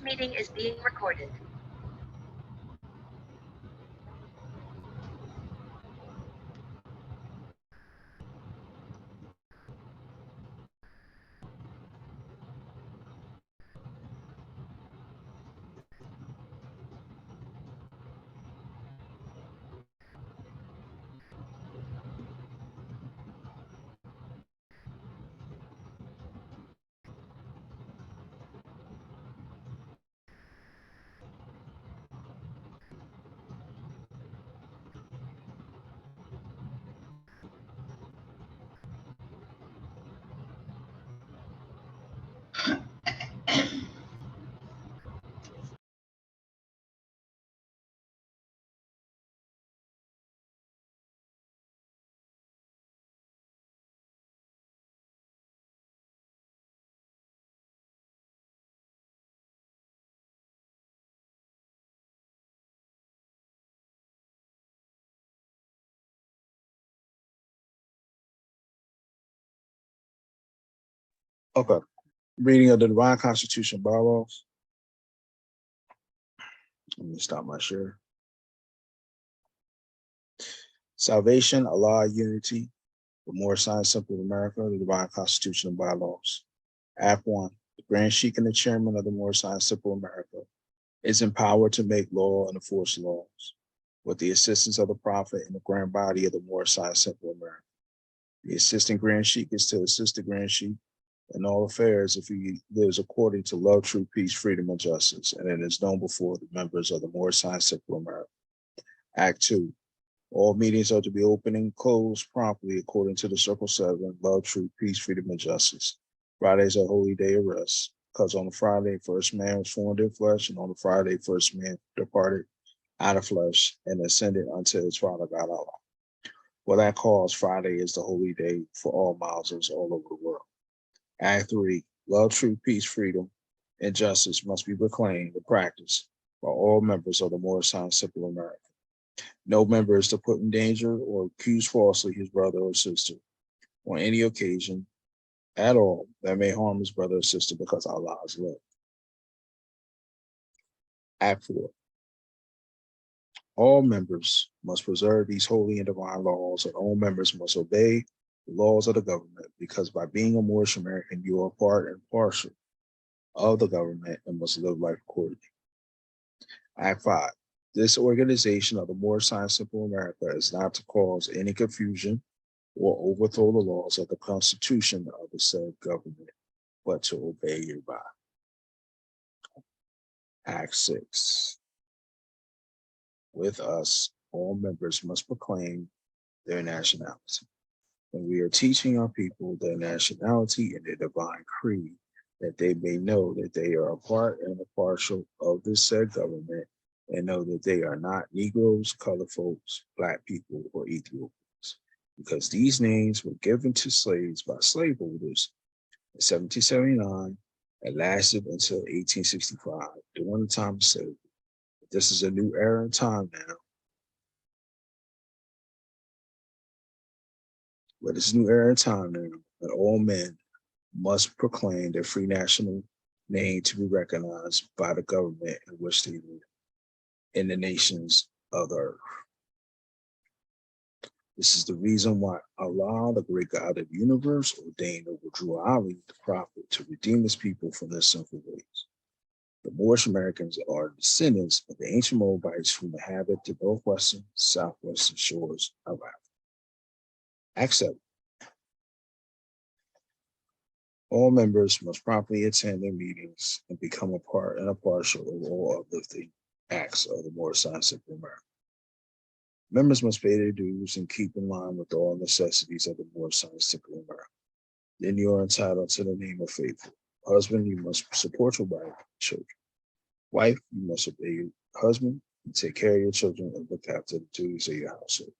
meeting is being recorded. Okay. Reading of the Divine Constitution bylaws. Let me stop my share. Salvation, Allah, unity, the Moorish Science Simple of America, the Divine Constitution and bylaws. Act 1. The Grand Sheik and the Chairman of the Moorish Science Simple of America is empowered to make law and enforce laws with the assistance of the Prophet and the grand body of the Moorish Science Simple of America. The assistant Grand Sheik is to assist the Grand Sheik in all affairs if he lives according to love, truth, peace, freedom, and justice, and it is known before the members of the Moorish Science Simple of America. Act 2. All meetings are to be open and closed promptly according to the Circle 7, love, truth, peace, freedom, and justice. Friday is a holy day of rest, because on the Friday, first man was formed in flesh, and on the Friday, first man departed out of flesh and ascended unto his Father God Allah. For that cause, Friday is the holy day for all Muslims all over the world. Act 3. Love, truth, peace, freedom, and justice must be proclaimed and practiced by all members of the Moorish Science Simple America. No member is to put in danger or accuse falsely his brother or sister on any occasion at all that may harm his brother or sister because Allah is love. Act 4. All members must preserve these holy and divine laws, and all members must obey the laws of the government, because by being a Moorish American, you are part and parcel of the government and must live life accordingly. Act 5. This organization of the Moorish Science Simple America is not to cause any confusion or overthrow the laws of the Constitution of the said government, but to obey hereby. Act 6. With us, all members must proclaim their nationality. And we are teaching our people their nationality and their divine creed, that they may know that they are a part and a partial of this said government, and know that they are not Negroes, colored folks, Black people, or Ethiopians, because these names were given to slaves by slaveholders in 1779 and lasted until 1865, during the time of slavery. This is a new era in time now. But it's a new era in time now, and all men must proclaim their free national name to be recognized by the government in which they live in the nations of the earth. This is the reason why Allah, the great God of the universe, ordained Noble Drew Ali, the prophet, to redeem his people from their sinful ways. The Moorish Americans are descendants of the ancient Moabites who inhabit the northwestern, southwestern shores of Africa. Act 7. All members must promptly attend their meetings and become a part and a partial of all uplifting acts of the Moorish Science Simple America. Members must pay their dues and keep in line with all necessities of the Moorish Science Simple America. Then you are entitled to the name of faithful. Husband, you must support your wife and children. Wife, you must obey your husband and take care of your children and look after the duties of your household.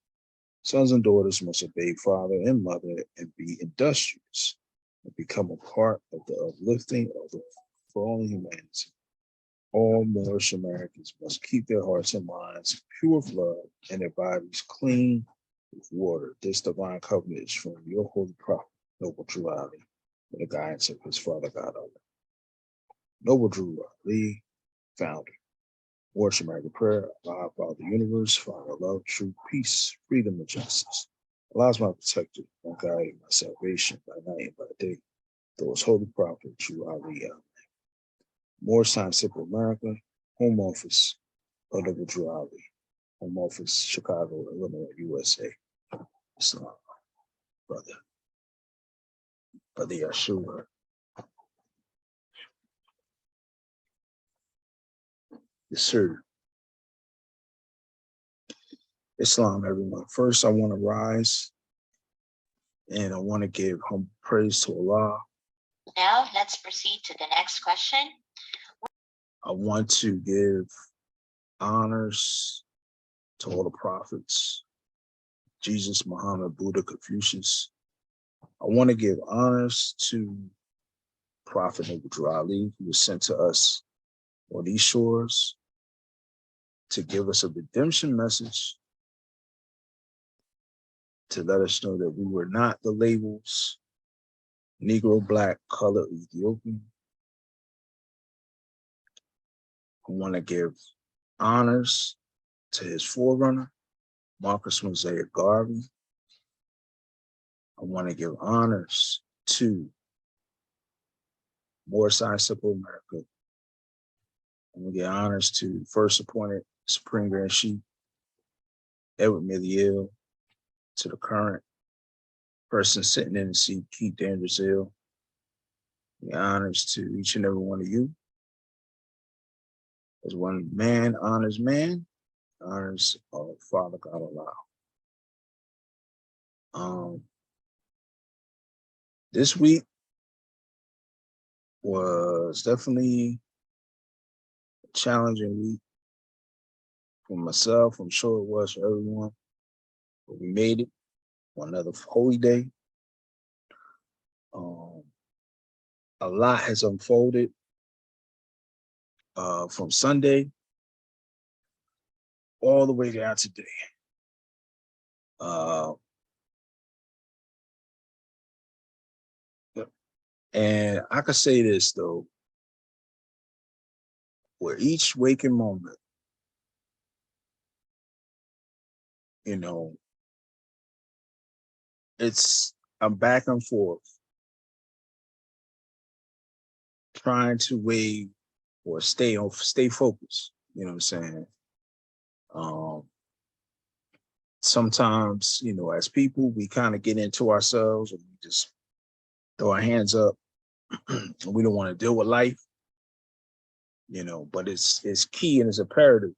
Sons and daughters must obey father and mother and be industrious and become a part of the uplifting of the fallen humanity. All Moorish Americans must keep their hearts and minds pure of love and their bodies clean with water. This divine covenant is from your holy prophet, Noble Drew Ali, and the guidance of his Father God Allah. Noble Drew Ali founder. Moorish American prayer, Allah, Father of the universe, Father, love, truth, peace, freedom, and justice. Allah is my protector, my guide, my salvation by night and by day. Those holy prophet, true Ali. Moorish Science Simple America, home office, Honorable Drew Ali, home office, Chicago, Illinois, USA. Islam, brother Yeshua. Yes, sir. Islam, everyone. First, I want to rise and I want to give humble praise to Allah. Now, let's proceed to the next question. I want to give honors to all the prophets, Jesus, Muhammad, Buddha, Confucius. I want to give honors to Prophet Noble Ali, who was sent to us on these shores to give us a redemption message, to let us know that we were not the labels, Negro, Black, Color, Ethiopian. I want to give honors to his forerunner, Marcus Mosaic Garvey. I want to give honors to Moorish Science Simple America. I want to give honors to first appointed Supreme Grand Sheik, Edward Milliel, to the current person sitting in the seat, Keith Dandersell. The honors to each and every one of you. As one man honors man, honors of Father God Allah. This week was definitely a challenging week for myself. I'm sure it was for everyone, but we made it on another holy day. A lot has unfolded from Sunday all the way down today. And I could say this though, where each waking moment, you know, I'm back and forth trying to weigh or stay focused. You know what I'm saying? Sometimes, you know, as people, we kind of get into ourselves and we just throw our hands up. We don't want to deal with life, you know, but it's key and it's imperative,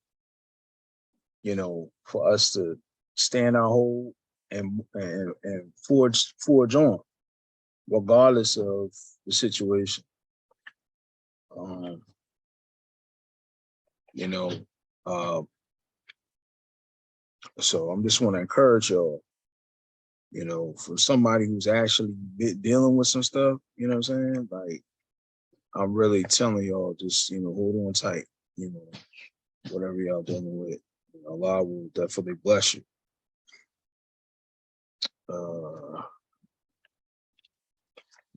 you know, for us to stand our hold and forge on, regardless of the situation. You know, so I'm just want to encourage y'all, you know, for somebody who's actually dealing with some stuff, you know what I'm saying? Like, I'm really telling y'all, just, you know, hold on tight, you know, whatever y'all dealing with. You know, Allah will definitely bless you. Let's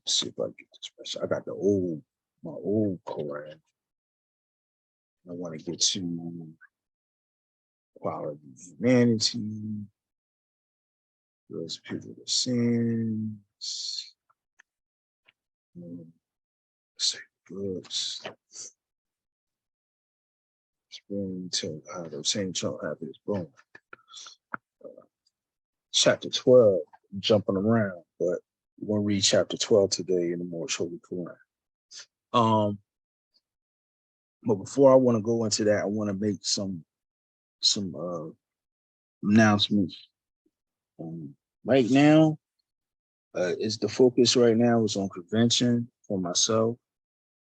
see if I get this message. I got my old Quran. I want to get to quality humanity, those people with sins, say books, spring till how the same child have his bone. Chapter 12, I'm jumping around, but we're gonna read chapter 12 today in the Moorish Holy Quran. But before I want to go into that, I want to make some announcements. Right now, is the focus right now is on convention for myself.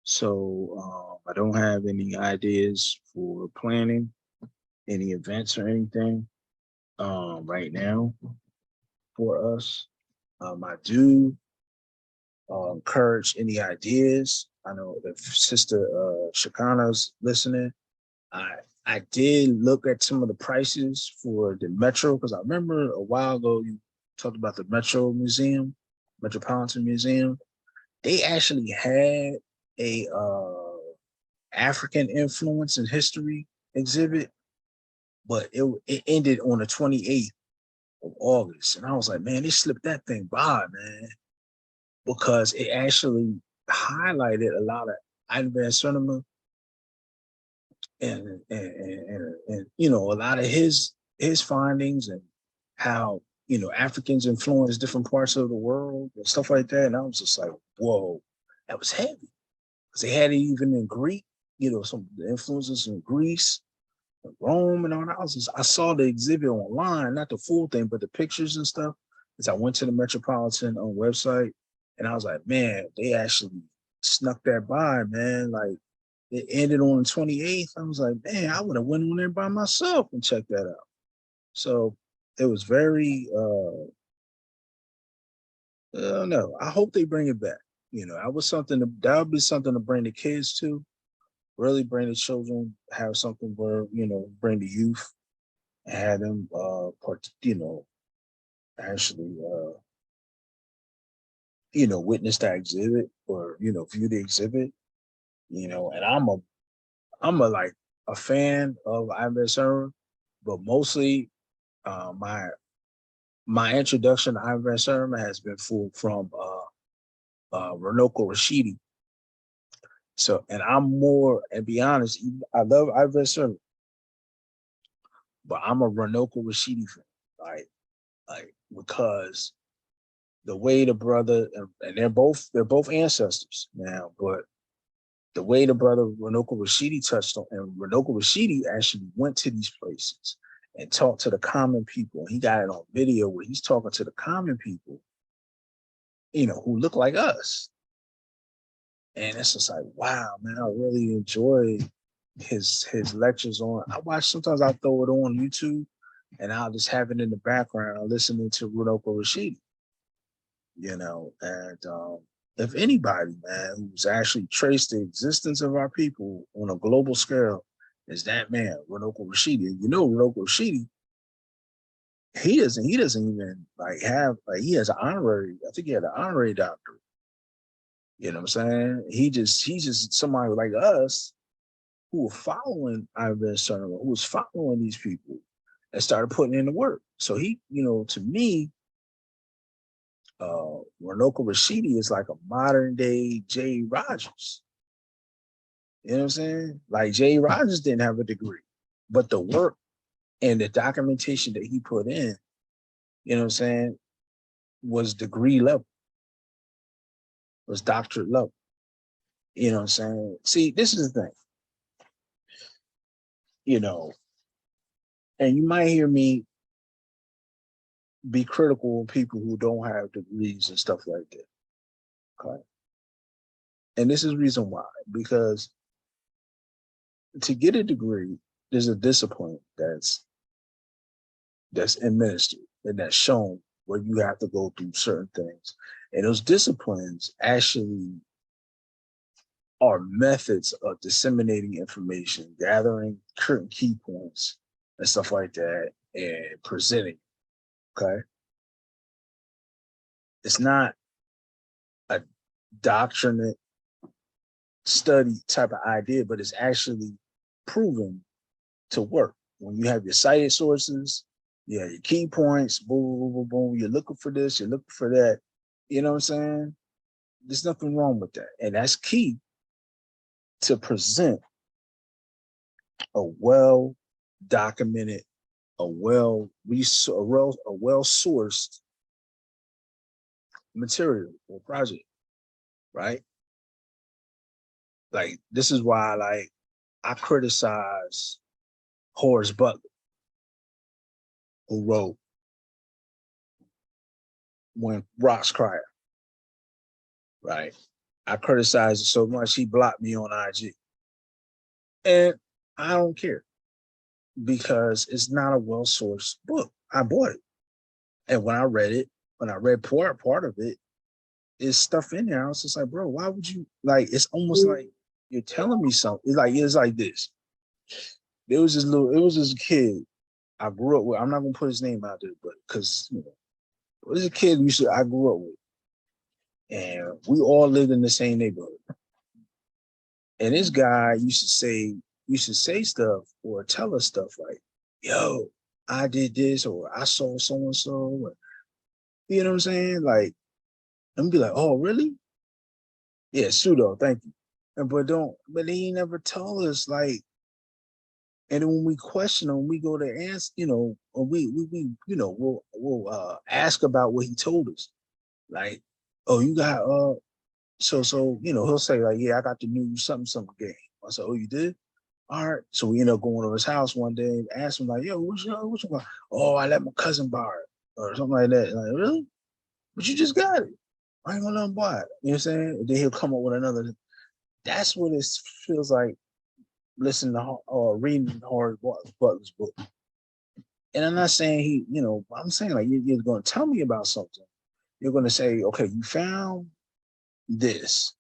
So I don't have any ideas for planning any events or anything right now for us. I do encourage any ideas. I know if Sister Shakana's listening, I did look at some of the prices for the Metro, because I remember a while ago you talked about the Metropolitan Museum. They actually had a African influence in history exhibit, but it ended on the 28th of August. And I was like, man, they slipped that thing by, man, because it actually highlighted a lot of advanced cinema and you know, a lot of his findings and how, you know, Africans influence different parts of the world and stuff like that. And I was just like, whoa, that was heavy. Because they had it even in Greek, you know, some of the influences in Greece, and Rome, and all that. I saw the exhibit online, not the full thing, but the pictures and stuff. As I went to the Metropolitan website, and I was like, man, they actually snuck that by, man. Like, it ended on the 28th. I was like, man, I would have went on there by myself and checked that out. So it was very, no, I hope they bring it back. You know, that would be something to bring the kids to, really bring the children, have something where, you know, bring the youth and have them, you know, actually, you know, witness that exhibit or, you know, view the exhibit, you know, and I'm a like a fan of Ivan Serra, but mostly my introduction to Ivan Serra has been from Runoko Rashidi. So, and I'm more, and be honest, I love Ivan Serra, but I'm a Runoko Rashidi fan, like because the way the brother, and they're both ancestors now, but the way the brother Runoko Rashidi touched on, and Runoko Rashidi actually went to these places and talked to the common people. He got it on video where he's talking to the common people, you know, who look like us. And it's just like, wow, man, I really enjoy his lectures on. Sometimes I'll throw it on YouTube and I'll just have it in the background listening to Runoko Rashidi, you know, and if anybody, man, who's actually traced the existence of our people on a global scale is that man, Runoko Rashidi. And you know, Runoko Rashidi, he doesn't even like have, like, he has an honorary, I think he had an honorary doctorate. You know what I'm saying? He's just somebody like us who were following Ivan Serra, who was following these people and started putting in the work. So he, you know, to me, Runoko Rashidi is like a modern day Jay Rogers. You know what I'm saying? Like, Jay Rogers didn't have a degree, but the work and the documentation that he put in, you know what I'm saying, was degree level, was doctorate level. You know what I'm saying? See, this is the thing, you know, and you might hear me be critical of people who don't have degrees and stuff like that. Okay. And this is the reason why, because to get a degree, there's a discipline that's administered and that's shown where you have to go through certain things. And those disciplines actually are methods of disseminating information, gathering certain key points and stuff like that, and presenting. Okay. It's not a doctrinate study type of idea, but it's actually proven to work. When you have your cited sources, you have your key points, boom, boom, boom, boom, you're looking for this, you're looking for that. You know what I'm saying? There's nothing wrong with that. And that's key to present a well-documented, a well-sourced material or project, right? Like, this is why, like, I criticize Horace Butler, who wrote When Rocks Cry, right? I criticize it so much he blocked me on IG. And I don't care, because it's not a well-sourced book. I bought it. And when I read it, when I read part of it, is stuff in there. I was just like, bro, why would you, like, it's almost like you're telling me something. It's like this. It was this kid I grew up with. I'm not gonna put his name out there, but because, you know, it was a kid I grew up with. And we all lived in the same neighborhood. And this guy used to say stuff or tell us stuff like, yo, I did this or I saw so and so. You know what I'm saying? Like, and be like, oh, really? Yeah, pseudo, thank you. But he never told us like, and then when we question him, we go to ask, or we'll ask about what he told us. Like, oh, you got he'll say like, yeah, I got the new something game. I said, oh, you did? All right. So we end up going to his house one day and asked him like, yo, what's your oh, I let my cousin borrow it or something like that. Like, really? But you just got it. I ain't gonna let him buy it. You know what I'm saying? And then he'll come up with another. That's what it feels like listening to or reading Horace Butler's book. And I'm not saying I'm saying like you're going to tell me about something. You're going to say, okay, you found this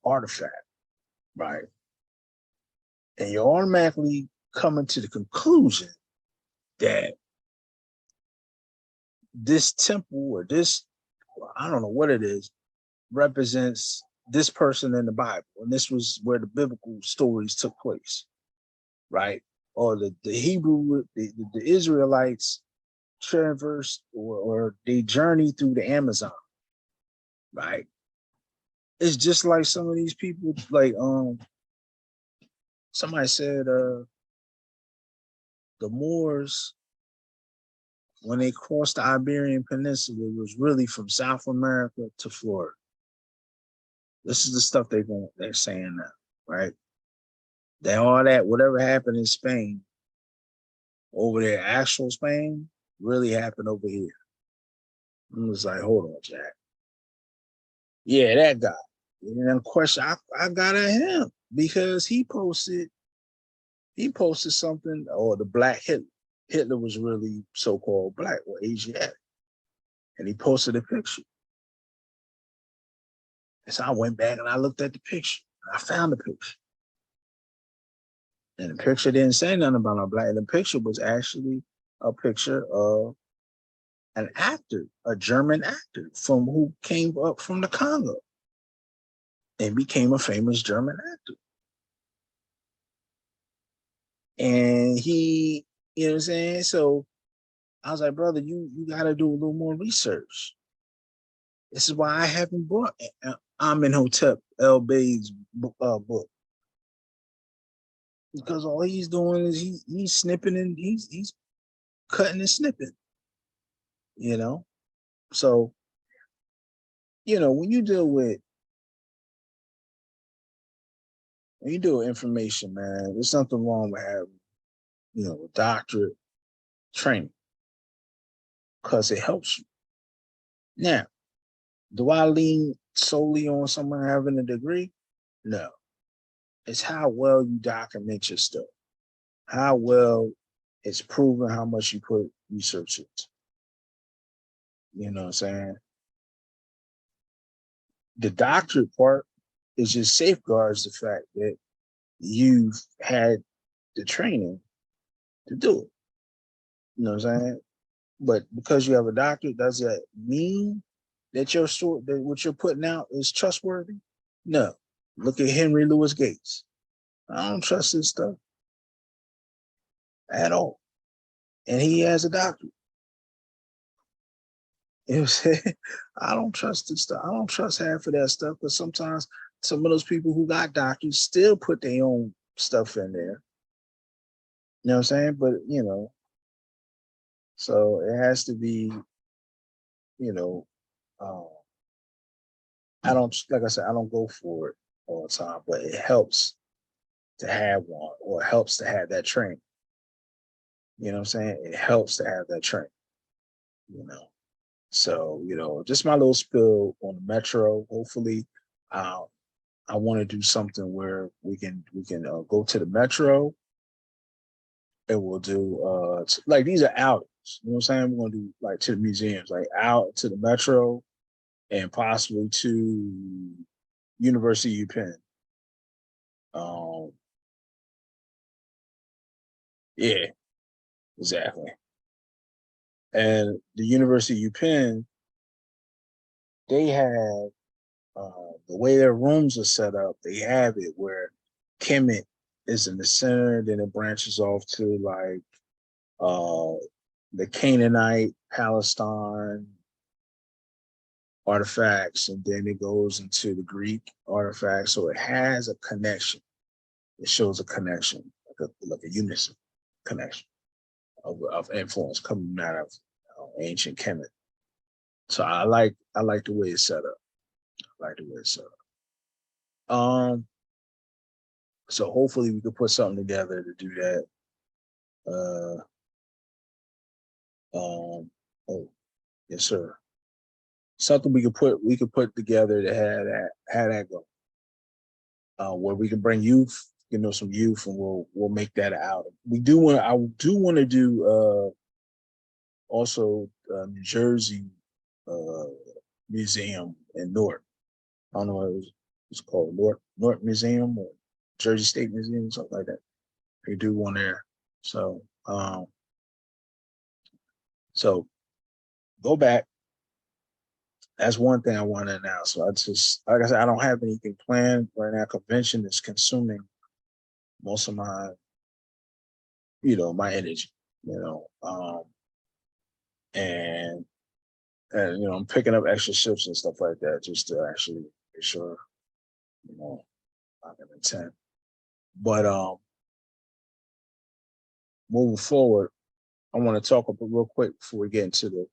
artifact, right? And you're automatically coming to the conclusion that this temple or this, I don't know what it is, represents this person in the Bible. And this was where the biblical stories took place, right? Or the Hebrew, the Israelites traversed or they journey through the Amazon, right? It's just like some of these people, like somebody said the Moors, when they crossed the Iberian Peninsula, it was really from South America to Florida. This is the stuff they're saying now, right? That all that, whatever happened in Spain, over there, actual Spain, really happened over here. I was like, hold on, Jack. Yeah, that guy. And then question I got at him because he posted something, or the Black Hitler. Hitler was really so-called black or Asiatic. And he posted a picture. And so I went back and I looked at the picture. I found the picture. And the picture didn't say nothing about a black. The picture was actually a picture of an actor, a German actor who came up from the Congo and became a famous German actor. And he, you know what I'm saying? So I was like, brother, you got to do a little more research. This is why I haven't bought Amenhotep El Bey's book. Because all he's doing is he's snipping and he's cutting and snipping, So, when you deal with information, man, there's nothing wrong with having, a doctorate training because it helps you. Now, do I lean solely on someone having a degree? No. It's how well you document your stuff, how well it's proven how much you put research into. You know what I'm saying? The doctorate part is just safeguards the fact that you've had the training to do it. You know what I'm saying? But because you have a doctorate, does that mean that that what you're putting out is trustworthy? No. Look at Henry Louis Gates. I don't trust his stuff at all. And he has a doctorate. You know what I'm saying? I don't trust this stuff. I don't trust half of that stuff because sometimes some of those people who got doctors still put their own stuff in there. You know what I'm saying? But, so it has to be, I don't, like I said, I don't go for it all the time, but it helps to have one or it helps to have that training. You know what I'm saying? It helps to have that training, So, just my little spill on the Metro. Hopefully, I want to do something where we can go to the Metro and we'll do like these are outings. You know what I'm saying? We're gonna do like to the museums, like out to the Metro and possibly to University of Penn. Yeah, exactly. And the University of Penn, they have the way their rooms are set up, they have it where Kemet is in the center, then it branches off to like the Canaanite, Palestine artifacts, and then it goes into the Greek artifacts. So it has a connection. It shows a connection, like a unison connection of influence coming out of ancient Kemet. So I like the way it's set up. I like the way it's set up. So hopefully we could put something together to do that. Oh, yes, sir. Something we could put together to have that go. Where we can bring youth, some youth, and we'll make that out. I do want to do also New Jersey Museum in Newark. I don't know what it's called, Newark Museum or Jersey State Museum, something like that. They do one there. So so go back. That's one thing I want to announce. So I just, like I said, I don't have anything planned right now. Convention is consuming most of my, my energy, and I'm picking up extra shifts and stuff like that just to actually make sure, I can attend. But moving forward, I want to talk about real quick before we get into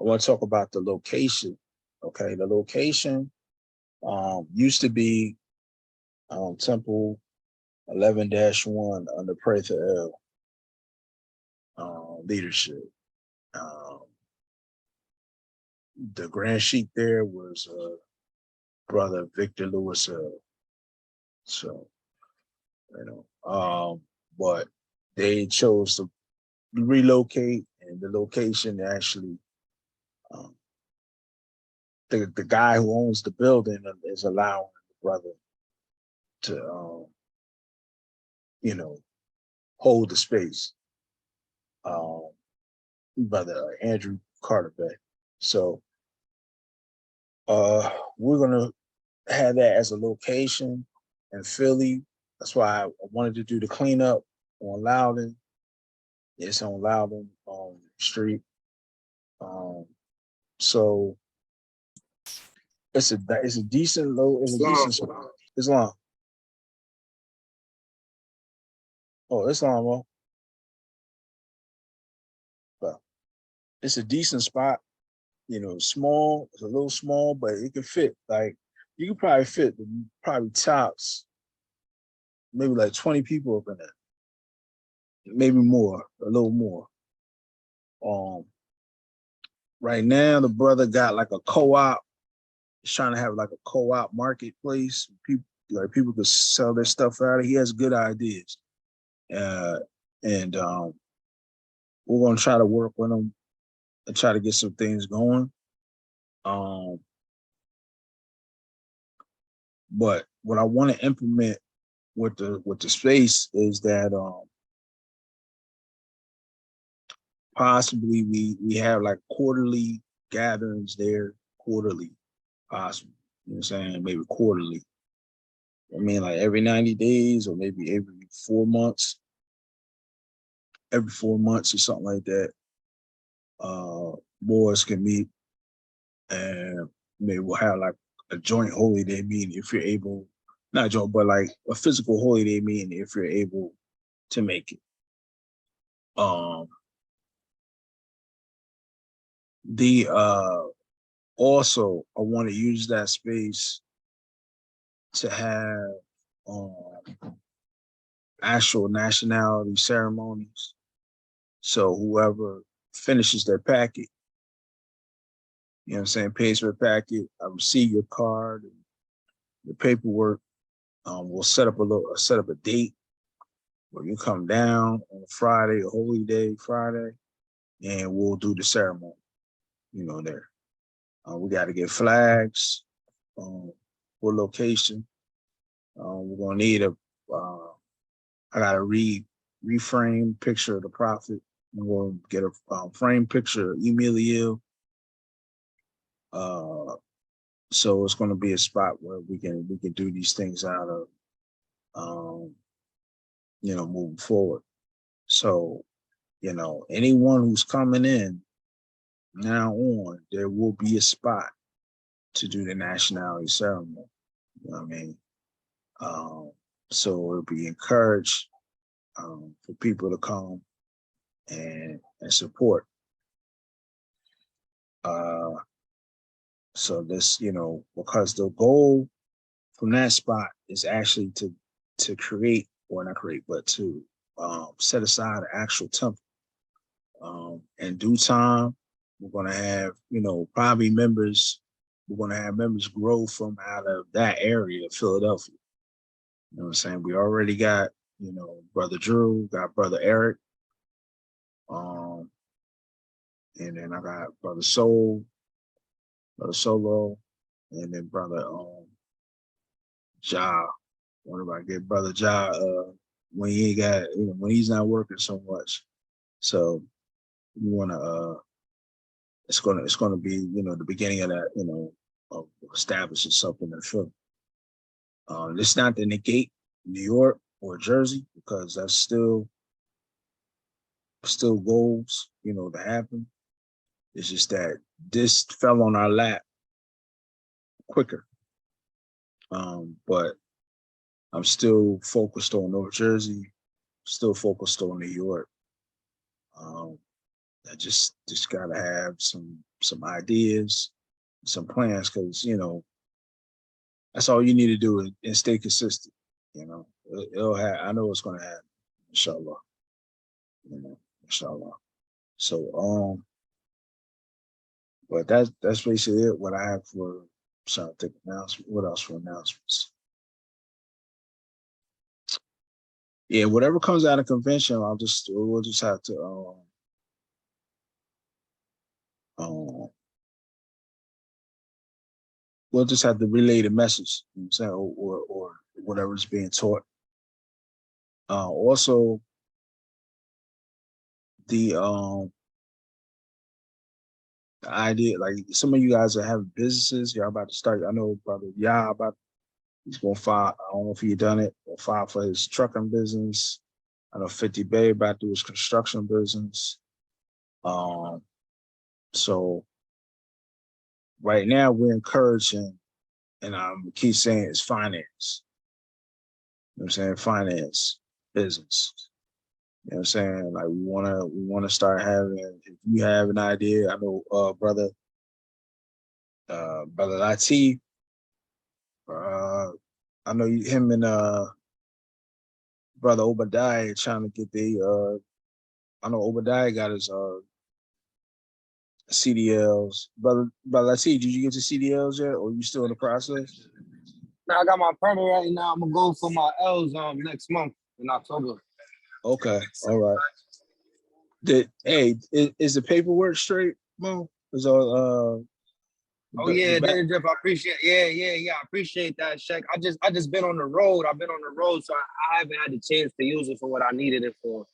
I want to talk about the location. Okay, the location used to be Temple 11-1 under Prather L leadership. The Grand Sheik there was brother Victor Lewis L. So, but they chose to relocate, and the location actually, the guy who owns the building is allowing the brother to, hold the space. Brother Andrew Carter Bay. So we're gonna have that as a location in Philly. That's why I wanted to do the cleanup on Loudon. It's on Loudon Street. So it's a decent spot. Islam. Oh, Islam. Well, but it's a decent spot. Small. It's a little small, but it can fit. Like you could probably fit tops maybe like 20 people up in there. Maybe more, a little more. Right now the brother got like a co-op. He's trying to have like a co-op marketplace. People could sell their stuff out. He has good ideas. And we're gonna try to work with him and try to get some things going. But what I want to implement with the space is that possibly we have like quarterly gatherings there, possibly. You know what I'm saying? Maybe quarterly. I mean, like every 90 days or maybe every 4 months. Every 4 months or something like that. Boys can meet, and maybe we'll have like a joint holy day meeting if you're able, not joint, but like a physical holy day meeting if you're able to make it. Also I want to use that space to have actual nationality ceremonies. So whoever finishes their packet, pays for a packet, I receive your card and the paperwork. We'll set up a date where you come down on Friday, a holy day Friday, and we'll do the ceremony. There. We got to get flags for location. We're gonna need I got to reframe picture of the prophet. We'll get a frame picture of Emilio. So it's going to be a spot where we can do these things out of, moving forward. So, anyone who's coming in now on, there will be a spot to do the nationality ceremony. You know what I mean? So it'll be encouraged for people to come and support. So this, because the goal from that spot is actually to create, or not create, but to set aside an actual temple. In due time, we're going to have, probably members. We're going to have members grow from out of that area of Philadelphia. You know what I'm saying? We already got, Brother Drew, got Brother Eric, and then I got Brother Soul, Brother Solo, and then Brother Ja. What if I get Brother Ja when he ain't got, when he's not working so much? So we want to. It's gonna be, the beginning of that, of establishing something in Philly. It's not to negate New York or Jersey, because that's still goals, to happen. It's just that this fell on our lap quicker. But I'm still focused on North Jersey, still focused on New York. I just gotta have some ideas, some plans, because that's all you need to do, and stay consistent. It'll have. I know it's gonna happen, inshallah. Inshallah. So but that's basically it. What I have for trying to think announcement. What else for announcements? Yeah, whatever comes out of convention, we'll just have to we'll just have to relay the message, you know what I'm saying, or whatever's being taught. Also, the idea, like some of you guys are having businesses, y'all about to start. I know Brother he's gonna file. I don't know if he done it, or file for his trucking business. I know 50 Bay about to do his construction business. So right now we're encouraging, and I keep saying it's finance. You know what I'm saying? Finance, business. You know what I'm saying? Like we wanna start having, if you have an idea, I know brother Latif, I know him and Brother Obadiah trying to get I know Obadiah got his CDLs. Brother Latif, did you get your CDLs yet, or you still in the process? Now I got my permit right now. I'm gonna go for my L's next month in October. Okay, all right. Is the paperwork straight, Mo? Is all Oh yeah, Jeff, I appreciate. Yeah. I appreciate that, Sheik. I just been on the road. I've been on the road, so I haven't had the chance to use it for what I needed it for.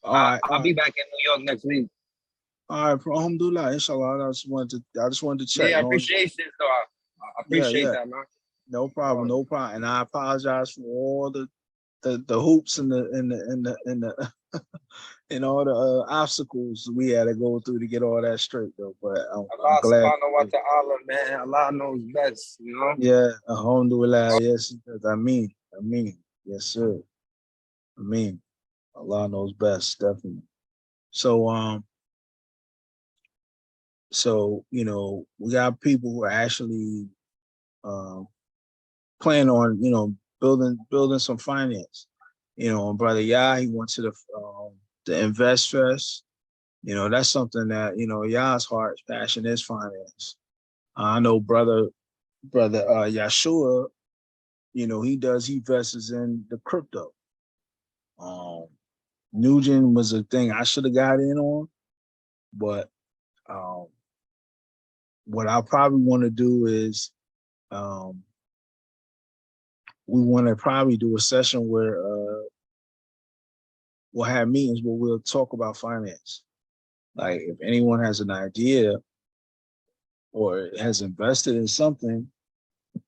I'll be back in New York next week. All right, alhamdulillah, inshallah. I just wanted to check. Yeah, appreciation. So I appreciate that, man. No problem, no problem. And I apologize for all the hoops and the and all the obstacles we had to go through to get all that straight, though. But I'm glad. Allah, man. Allah knows best, Yeah, alhamdulillah. Yes, I mean, yes, sir. I mean, Allah knows best, definitely. So we got people who are actually planning on building some finance. Brother Yah, he went to the Invest Fest. That's something that Yah's heart passion is finance. I know brother Yeshua, he invests in the crypto. Nugent was a thing I should have got in on, but what I probably want to do is we want to probably do a session where we'll have meetings where we'll talk about finance. Like if anyone has an idea or has invested in something,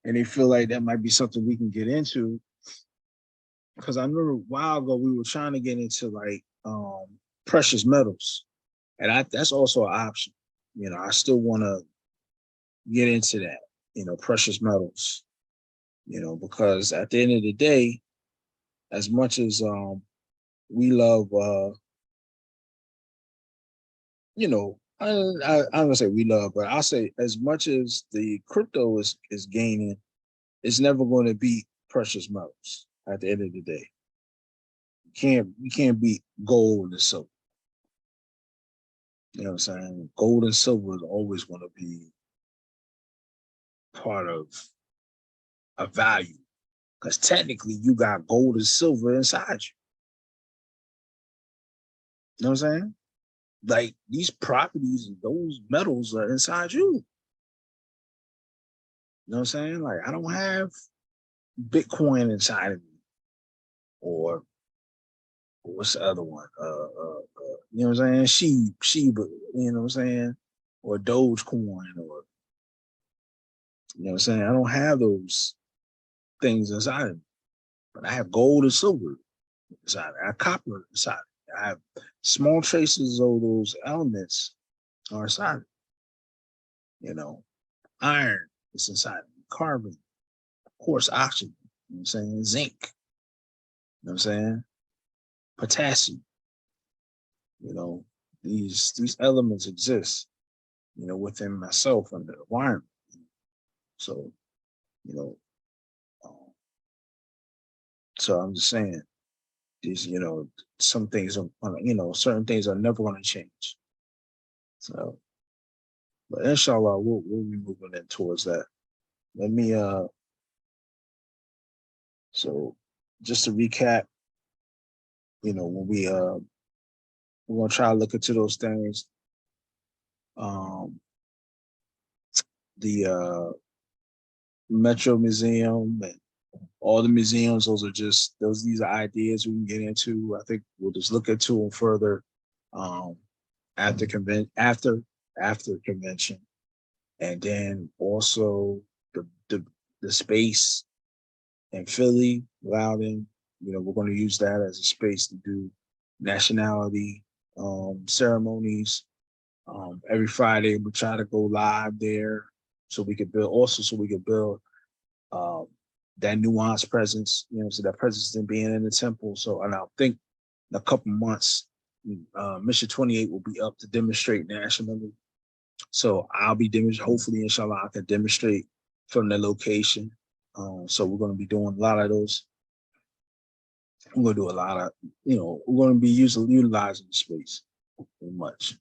and they feel like that might be something we can get into. Because I remember a while ago we were trying to get into like precious metals, and that's also an option. You know, I still want to get into that. You know, precious metals. You know, because at the end of the day, as much as we love, you know, I'm gonna say we love, but I'll say as much as the crypto is gaining, it's never going to beat precious metals. At the end of the day, you can't beat gold and silver. You know what I'm saying? Gold and silver is always going to be part of a value, because technically you got gold and silver inside you. You know what I'm saying? Like these properties and those metals are inside you. You know what I'm saying? Like I don't have Bitcoin inside of me, or what's the other one? You know what I'm saying? Sheba, you know what I'm saying? Or Dogecoin, or you know what I'm saying? I don't have those things inside of me, but I have gold and silver inside. I have copper inside. I have small traces of those elements are inside. You know, iron is inside. Carbon, of course, oxygen. You know what I'm saying? Zinc. You know what I'm saying? Potassium. You know, these elements exist, you know, within myself and the environment. So, you know, so I'm just saying, these, you know, some things are, you know, certain things are never going to change. So, but inshallah, we'll be moving in towards that. Let me, so just to recap, you know, when we're going to try to look into those things. The Metro Museum and all the museums, these are ideas we can get into. I think we'll just look into them further after convention, and then also the space in Philly, Loudon. You know, we're going to use that as a space to do nationality ceremonies. Every Friday we try to go live there, so we could build that nuanced presence, you know, so that presence in being in the temple. So, and I think in a couple months, Mission 28 will be up to demonstrate nationally. So I'll be demonstrating, hopefully, inshallah, I can demonstrate from the location. So we're going to be doing a lot of those. We're going to do a lot of, you know, we're going to be utilizing the space pretty much.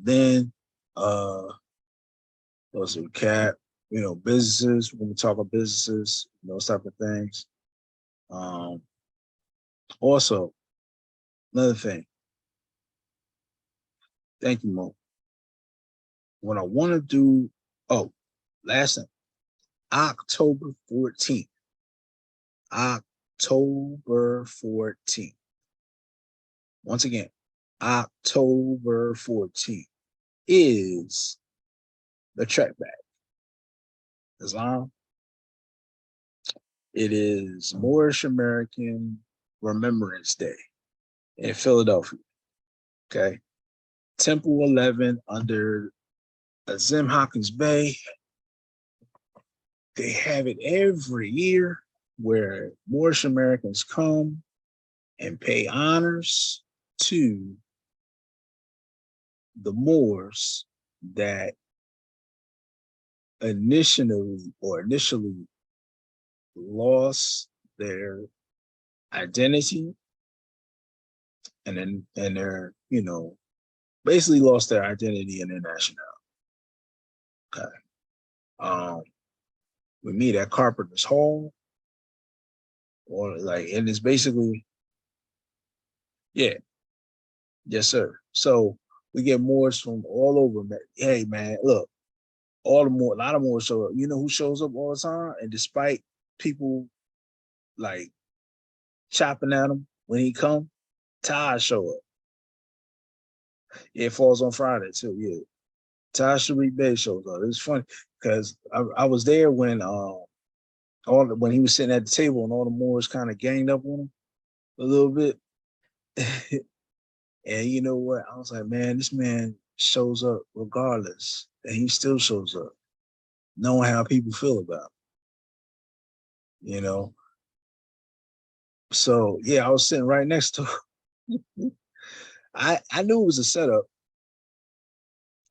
Then, those are cat, you know, businesses. When we talk about businesses, those type of things. Also, another thing. Thank you, Mo. What I want to do, last thing, October 14th. October 14th. Once again, October 14th is the Trek Back. Islam. It is Moorish American Remembrance Day in Philadelphia. Okay. Temple 11 under Azim Hawkins Bay. They have it every year where Moorish Americans come and pay honors to the Moors that initially lost their identity and their, you know, basically lost their identity and their nationality. Okay. We meet at Carpenter's Hall, or like, and it's basically, yeah, yes, sir. So we get Moors from all over, man. Hey, man, look, a lot of Moors show up. You know who shows up all the time? And despite people like chopping at him when he come, Taj show up. It falls on Friday too, yeah. Tashariq Bey shows up. It's funny because I was there when when he was sitting at the table and all the Moors kind of ganged up on him a little bit. And you know what? I was like, man, this man shows up regardless, and he still shows up, knowing how people feel about him, you know. So yeah, I was sitting right next to him. I knew it was a setup.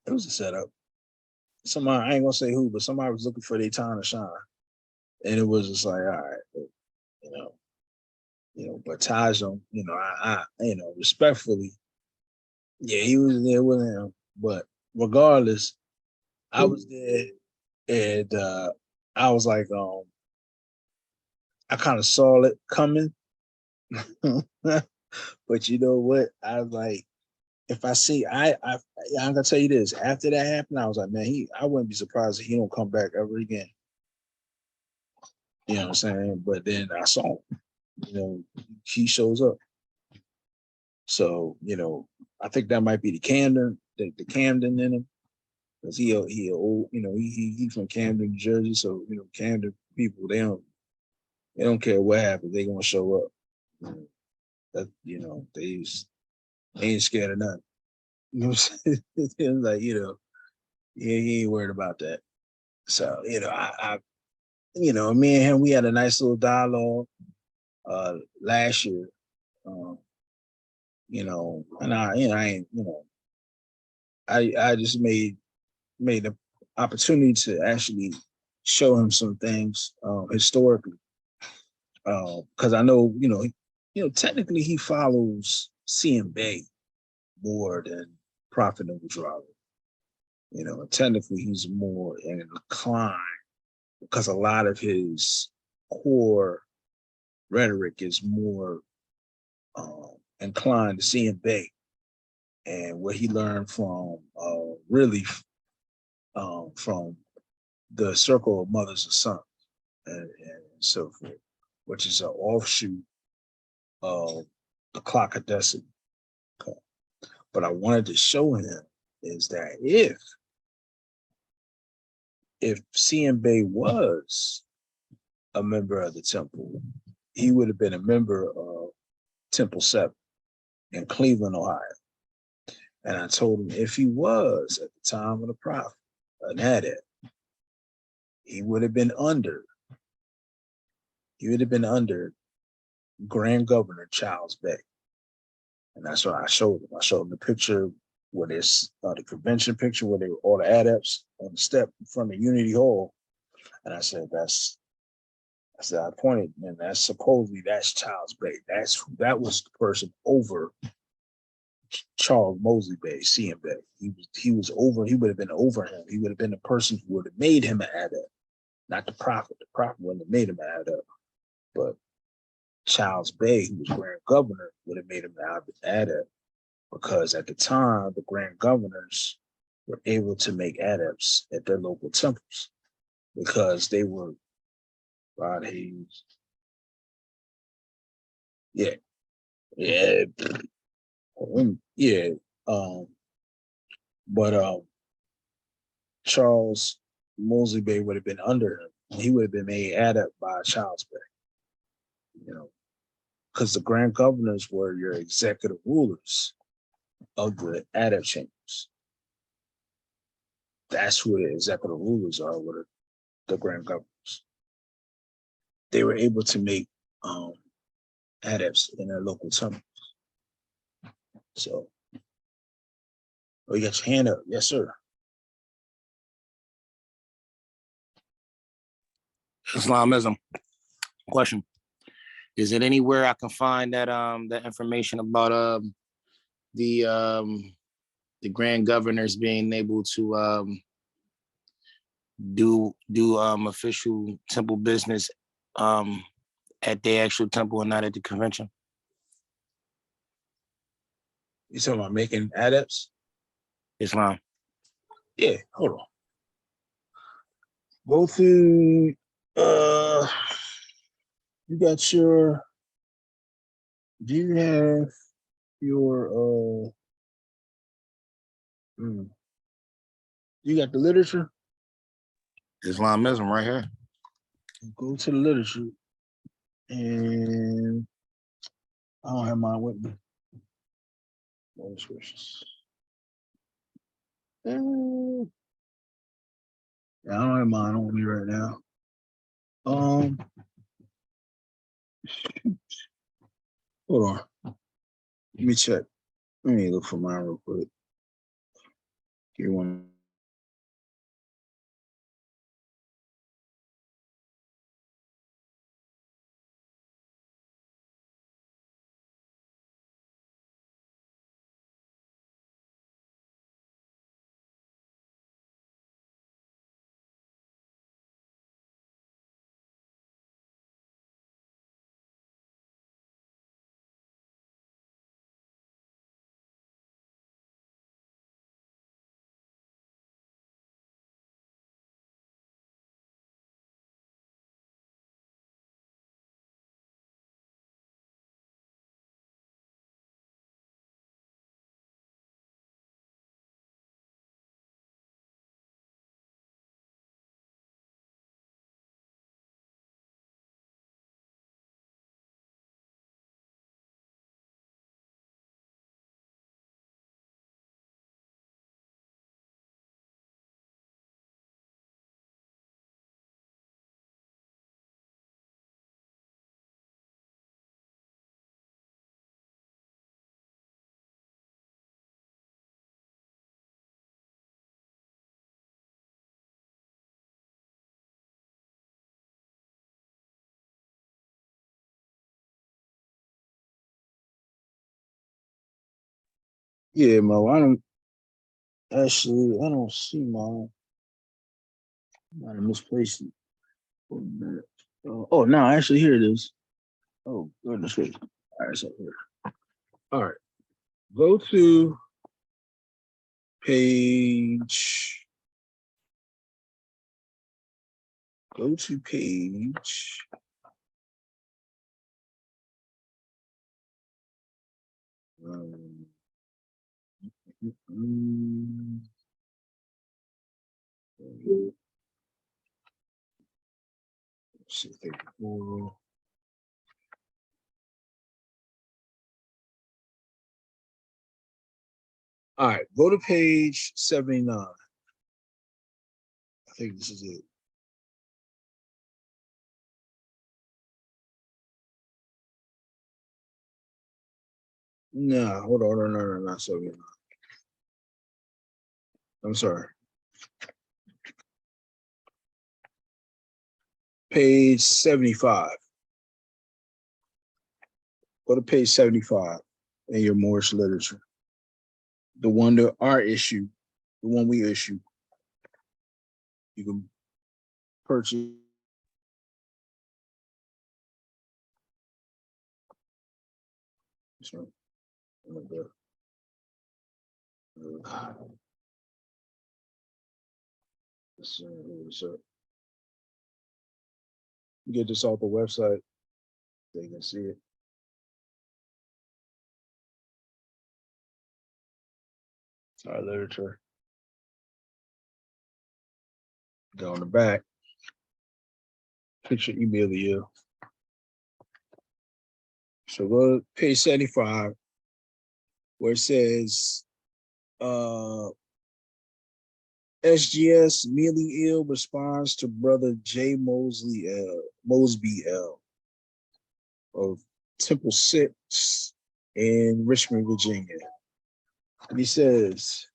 It was a setup. Somebody, I ain't gonna say who, but somebody was looking for their time to shine. And it was just like, all right, you know, but Taj, respectfully, yeah, he was there with him. But regardless, I was there, and I was like, I kind of saw it coming. But you know what? I was like, if I see, I'm gonna tell you this. After that happened, I was like, man, I wouldn't be surprised if he don't come back ever again. You know what I'm saying? But then I saw him. He shows up. So, I think that might be the Camden in him. Because he old, he from Camden, New Jersey. So, Camden people, they don't care what happens, they gonna show up. They ain't scared of nothing. You know what I'm saying? Like, he ain't worried about that. So, me and him, we had a nice little dialogue last year. And I just made the opportunity to actually show him some things historically, because I know, technically he follows CM Bay more than Prophet Noble. Technically he's more inclined because a lot of his core rhetoric is more inclined to CM Bay and what he learned from from the circle of mothers and sons and so forth, which is an offshoot of the clock of destiny. Okay. But I wanted to show him is that if CM Bay was a member of the temple, he would have been a member of Temple 7 in Cleveland, Ohio. And I told him if he was at the time of the prophet, an adept, he would have been under Grand Governor Charles Bay. And that's what I showed him. I showed him the picture where there's the convention picture where they were all the adepts on the step in front of Unity Hall. And I said, I pointed, and that's Charles Bay. That was the person over Charles Mosley Bay, CM Bay. He was over, he would have been over him. He would have been the person who would have made him an adept, not the prophet. The prophet wouldn't have made him an adept. But Charles Bay, who was Grand Governor, would have made him an adept because at the time, the Grand Governors were able to make adepts at their local temples because they were Rod Hayes. Yeah. Yeah. Yeah. But Charles Mosley Bay would have been under him. He would have been made adept by Charles Bay, because the Grand Governors were your executive rulers of the adept chambers. That's who the executive rulers are, with the Grand Governors. They were able to make adepts in their local temples. So, you got your hand up. Yes, sir. Islamism. Question. Is it anywhere I can find that information about the grand governors being able to do official temple business at their actual temple and not at the convention? You talking about making adepts? Islam. Yeah, hold on. Go through you got your, do you have your You got the literature? Islamism right here. Go to the literature. And I don't have mine with me. More scriptures. Yeah, I don't have mine on me right now. Hold on. Let me check. Let me look for mine real quick. Here one. Yeah, Mo, I don't see mine. I might have misplaced it. For a minute. Oh, no, actually, here it is. Oh, goodness gracious. All right, it's up here. All right. Go to page. Go to page. Mm, let's see, 34. All right, go to page 79. I think this is it. No, hold on, no, not 79. I'm sorry. Page 75. Go to page 75 in your Moorish literature. The one that our issue, the one we issue. You can purchase. Sorry. Get this off the website so you can see it. It's our literature. Go on the back. Picture email to you. So go to page 75 where it says SGS Mealy Ill responds to brother J. Mosby L. of Temple 6 in Richmond, Virginia. And he says,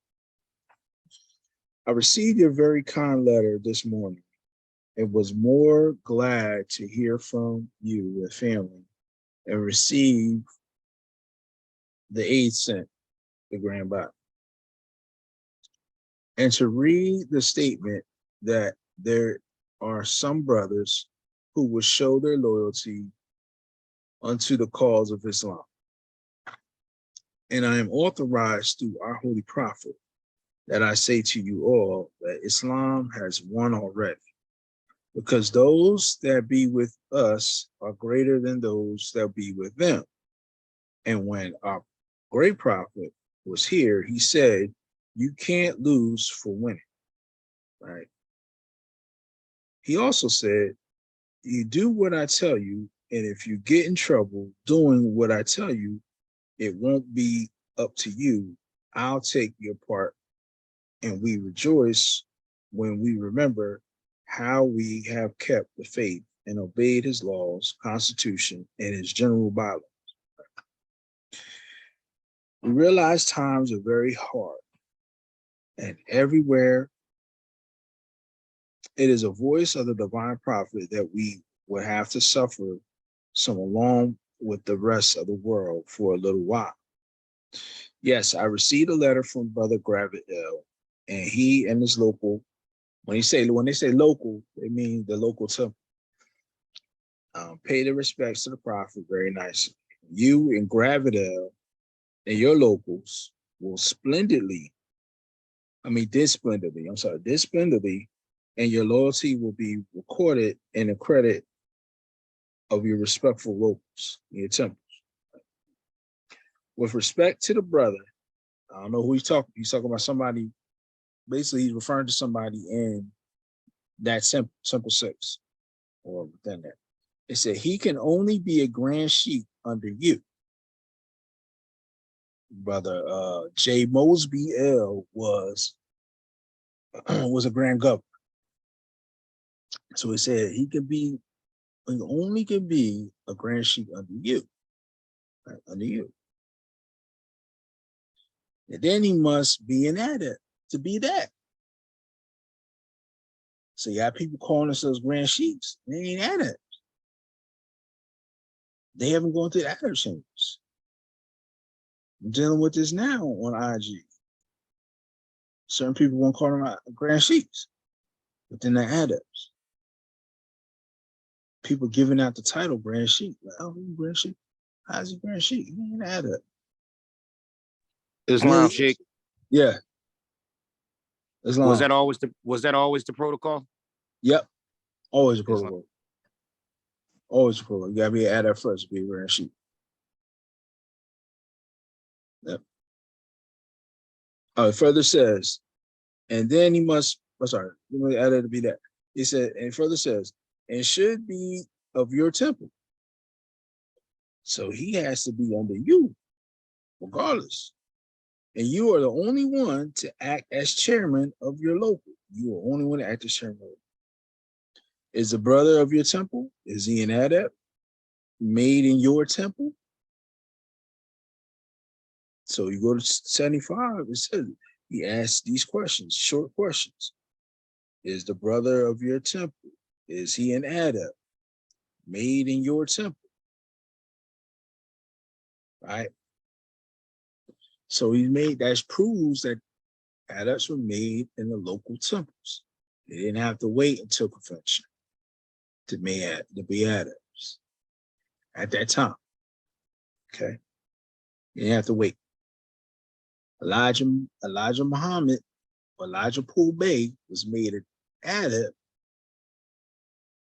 I received your very kind letter this morning and was more glad to hear from you and family and receive the aid sent, the Grand Bible. And to read the statement that there are some brothers who will show their loyalty unto the cause of Islam. And I am authorized through our holy prophet that I say to you all that Islam has won already, because those that be with us are greater than those that be with them. And when our great prophet was here, he said, you can't lose for winning. right? He also said, you do what I tell you, and if you get in trouble doing what I tell you, it won't be up to you. I'll take your part, and we rejoice when we remember how we have kept the faith and obeyed his laws, constitution, and his general bylaws. We realize times are very hard, and everywhere it is a voice of the divine prophet that we will have to suffer some along with the rest of the world for a little while. Yes, I received a letter from Brother Gravitel, and he and his local, when they say local, they mean the local temple, pay the respects to the prophet very nicely. You and Gravitel and your locals will did splendidly, and your loyalty will be recorded in the credit of your respectful locals in your temples. With respect to the brother, I don't know who he's talking. He's talking about somebody. Basically, he's referring to somebody in that simple 6 or within that. It said he can only be a Grand Sheik under you. Brother J. Mosby L was a grand governor. So it said he only can be a Grand Sheik under you. Right, under you. And then he must be an adept to be that. So you got people calling themselves Grand Sheiks. They ain't adepts. They haven't gone through the adept chambers. I'm dealing with this now on IG. Certain people won't call them Grand Sheiks, but then they're adepts. People giving out the title Grand Sheik. Like, oh, Grand Sheik. How's he Grand Sheik? He ain't an adept. Islam Sheikh. Yeah. Islam. Was that always the protocol? Yep. Always a protocol. Always a protocol. You gotta be an adept first to be a Grand Sheik. Yep. It further says, and then he must, let me add it to be that. He said, and further says, and should be of your temple. So he has to be under you, regardless. And you are the only one to act as chairman of your local. You are the only one to act as chairman. Is the brother of your temple? Is he an adept made in your temple? So you go to 75, it says, he asks these questions, short questions. Is the brother of your temple? Is he an adept made in your temple? Right? So that proves that adepts were made in the local temples. They didn't have to wait until convention to be adepts at that time. Okay? You didn't have to wait. Elijah Muhammad, Elijah Poole Bay was made an adept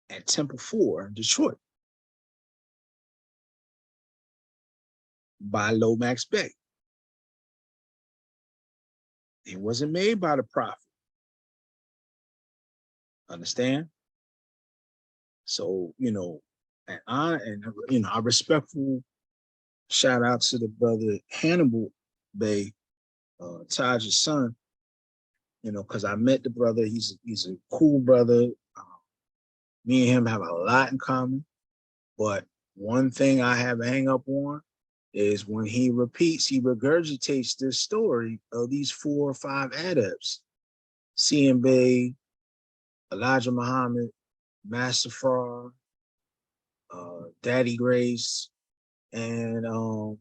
at Temple 4 in Detroit by Lomax Bey. It wasn't made by the prophet. Understand? So, a respectful shout out to the brother Hannibal Bey, Taj's son, because I met the brother. He's a cool brother. Me and him have a lot in common, but one thing I have a hang up on is when he regurgitates this story of these 4 or 5 adepts, CM Bey, Elijah Muhammad, Master Fraud, Daddy Grace, and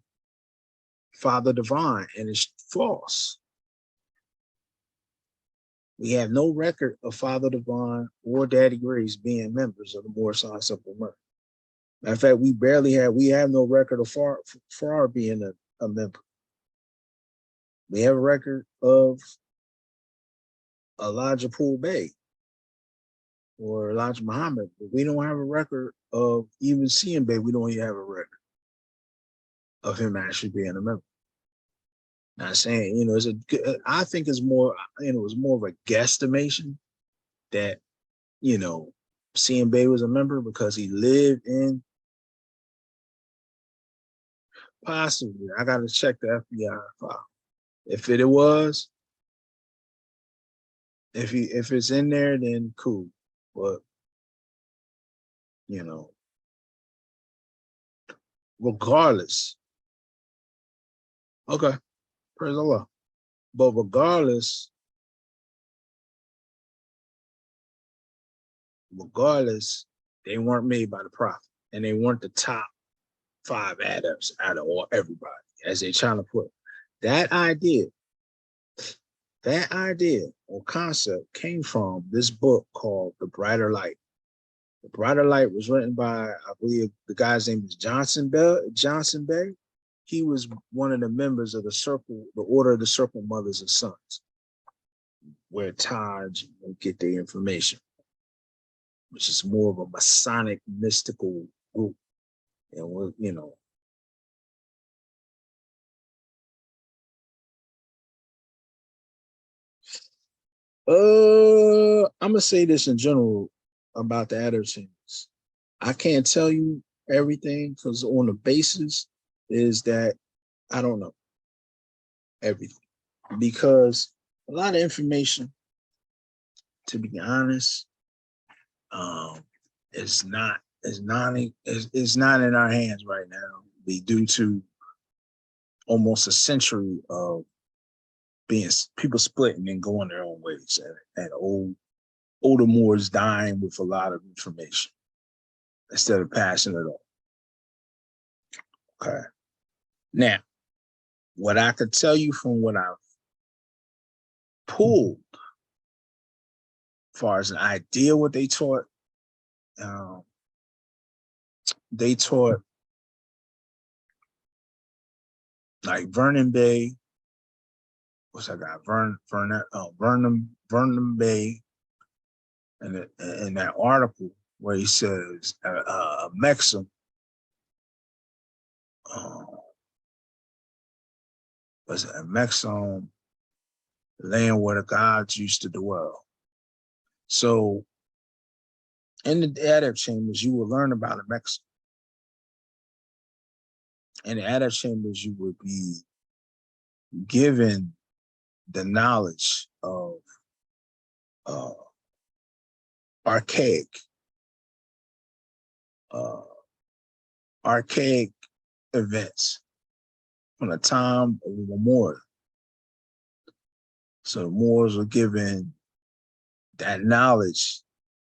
Father Divine, and it's false. We have no record of Father Divine or Daddy Grace being members of the Moorish Simple Murder. Matter of fact, we have no record of Farrar being a member. We have a record of Elijah Poole Bey or Elijah Muhammad, but we don't have a record of even CM Bey. We don't even have a record of him actually being a member. Not saying, I think it's more, it was more of a guesstimation that, you know, CMB was a member because he lived in? Possibly. I got to check the FBI file. If it was, if it's in there, then cool. But, you know, regardless, okay, praise Allah. But regardless, they weren't made by the Prophet, and they weren't the top 5 Adams out of all everybody, as they trying to put. That idea or concept came from this book called The Brighter Light. The Brighter Light was written by, I believe the guy's name is Johnson Bay. He was one of the members of the Order of the Circle Mothers and Sons, where Taj would get their information, which is more of a Masonic mystical group. And, you know, I'm gonna say this in general about the Addertons. I can't tell you everything because on the basis is that I don't know everything, because a lot of information, to be honest, is not in our hands right now. Due to almost a century of being people splitting and going their own ways, and older Moors dying with a lot of information instead of passing it on. Okay. Now, what I could tell you from what I've pulled, as far as an idea what they taught like Vernon Bay. What's that guy? Vernon Bay, and in that article where he says a Mexim was a Mexim land where the gods used to dwell. So in the Adab chambers, you will learn about a Mexim. In the Adab chambers, you would be given the knowledge of archaic events from the time of the Moors. So the Moors were given that knowledge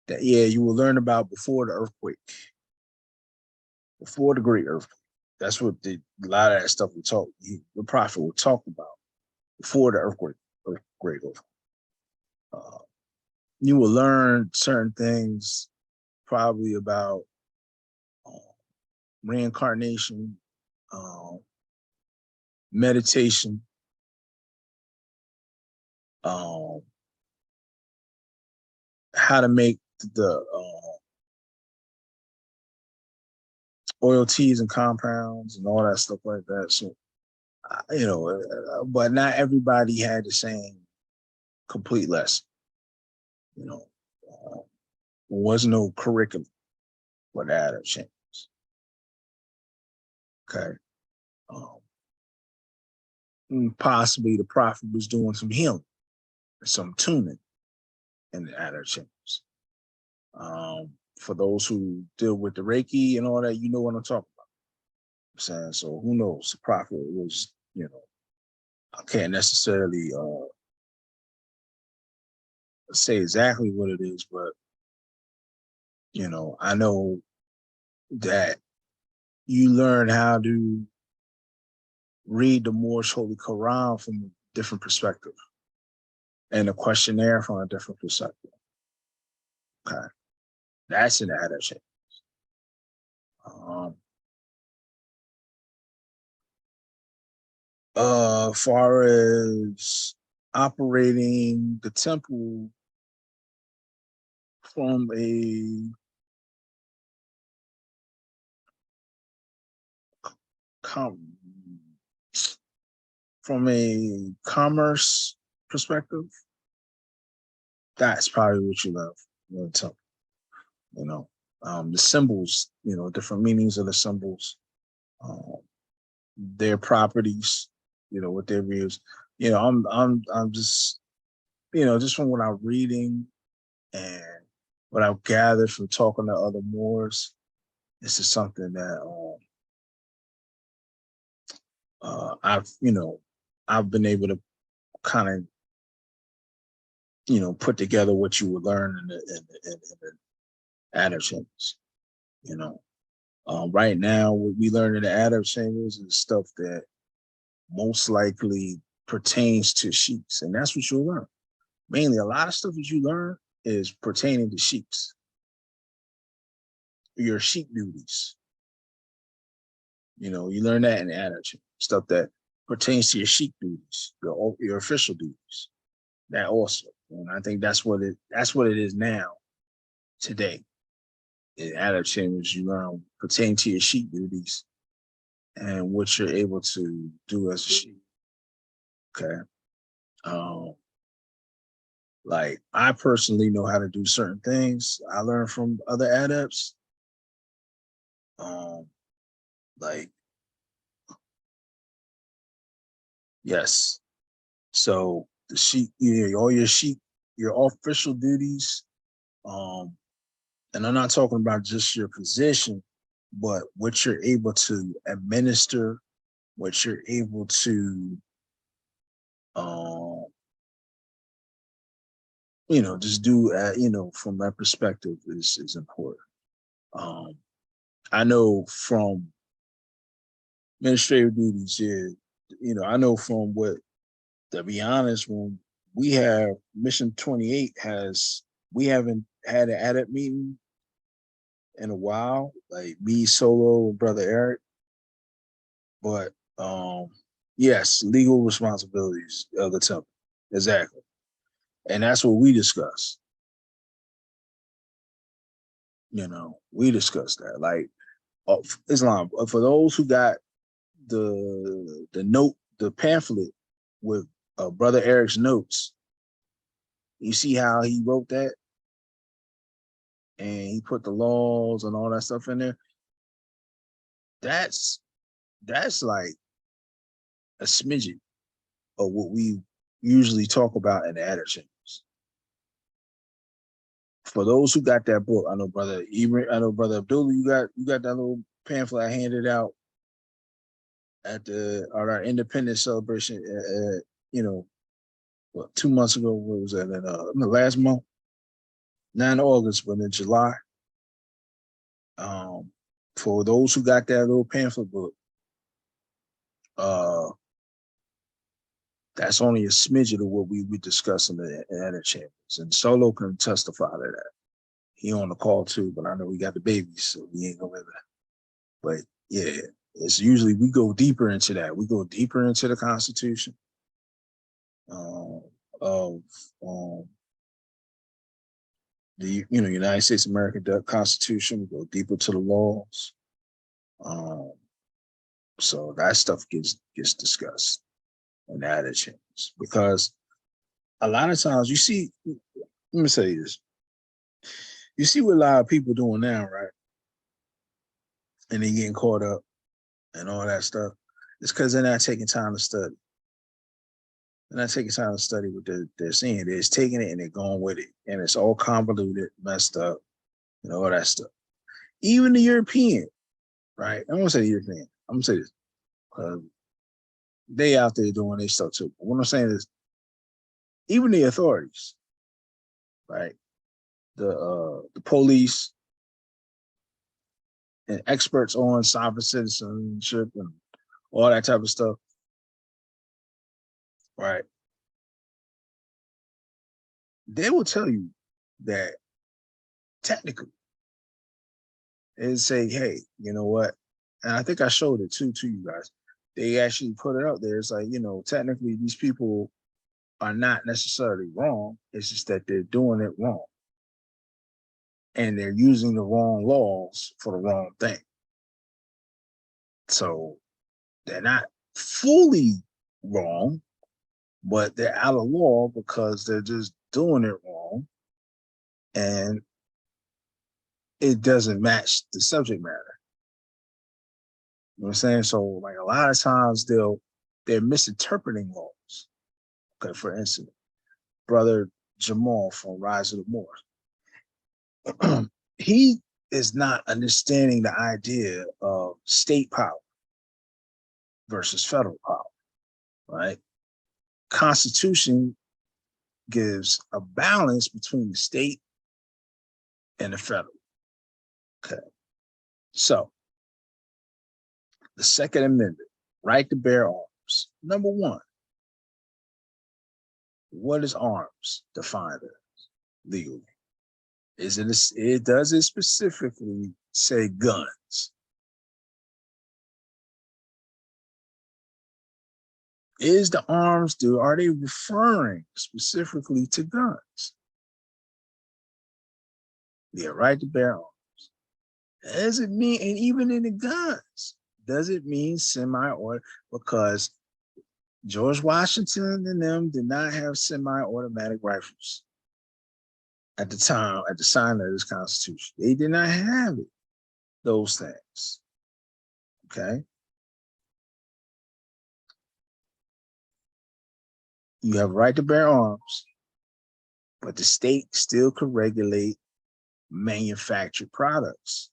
that, yeah, you will learn about before the earthquake, before the great earthquake. That's what a lot of that stuff the Prophet would talk about before the great earthquake. You will learn certain things probably about reincarnation, meditation, how to make the oil teas and compounds and all that stuff like that. So, you know, but not everybody had the same complete lesson. You know, there was no curriculum for the Adab chambers. Okay. Possibly the Prophet was doing some healing, some tuning in the Adab chambers. For those who deal with the Reiki and all that, you know what I'm talking about. I'm saying, so who knows? The Prophet was, you know, I can't necessarily say exactly what it is, but you know, I know that you learn how to read the Moorish Holy Quran from a different perspective, and a questionnaire from a different perspective. Okay, that's an adaptation. Far as operating the temple from a commerce perspective, that's probably what you love. You know, the symbols, different meanings of the symbols, their properties, what their views. I'm just, just from what I'm reading and what I've gathered from talking to other Moors, this is something that I've been able to kind of, put together what you would learn in the adult chambers. Right now, what we learn in the adult chambers is stuff that most likely pertains to sheiks, and that's what you'll learn. Mainly, a lot of stuff that you learn is pertaining to sheiks, your sheik duties. You learn that in the adult chamber, stuff that pertains to your sheik duties, your official duties. That also, and I think that's what it is now, today. In adult chambers, you learn pertaining to your sheik duties and what you're able to do as a sheik. Okay. Like I personally know how to do certain things. I learned from other adepts. Like, yes. So the sheik, all your sheik, your official duties. And I'm not talking about just your position, but what you're able to administer, what you're able to, just do, from that perspective is important. I know from administrative duties, I know from what, to be honest, when we have Mission 28 we haven't had an adept meeting in a while, like me solo and brother Eric. But yes, legal responsibilities of the temple. Exactly. And that's what we discuss. We discussed that. Like Islam, for those who got the note, the pamphlet with brother Eric's notes, you see how he wrote that? And he put the laws and all that stuff in there. That's like a smidget of what we usually talk about in the adult chambers. For those who got that book, I know brother Abdullah, you got that little pamphlet I handed out at our independence celebration. 2 months ago. What was that? In the last month, 9 August, but in July. For those who got that little pamphlet book, that's only a smidget of what we discuss in the adult chambers, and Solo can testify to that. He on the call too, but I know we got the babies, so we ain't gonna. But yeah, it's usually we go deeper into that. We go deeper into the Constitution of the United States American Constitution. We go deeper to the laws. So that stuff gets discussed in the adult chambers, because a lot of times you see, let me say this, you see what a lot of people doing now, right? And they getting caught up and all that stuff. It's because they're not taking time to study. They're not taking time to study what they're seeing. They're just taking it and they're going with it. And it's all convoluted, messed up, and all that stuff. Even the European, right? I'm gonna say the European. I'm gonna say this. They out there doing their stuff too. But what I'm saying is, even the authorities, right? The police and experts on sovereign citizenship and all that type of stuff, right? They will tell you that technically, and say, hey, you know what? And I think I showed it too to you guys. They actually put it out there. It's like, technically these people are not necessarily wrong. It's just that they're doing it wrong. And they're using the wrong laws for the wrong thing. So they're not fully wrong, but they're out of law because they're just doing it wrong. and it doesn't match the subject matter. You know what I'm saying? So like a lot of times they're misinterpreting laws. Okay, for instance, Brother Jamal from Rise of the Moors, he is not understanding the idea of state power versus federal power, right? Constitution gives a balance between the state and the federal. Okay. So the Second Amendment, right to bear arms. Number one, what is arms defined as legally? Does it specifically say guns? Is the arms are they referring specifically to guns? Yeah, right to bear arms. Does it mean, and even in the guns, does it mean semi-automatic? Because George Washington and them did not have semi-automatic rifles at the time, at the signing of this Constitution. They did not have it, those things. Okay. You have a right to bear arms, but the state still could regulate manufactured products.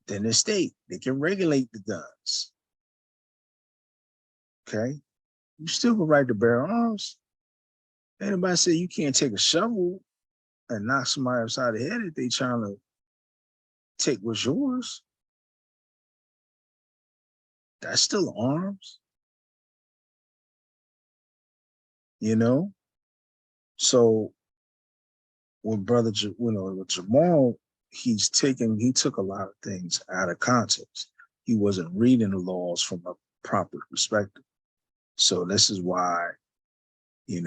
Then the state, they can regulate the guns. Okay. You still have a right to bear arms. Anybody say you can't take a shovel and knock somebody upside the head if they trying to take what's yours? That's still arms. You know? So with with Jamal, he took a lot of things out of context. He wasn't reading the laws from a proper perspective. So this is why, he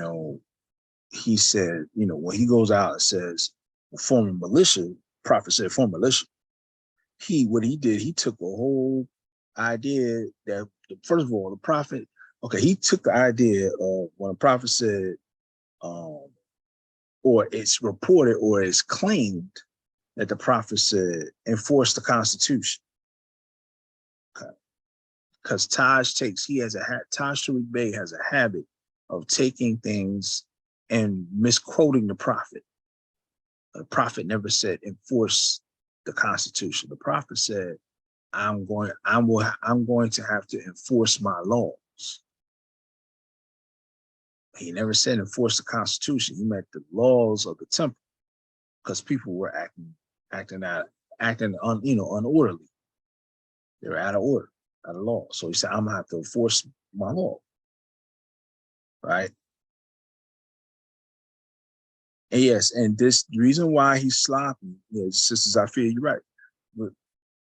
said, when he goes out and says, form a militia, prophet said, form a militia. What he did, he took a whole idea that, first of all, the prophet, okay, he took the idea of when a prophet said, or it's reported or it's claimed that the prophet said, enforce the Constitution. Okay. Because Taj Tariq Bey has a habit of taking things and misquoting the prophet. The prophet never said enforce the Constitution. The prophet said, I'm going to have to enforce my laws. He never said enforce the Constitution. He meant the laws of the temple, because people were acting unorderly. They were out of order, out of law. So he said, I'm gonna have to enforce my law. Right? And yes, and the reason why he's sloppy, sisters, I feel you're right. But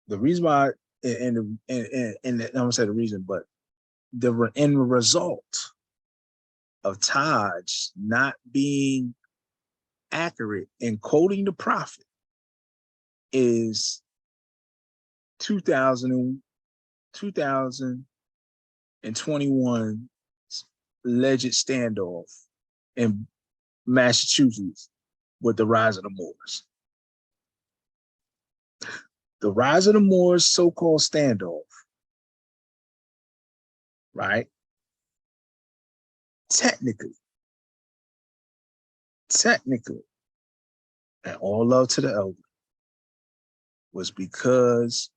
the reason why, and I'm gonna say the reason, but the end result of Taj not being accurate in quoting the prophet is 2021 alleged standoff in Massachusetts with the Rise of the Moors. The Rise of the Moors so-called standoff, right? Technically, and all love to the elder, was because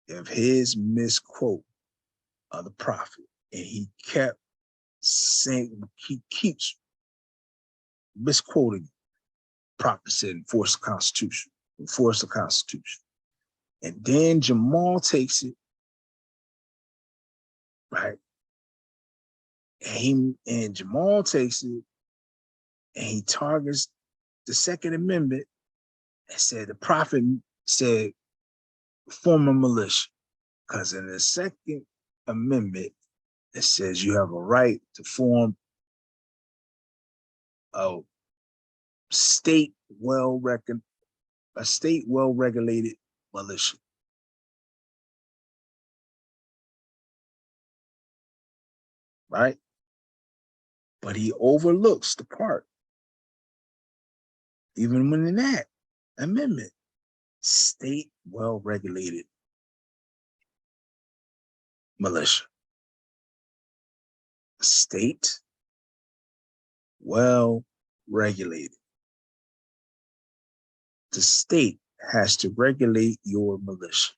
of his misquote of the prophet. And he kept saying, he keeps misquoting. Prophet said, enforce the Constitution, enforce the Constitution. And then Jamal takes it, right? And Jamal takes it and he targets the Second Amendment and said the prophet said form a militia. Because in the Second Amendment, it says you have a right to form a state well-regulated militia. Right? But he overlooks the part even when in that amendment, state well-regulated militia. State well-regulated. The state has to regulate your militia.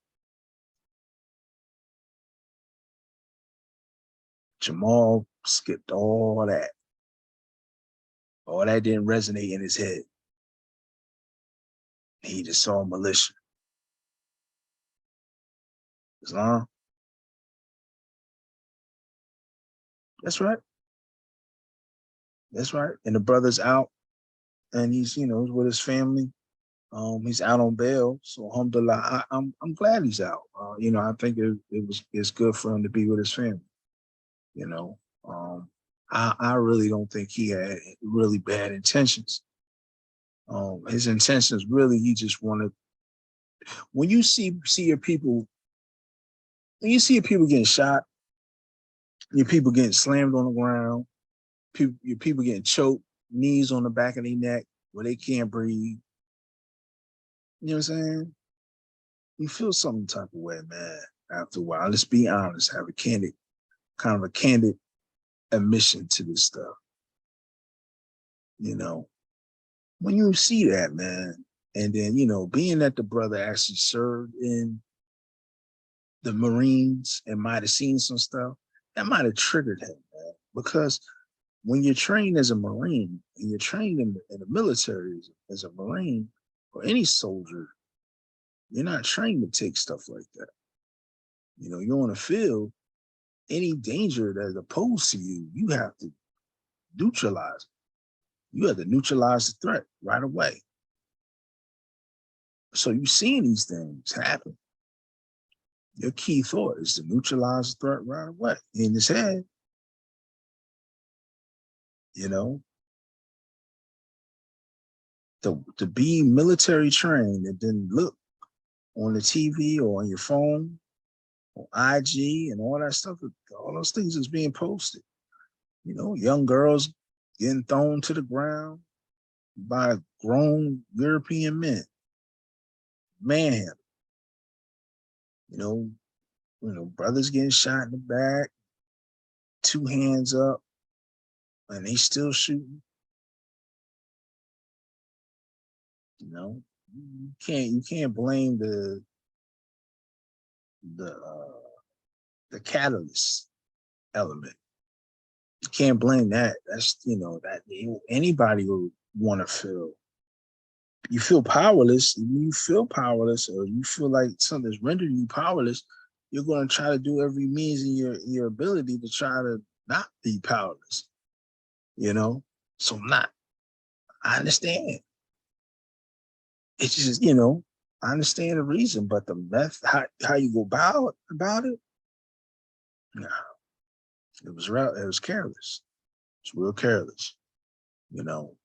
Jamal skipped all that. All that didn't resonate in his head. He just saw militia. Islam. That's right. That's right. And the brother's out, and he's, you know, with his family. He's out on bail, so alhamdulillah, I'm glad he's out. You know, I think it's good for him to be with his family. You know, I really don't think he had really bad intentions. His intentions really, he just wanted. When you see your people, when you see your people getting shot, your people getting slammed on the ground, your people getting choked, knees on the back of their neck where they can't breathe. You know what I'm saying? You feel some type of way, man. After a while, let's be honest. Have a candid admission to this stuff. You know, when you see that, man, and then, you know, being that the brother actually served in the Marines and might have seen some stuff, that might have triggered him, man. Because when you're trained as a Marine and you're trained in the military as a Marine or any soldier, you're not trained to take stuff like that. You know, you're on the field, any danger that's opposed to you, you have to neutralize it. You have to neutralize the threat right away. So you're seeing these things happen. Your key thought is to neutralize the threat right away in his head. You know, to be military trained and then look on the TV or on your phone, on IG and all that stuff, all those things is being posted. You know, young girls getting thrown to the ground by grown European men, manhandled. You know, brothers getting shot in the back, 2 hands up, and they still shooting. You know, you can't blame the catalyst element. You can't blame that. That's, you know, that anybody would want to feel. You feel powerless. When you feel powerless, or you feel like something's rendering you powerless, you're going to try to do every means in your ability to try to not be powerless. You know, so I understand. It's just, you know, I understand the reason, but the method, how you go about it, no, it was careless. It's real careless, you know.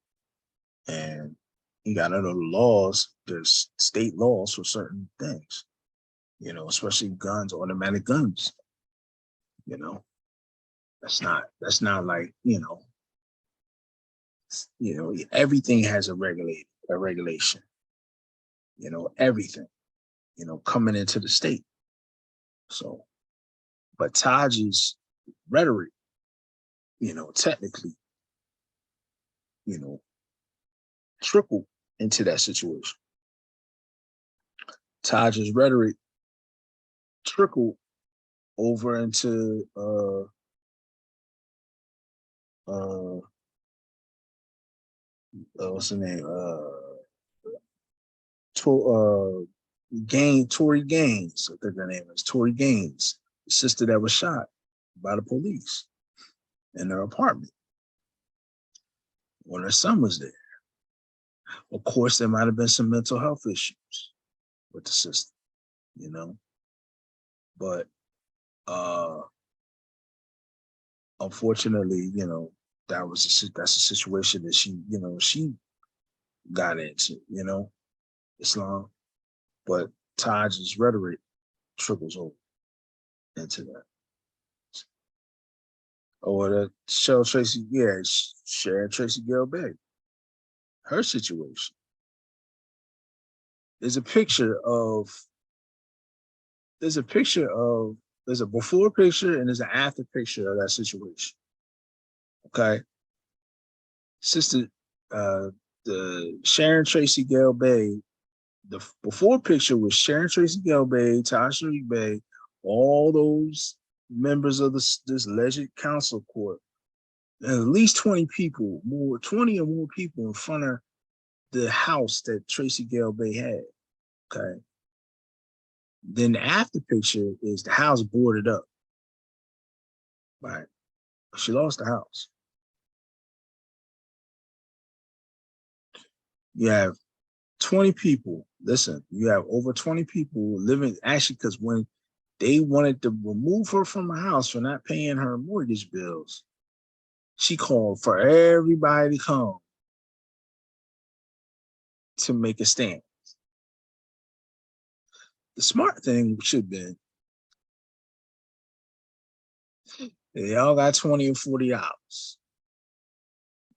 And you got to know the laws. There's state laws for certain things, you know, especially guns, automatic guns. You know, that's not like, you know, everything has a regulation. You know, everything, you know, coming into the state. So, but Taj's rhetoric, you know, technically, you know, trickled into that situation. Taj's rhetoric trickled over into what's the name? Tory Gaines, I think her name is Tory Gaines, the sister that was shot by the police in her apartment when her son was there. Of course, there might have been some mental health issues with the sister, you know, but unfortunately, you know, that's a situation that she got into, you know, Islam. But Taj's rhetoric trickles over into that. Or the Sharon Tracy Gale Bay, her situation, there's a before picture and there's an after picture of that situation. Okay. Sister, the Sharon Tracy Gale Bay, the before picture was Sharon Tracy Gale Bay, Tasha Bay, all those members of this alleged council court, and at least 20 people, 20 or more people in front of the house that Tracy Gale Bay had. Okay. Then the after picture is the house boarded up. Right. She lost the house. You have 20 people. Listen, you have over 20 people living, actually, because when they wanted to remove her from the house for not paying her mortgage bills, she called for everybody to come to make a stand. The smart thing should have been, they all got 20 or 40 hours.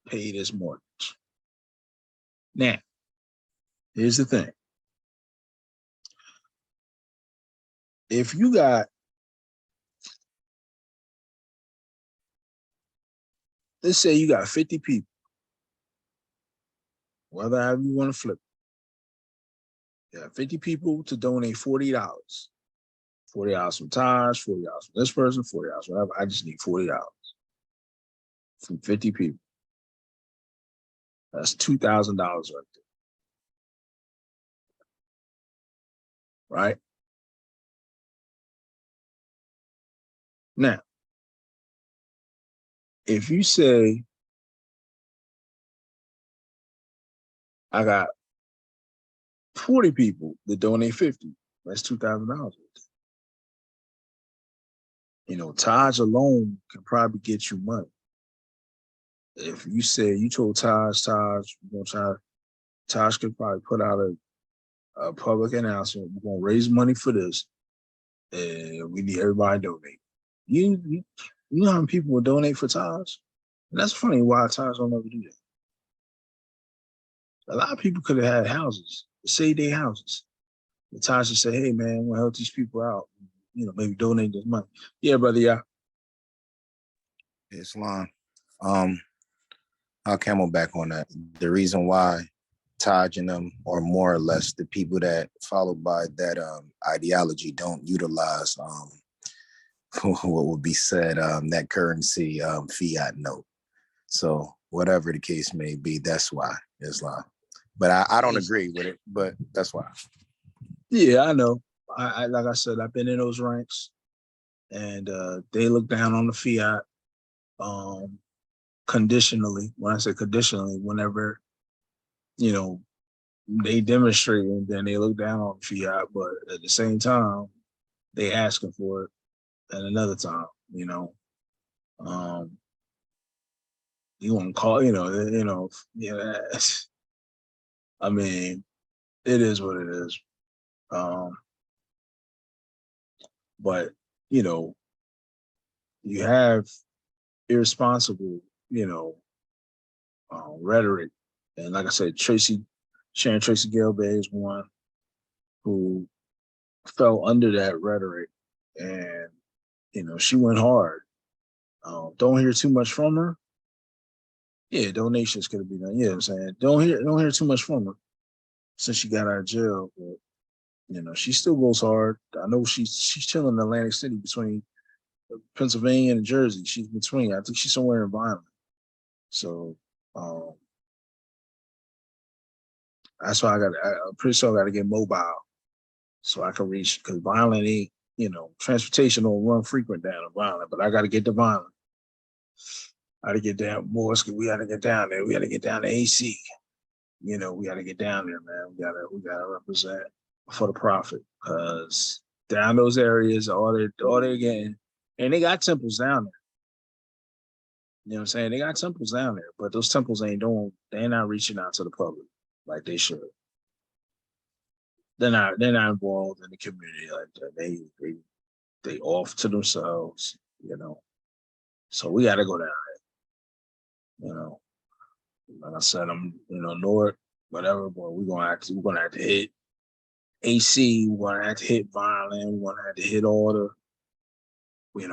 Pay this mortgage. Now, here's the thing. If you got, let's say you got 50 people, whether you want to flip it. You have 50 people to donate $40. $40 from Taj, $40 from this person, $40, whatever. I just need $40 from 50 people. That's $2,000 right there. Right? Now, if you say, I got 40 people that donate 50, that's $2,000. You know, Taj alone can probably get you money. If you say, you told Taj, you know, Taj could probably put out a public announcement. We're going to raise money for this, and we need everybody to donate. You know how many people will donate for Taj? And that's funny why Taj don't ever do that. A lot of people could have had houses, say their houses. The Taj would say, hey, man, we'll help these people out. You know, maybe donate this money. Yeah, brother, yeah. Islam. I'll camel back on that. The reason why Taj and them are more or less the people that followed by that ideology don't utilize what would be said, that currency fiat note. So whatever the case may be, that's why Islam. But I don't agree with it, but that's why. Yeah, I know. I like I said, I've been in those ranks, and they look down on the fiat conditionally. When I say conditionally, whenever, you know, they demonstrate and then they look down on fiat, but at the same time, they asking for it at another time, you know. You want to call, yeah. I mean, it is what it is. But, you know, you have irresponsible, rhetoric. And like I said, Sharon Tracy Gale Bay is one who fell under that rhetoric, and, she went hard. Don't hear too much from her. Yeah, donations could be done. Yeah, I'm saying don't hear too much from her since she got out of jail. But she still goes hard. I know she's chilling in Atlantic City between Pennsylvania and Jersey. She's between. I think she's somewhere in Violent. So that's why I'm pretty sure I got to get mobile so I can reach, because Violent ain't, transportation don't run frequent down to Violent, but I got to get to Violent. I got to get down Moorish. We got to get down there. We got to get down to AC. We got to get down there, man. We gotta represent for the profit, because down those areas, all they're getting, and they got temples down there. You know what I'm saying? They got temples down there, but those temples they're not reaching out to the public like they should. They're not involved in the community like that. They off to themselves, So we got to go down there. Like I said, I'm, North, whatever, but we're gonna have to hit AC, we're gonna have to hit violin, we're gonna have to hit all the, we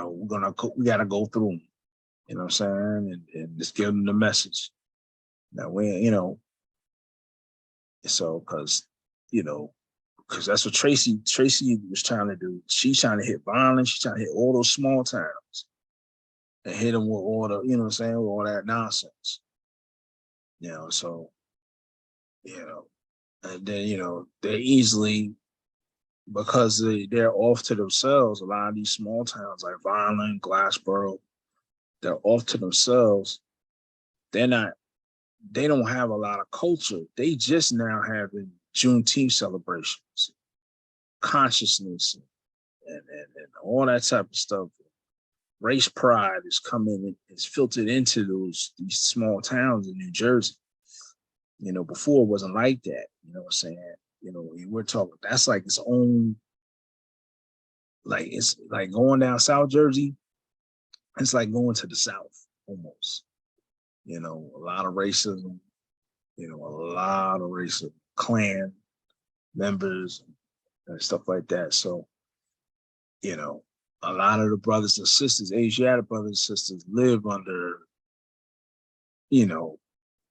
gotta go through them. You know what I'm saying? And just give them the message. Now so because that's what Tracy was trying to do. She's trying to hit violence. She's trying to hit all those small towns and hit them with all the, with all that nonsense. So, and then, they're easily, because they're off to themselves, a lot of these small towns like Vineland, Glassboro, they're off to themselves. They don't have a lot of culture. They just now having Juneteenth celebrations, consciousness, and all that type of stuff. Race pride is coming, it's filtered into these small towns in New Jersey. Before it wasn't like that. You know what I'm saying? We're talking, that's like its own, like it's like going down South Jersey. It's like going to the South almost. A lot of racism, Klan members and stuff like that. So, a lot of the brothers and sisters, Asiatic brothers and sisters, live under,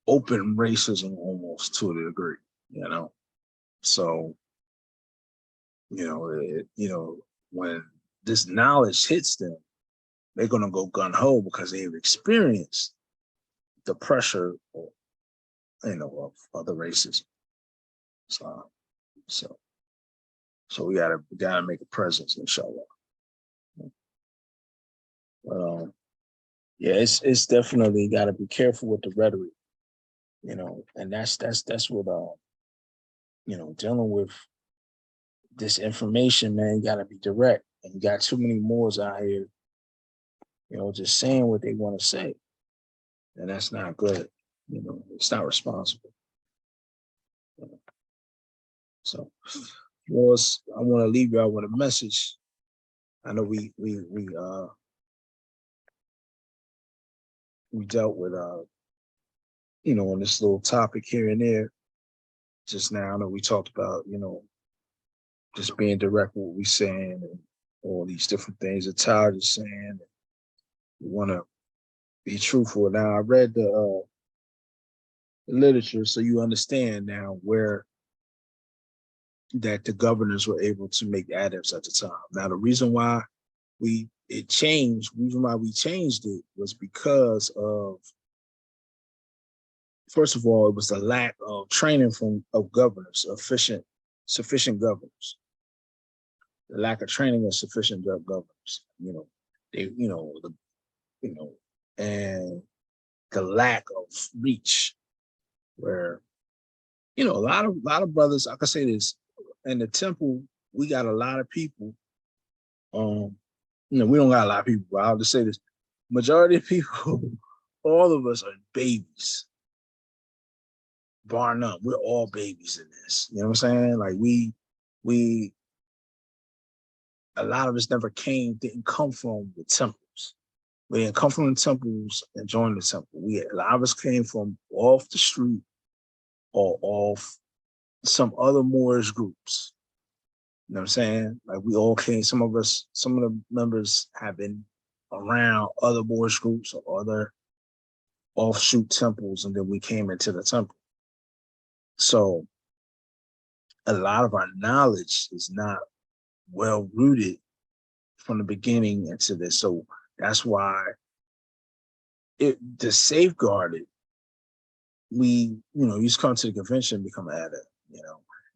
open racism almost to a degree, So, when this knowledge hits them, they're gonna go gun ho because they've experienced the pressure, of other races. So we gotta make a presence, inshallah. But yeah, it's definitely gotta be careful with the rhetoric, and that's what dealing with this information, man, you gotta be direct. And you got too many Moors out here, just saying what they want to say. And that's not good. It's not responsible. So, Moors, I want to leave y'all with a message. I know we dealt with on this little topic here and there just now. I know we talked about just being direct with what we're saying and all these different things that Todd is saying. We want to be truthful. Now, I read the literature, so you understand now where that the governors were able to make adepts at the time. Now, the reason why we changed it was because of, first of all, it was the lack of training of governors, sufficient governors. The lack of training of sufficient governors. And the lack of reach, where a lot of brothers, I can say this, in the temple, we got a lot of people. We don't got a lot of people, but I'll just say this: majority of people, all of us are babies, bar none. We're all babies in this. You know what I'm saying? Like we, a lot of us didn't come from the temples. We didn't come from the temples and join the temple. A lot of us came from off the street or off some other Moorish groups. You know what I'm saying? Like we all came, some of the members have been around other Moorish groups or other offshoot temples, and then we came into the temple. So a lot of our knowledge is not well rooted from the beginning into this. So that's why to safeguard it, we, you just come to the convention and become an adept,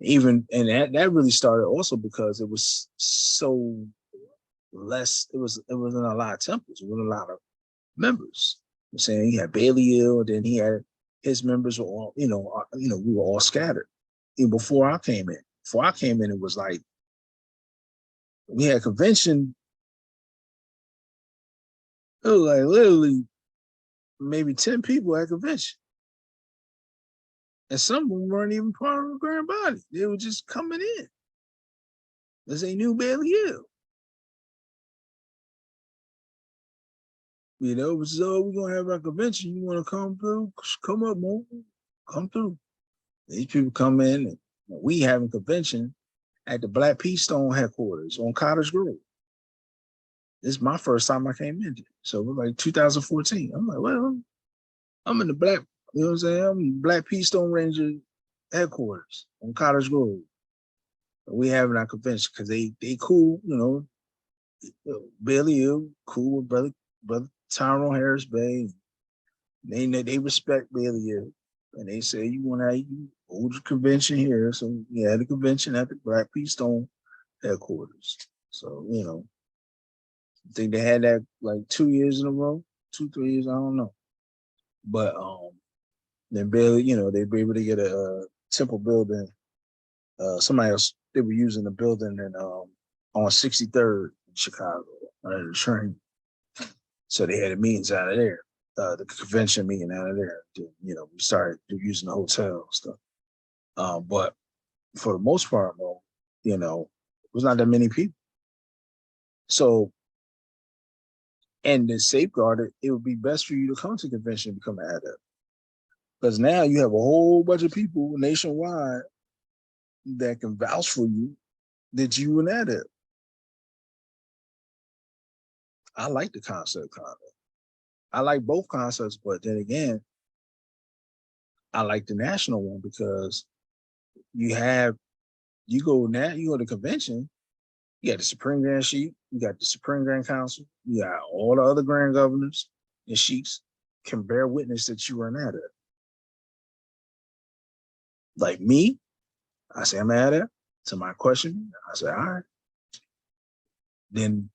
and that really started also because it was so less, it wasn't a lot of temples, it wasn't a lot of members. I'm saying he had Balial, and then he had his members were all, we were all scattered. Even before I came in, it was like we had convention. It was like literally maybe 10 people at convention. And some of them weren't even part of the grand body. They were just coming in because they knew Balial. So we're going to have our convention. You want to come through? Come up, man. Come through. These people come in, and we having convention, at the Black Peace Stone headquarters on Cottage Grove. This is my first time I came in. So it was like 2014. I'm like, well, I'm in the Black, you know what I'm saying? I'm in Black Peace Stone Ranger headquarters on Cottage Grove. We having our convention because they cool, you know. Bailey Hill, cool with brother Tyrone Harris Bay. They respect Bailey Hill. And they say you want to hold your convention here. So we had a convention at the Black Peace Stone headquarters. So, you know, I think they had that like 2 years in a row, 2-3 years, I don't know. But then Bailey, you know, they were able to get a temple building. Somebody else, they were using the building in on 63rd in Chicago under the train. So they had the meetings out of there, the convention meeting out of there. You know, we started using the hotel and stuff. But for the most part, though, you know, it was not that many people. So, and to safeguard it, it would be best for you to come to the convention and become an adept. Because now you have a whole bunch of people nationwide that can vouch for you that you an adept. I like the concept kind of. I like both concepts, but then again, I like the national one because you go to the convention, you got the Supreme Grand Sheik, you got the Supreme Grand Council, you got all the other grand governors and sheiks can bear witness that you are an adept. Like me, I say I'm an adept. To my question, I say, all right. Then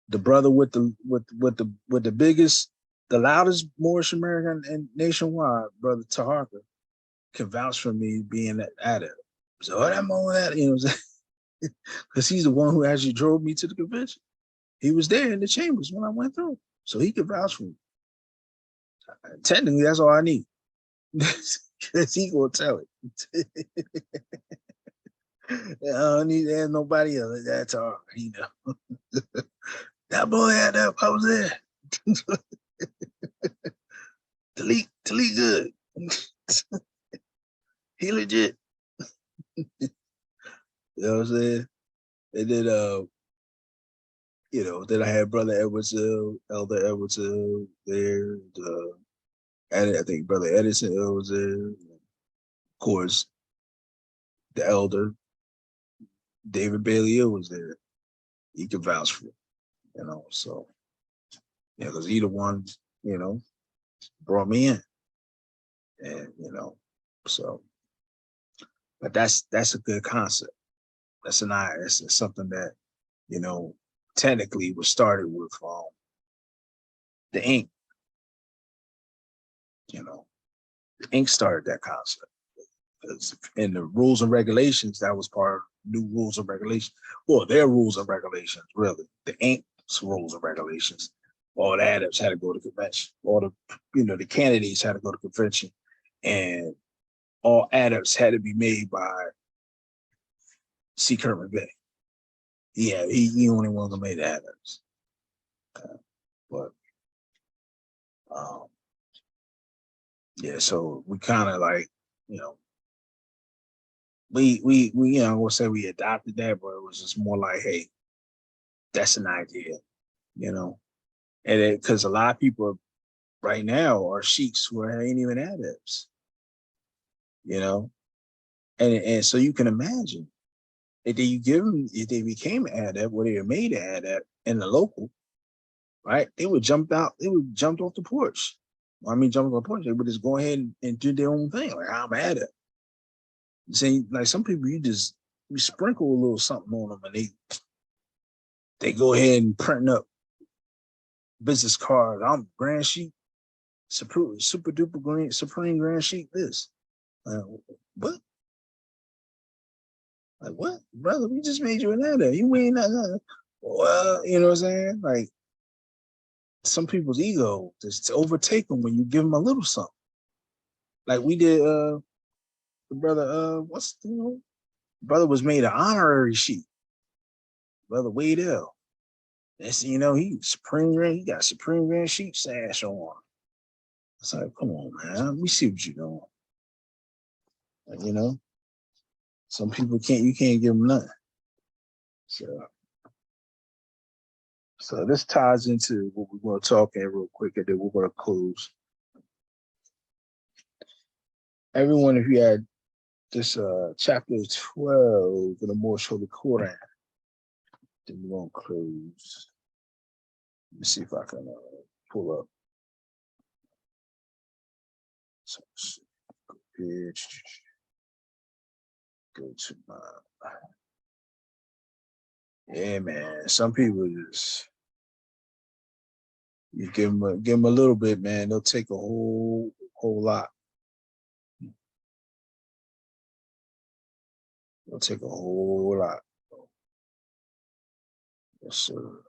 the brother with the biggest, the loudest Moorish American and nationwide, brother Taharka, can vouch for me being an adept. So I'm on that, you know what I'm saying? Because he's the one who actually drove me to the convention. He was there in the chambers when I went through. So he could vouch for me. Technically, that's all I need. Because he gonna tell it. I don't need to have nobody else. That's all, you know. That boy had that. I was there. Delete good. He legit. You know what I'm saying? And then you know, then I had brother Edwards Hill, Elder Edwards Hill there. I think brother Edison Hill was there. Of course, the elder David Bailey Hill was there. He could vouch for it, you know. So yeah, because he the one, you know, brought me in, and you know, so. But that's a good concept. It's something that, you know, technically was started with the ink. You know, the ink started that concept. In the rules and regulations, that was part of new rules and regulations. Well, their rules and regulations, really. The ink's rules and regulations. All the adepts had to go to convention. All the, you know, the candidates had to go to convention. And all adepts had to be made by C. Kermit Bay. Yeah, he only one to make the adepts. But yeah, so we kind of like, you know, we you know, we'll say we adopted that, but it was just more like, hey, that's an idea, you know, and because a lot of people right now are sheiks who ain't even adepts, you know, and so you can imagine if you give them, if they became an adept, or they were made an adept in the local, right? They would jump off the porch. I mean, jump off the porch. They would just go ahead and do their own thing. Like, I'm an adept. See, like some people, you sprinkle a little something on them, and they go ahead and print up business cards. I'm Grand Sheik, super duper green, Supreme Grand Sheik. This, what? Like what, brother? We just made you an adept. You ain't nothing. Well, you know what I'm saying? Like some people's ego just to overtake them when you give them a little something. Like we did. The brother, brother was made an honorary sheik. Brother Wade L. That's, you know, he got Supreme Grand Sheik sash on. It's like, come on, man. We see what you're doing. Like, you know, some people you can't give them nothing. So this ties into what we're going to talk in real quick, and then we're going to close. Everyone, if you had this chapter 12 in the Moorish Holy Quran, then we're going to close. Let me see if I can pull up. So, page. Go to my. Yeah, man. Some people just you give them a little bit, man. They'll take a whole lot. They'll take a whole lot. Yes, sir.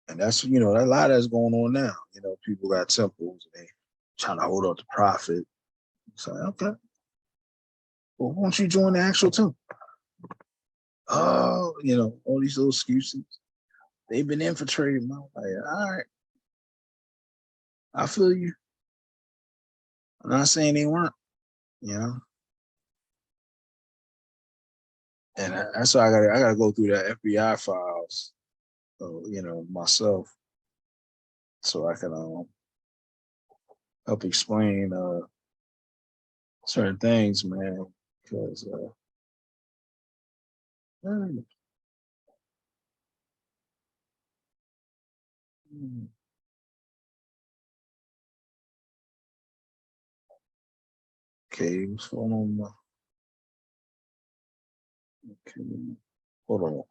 And that's, a lot that's going on now. People got temples, and they trying to hold up the prophet. So, okay. Well, why don't you join the actual temple? Oh, all these little excuses. They've been infiltrated. Like, all right. I feel you. I'm not saying they weren't, And that's why I gotta go through that FBI files, myself, so I can help explain certain things, man. Because okay, what's going on? Okay, hold on.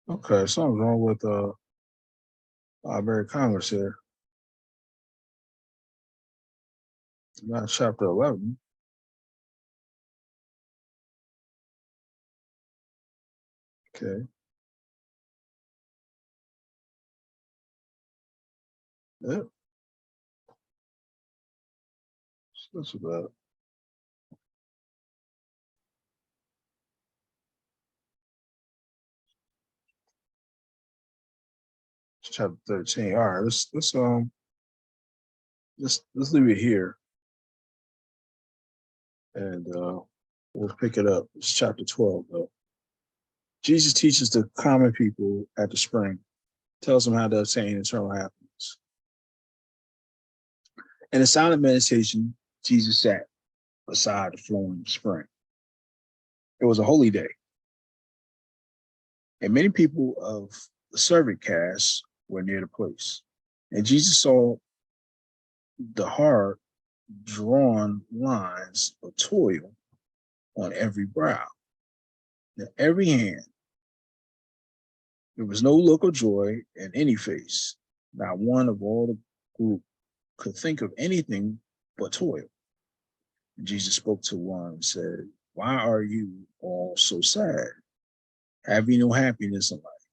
Okay, something's wrong with Library of Congress here. Not chapter 11. Okay. Yep. That's about chapter 13. All right, let's leave it here, and we'll pick it up. It's chapter 12, though. Jesus teaches the common people at the spring, tells them how to attain eternal happiness. In a silent meditation, Jesus sat beside the flowing spring. It was a holy day, and many people of the servant caste were near the place. And Jesus saw the hard, drawn lines of toil on every brow, in every hand. There was no look of joy in any face. Not one of all the group could think of anything but toil. And Jesus spoke to one and said, "Why are you all so sad? Have you no happiness in life?"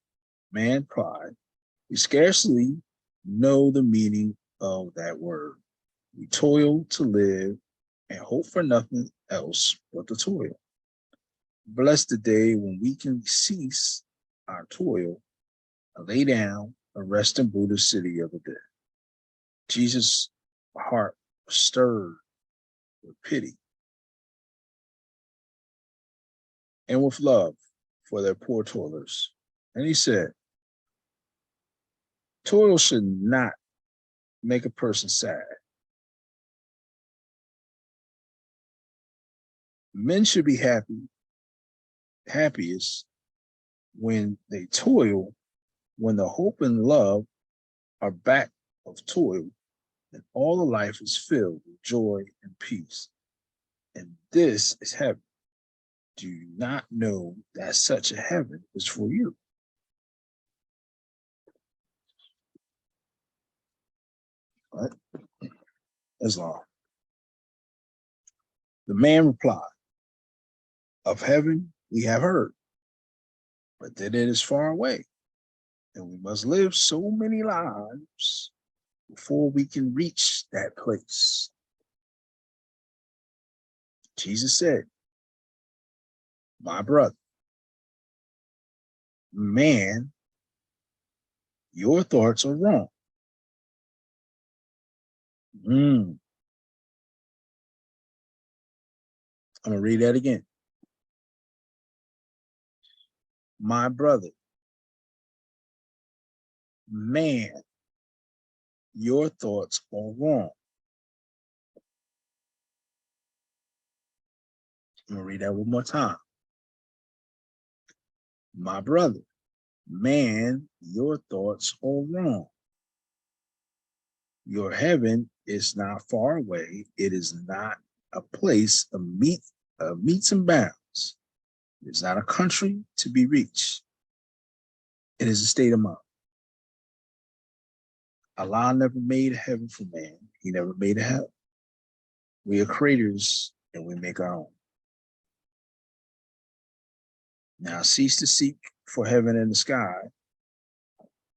Man replied, "We scarcely know the meaning of that word. We toil to live and hope for nothing else but the toil. Bless the day when we can cease our toil and lay down and rest in Buddha's city of the dead." Jesus' heart stirred with pity and with love for their poor toilers. And he said, "Toil should not make a person sad. Men should be happiest when they toil, when the hope and love are back of toil, and all of life is filled with joy and peace. And this is heaven. Do you not know that such a heaven is for you?" Right? Islam. The man replied, of heaven we have heard, but that it is far away, and we must live so many lives before we can reach that place. Jesus said, my brother, man, your thoughts are wrong. I'm going to read that again. My brother, man, your thoughts are wrong. I'm going to read that one more time. My brother, man, your thoughts are wrong. Your heaven is not far away. It is not a place of meets and bounds. It is not a country to be reached. It is a state of mind. Allah never made heaven for man. He never made a hell. We are creators and we make our own. Now cease to seek for heaven in the sky.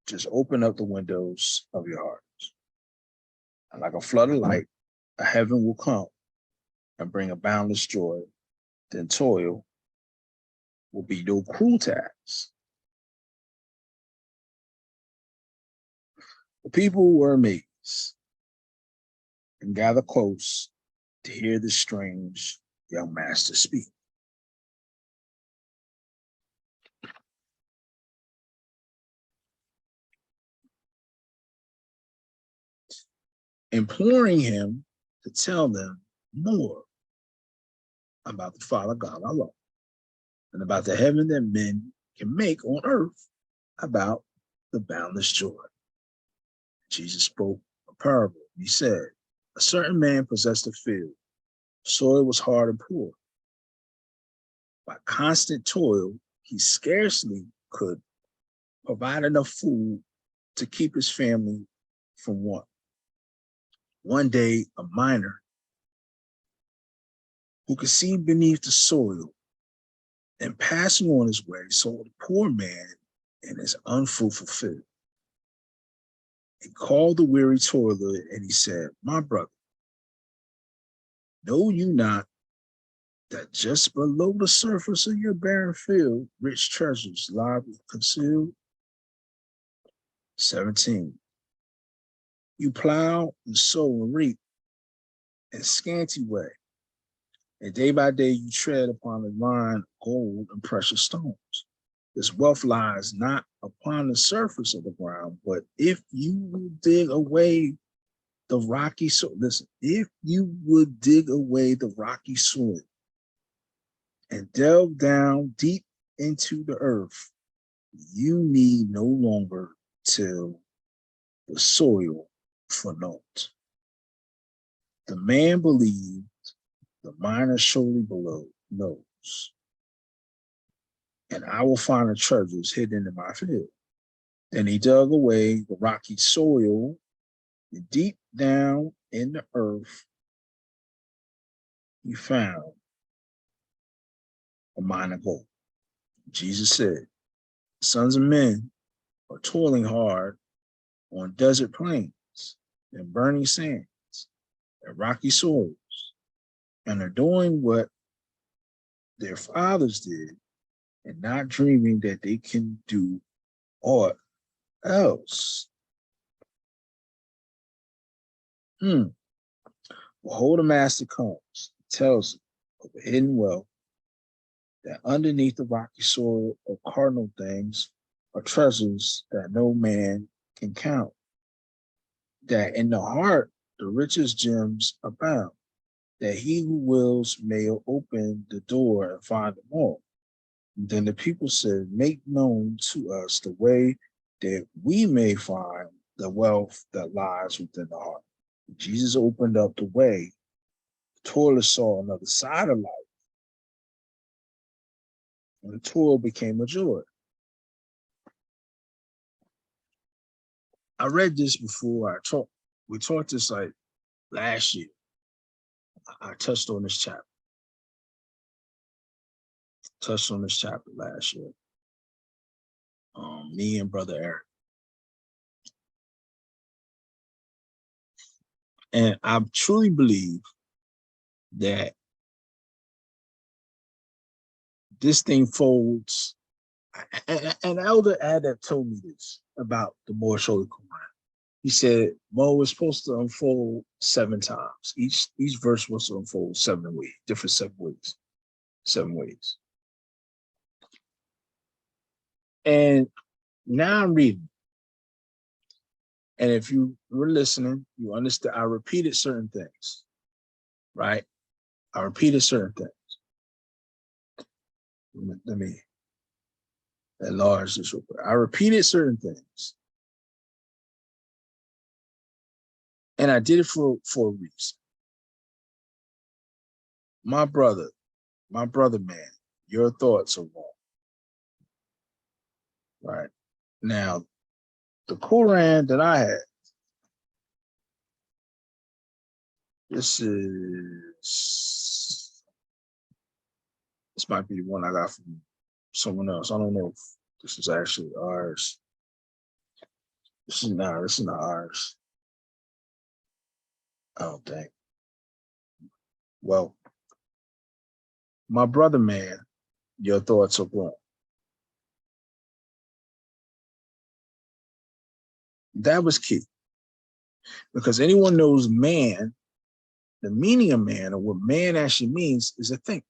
Just open up the windows of your hearts. And like a flood of light, a heaven will come and bring a boundless joy. Then toil will be no cruel tax. The people were amazed and gathered close to hear the strange young master speak. Imploring him to tell them more about the Father God Allah and about the heaven that men can make on earth, about the boundless joy. Jesus spoke a parable. He said, a certain man possessed a field. Soil was hard and poor. By constant toil, he scarcely could provide enough food to keep his family from want. One day, a miner who could see beneath the soil and passing on his way saw the poor man in his unfruitful field. He called the weary toiler and he said, my brother, know you not that just below the surface of your barren field, rich treasures lie concealed? 17. You plow and sow and reap in scanty way, and day by day you tread upon the line of gold and precious stones. This wealth lies not upon the surface of the ground, but if you will dig away the rocky soil, listen, if you would dig away the rocky soil and delve down deep into the earth, you need no longer till the soil for naught. The man believed, the miner surely below knows, and I will find the treasures hidden in my field. Then he dug away the rocky soil, and deep down in the earth, he found a mine of gold. Jesus said, sons of men are toiling hard on desert plains and burning sands and rocky soils, and are doing what their fathers did and not dreaming that they can do aught else. Behold, the master comes, tells of a hidden wealth, that underneath the rocky soil of cardinal things are treasures that no man can count, that in the heart the richest gems abound, that he who wills may open the door and find them all. And then the people said, make known to us the way that we may find the wealth that lies within the heart. Jesus opened up the way. The toiler saw another side of life, and the toil became a joy. I read this before. We taught this like last year. I touched on this chapter. touched on this chapter last year. Me and Brother Eric. And I truly believe that this thing folds. An elder Adab told me this about the Moorish Holy Quran. He said, Mo was supposed to unfold 7 times. Each verse was to unfold 7 ways, different 7 ways. 7 ways. And now I'm reading. And if you were listening, you understand, I repeated certain things, right? I repeated certain things. Let me enlarge this real quick. I repeated certain things. And I did it for a reason. My brother, man, your thoughts are wrong. Right? Now, the Quran that I had, this might be the one I got from someone else. I don't know if this is actually ours. This is not ours. I don't think. Well, my brother, man, your thoughts are wrong. That was key. Because anyone knows man, the meaning of man, or what man actually means, is to think.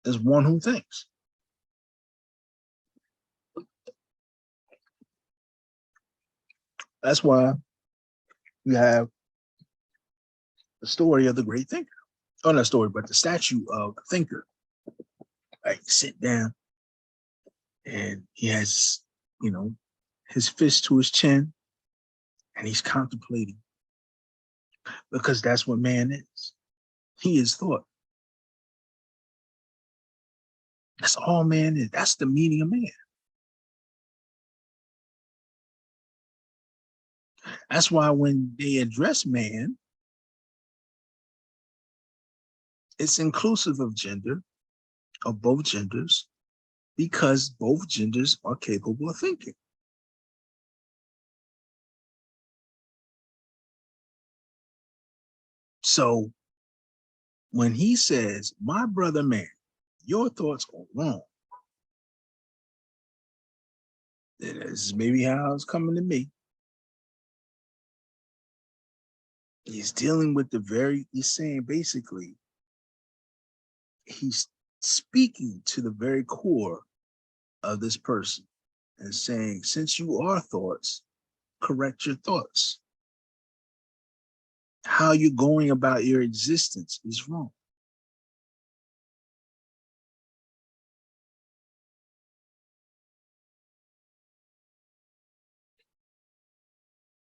Is one who thinks. That's why you have the story of the great thinker. Oh, not story, but the statue of the thinker. Right, sit down, and he has, his fist to his chin, and he's contemplating. Because that's what man is. He is thought. That's all man is. That's the meaning of man. That's why when they address man, it's inclusive of gender, of both genders, because both genders are capable of thinking. So when he says, my brother man, your thoughts are wrong, this is maybe how it's coming to me. He's dealing with he's saying basically, he's speaking to the very core of this person and saying, since you are thoughts, correct your thoughts. How you're going about your existence is wrong.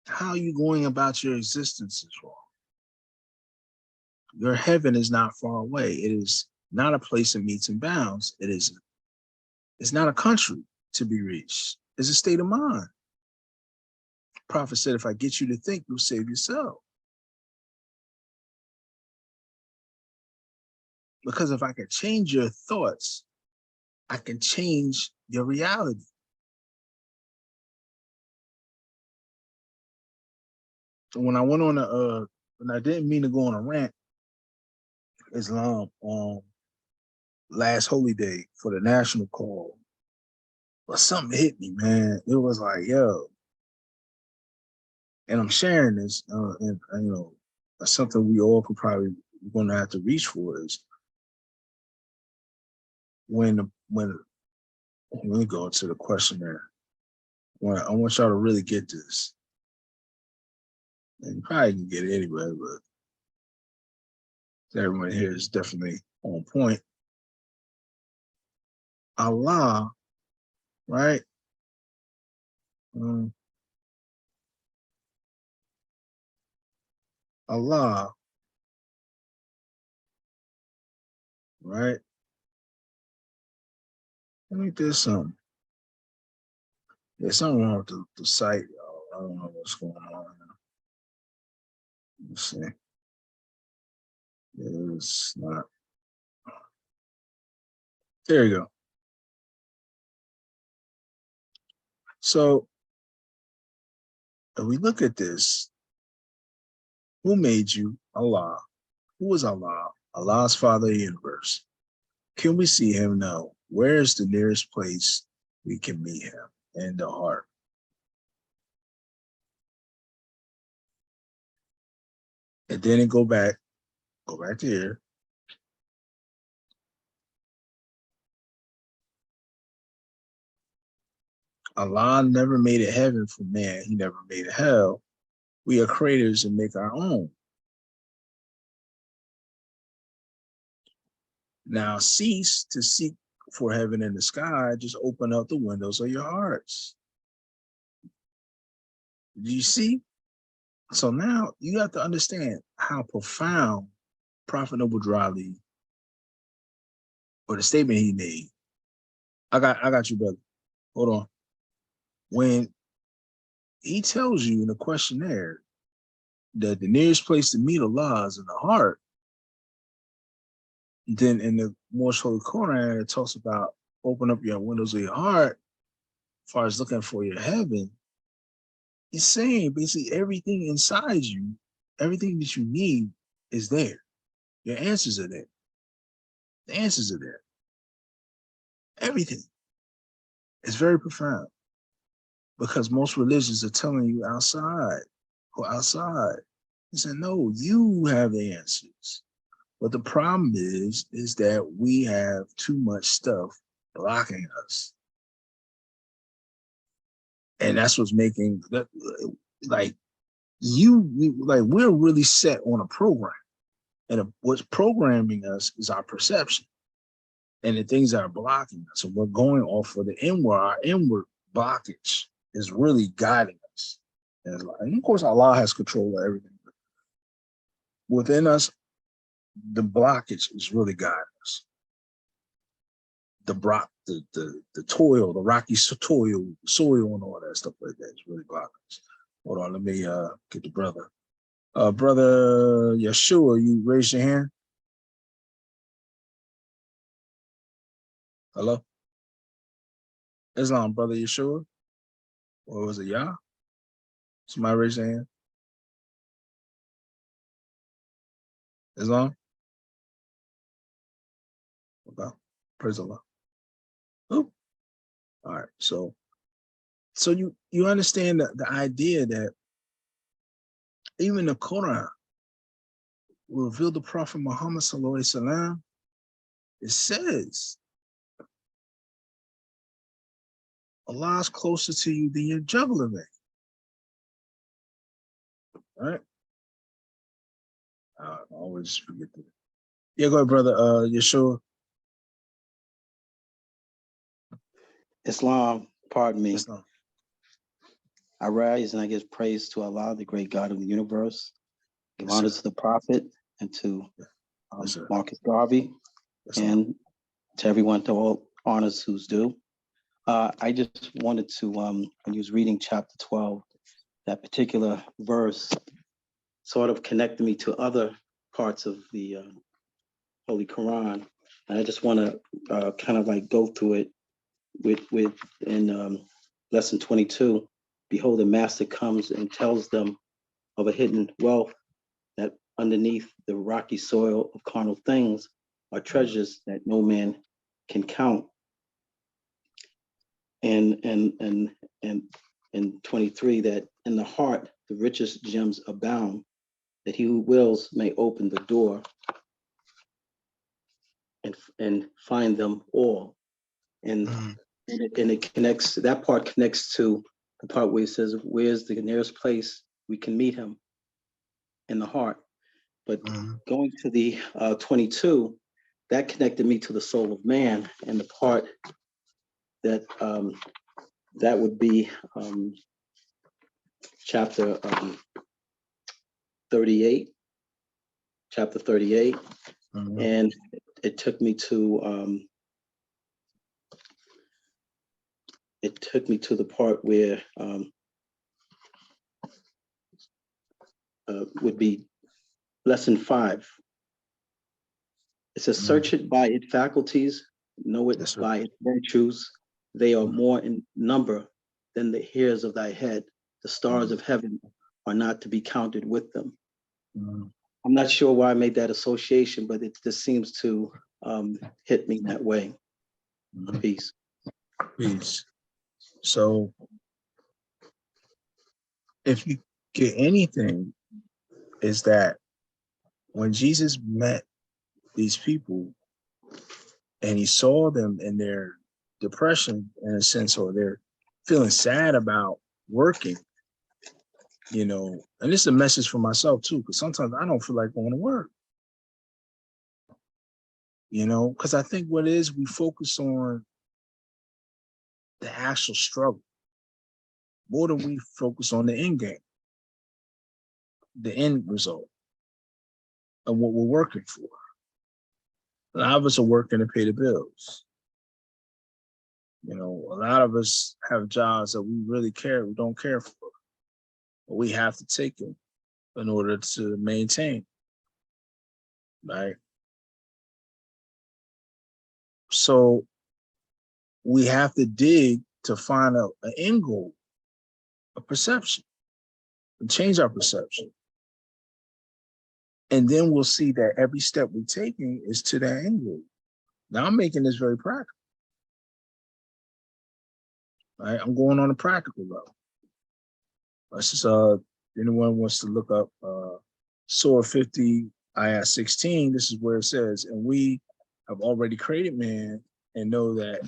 How you going about your existence is wrong. Your heaven is not far away. It is not a place of meets and bounds. It's not a country to be reached. It's a state of mind. Prophet said, if I get you to think, you'll save yourself. Because if I can change your thoughts, I can change your reality. So when I went on when I didn't mean to go on a rant, Islam on last holy day for the national call, but something hit me, man. It was like, yo, and I'm sharing this, and that's something we all could probably going to have to reach for is when let me go to the questionnaire. I want y'all to really get this, and you probably can get it anyway, but everyone here is definitely on point. Allah, right? Allah, right? I think there's something. There's something wrong with the site, y'all. I don't know what's going on. Let's see. It's not. There you go. So if we look at this, who made you? Allah. Who is Allah? Allah's Father of the universe. Can we see him? No. Where is the nearest place we can meet him? In the heart. And then go back to here. Allah never made it heaven for man. He never made it hell. We are creators and make our own. Now cease to seek for heaven in the sky. Just open up the windows of your hearts. Do you see? So now you have to understand how profound Prophet Noble Drali, or the statement he made. I got you, brother. Hold on. When he tells you in the questionnaire that the nearest place to meet Allah is in the heart, then in the Moorish Holy Quran, it talks about open up your windows of your heart as far as looking for your heaven. He's saying basically everything inside you, everything that you need is there. Your answers are there. The answers are there. Everything. It's very profound because most religions are telling you outside, go outside. He said, no, you have the answers. But the problem is that we have too much stuff blocking us. And that's what's making that, like we're really set on a program. And what's programming us is our perception and the things that are blocking us. And we're going off of the inward, our inward blockage is really guiding us. And of course, Allah has control of everything. Within us, the blockage is really guiding us. The toil, the rocky soil, and all that stuff like that is really blocking us. Hold on, let me get the brother. Brother Yeshua, you raise your hand. Hello? Islam, brother Yeshua? Or was it Yah? Somebody raise their hand. Islam? Okay. Praise Allah. Oh. All right. So you understand the idea that even the Quran will reveal the Prophet Muhammad sallallahu alaihi wasallam. It says Allah is closer to you than your jugular vein. All right. I always forget that. Yeah, go ahead, brother. Yeshua. Islam, pardon me. Islam. I rise and I give praise to Allah, the great God of the universe. Give Yes, honor sir. to the Prophet and to Yes, sir. Marcus Garvey Yes, sir. and to everyone, to all honors who's due. I just wanted to, when you was reading chapter 12, that particular verse sort of connected me to other parts of the Holy Quran. And I just want to kind of like go through it with in lesson 22. Behold, the master comes and tells them of a hidden wealth that underneath the rocky soil of carnal things are treasures that no man can count. And 23, that in the heart the richest gems abound, that he who wills may open the door and find them all. And it connects, that part connects to the part where it says, where's the nearest place we can meet him? In the heart. But going to the 22, that connected me to the soul of man, and the part that that would be chapter 38, chapter 38. And it took me to the part where would be lesson 5. It says, search it by its faculties, Know it Yes, sir. by its virtues. They are more in number than the hairs of thy head. The stars of heaven are not to be counted with them. Mhm. I'm not sure why I made that association, but it just seems to hit me that way. Mhm. Peace. Peace. So if you get anything, is that when Jesus met these people and he saw them in their depression, in a sense, or they're feeling sad about working, you know, and this is a message for myself too, because sometimes I don't feel like going to work, you know, because I think what it is, we focus on the actual struggle more than we focus on the end game, the end result of what we're working for. A lot of us are working to pay the bills. You know, a lot of us have jobs that we don't care for, but we have to take them in order to maintain, right? So we have to dig to find an end goal, a perception, and change our perception. And then we'll see that every step we're taking is to that end goal. Now I'm making this very practical. Right? I'm going on a practical level. Let's just anyone wants to look up Surah 50, ayat 16, this is where it says, and we have already created man and know that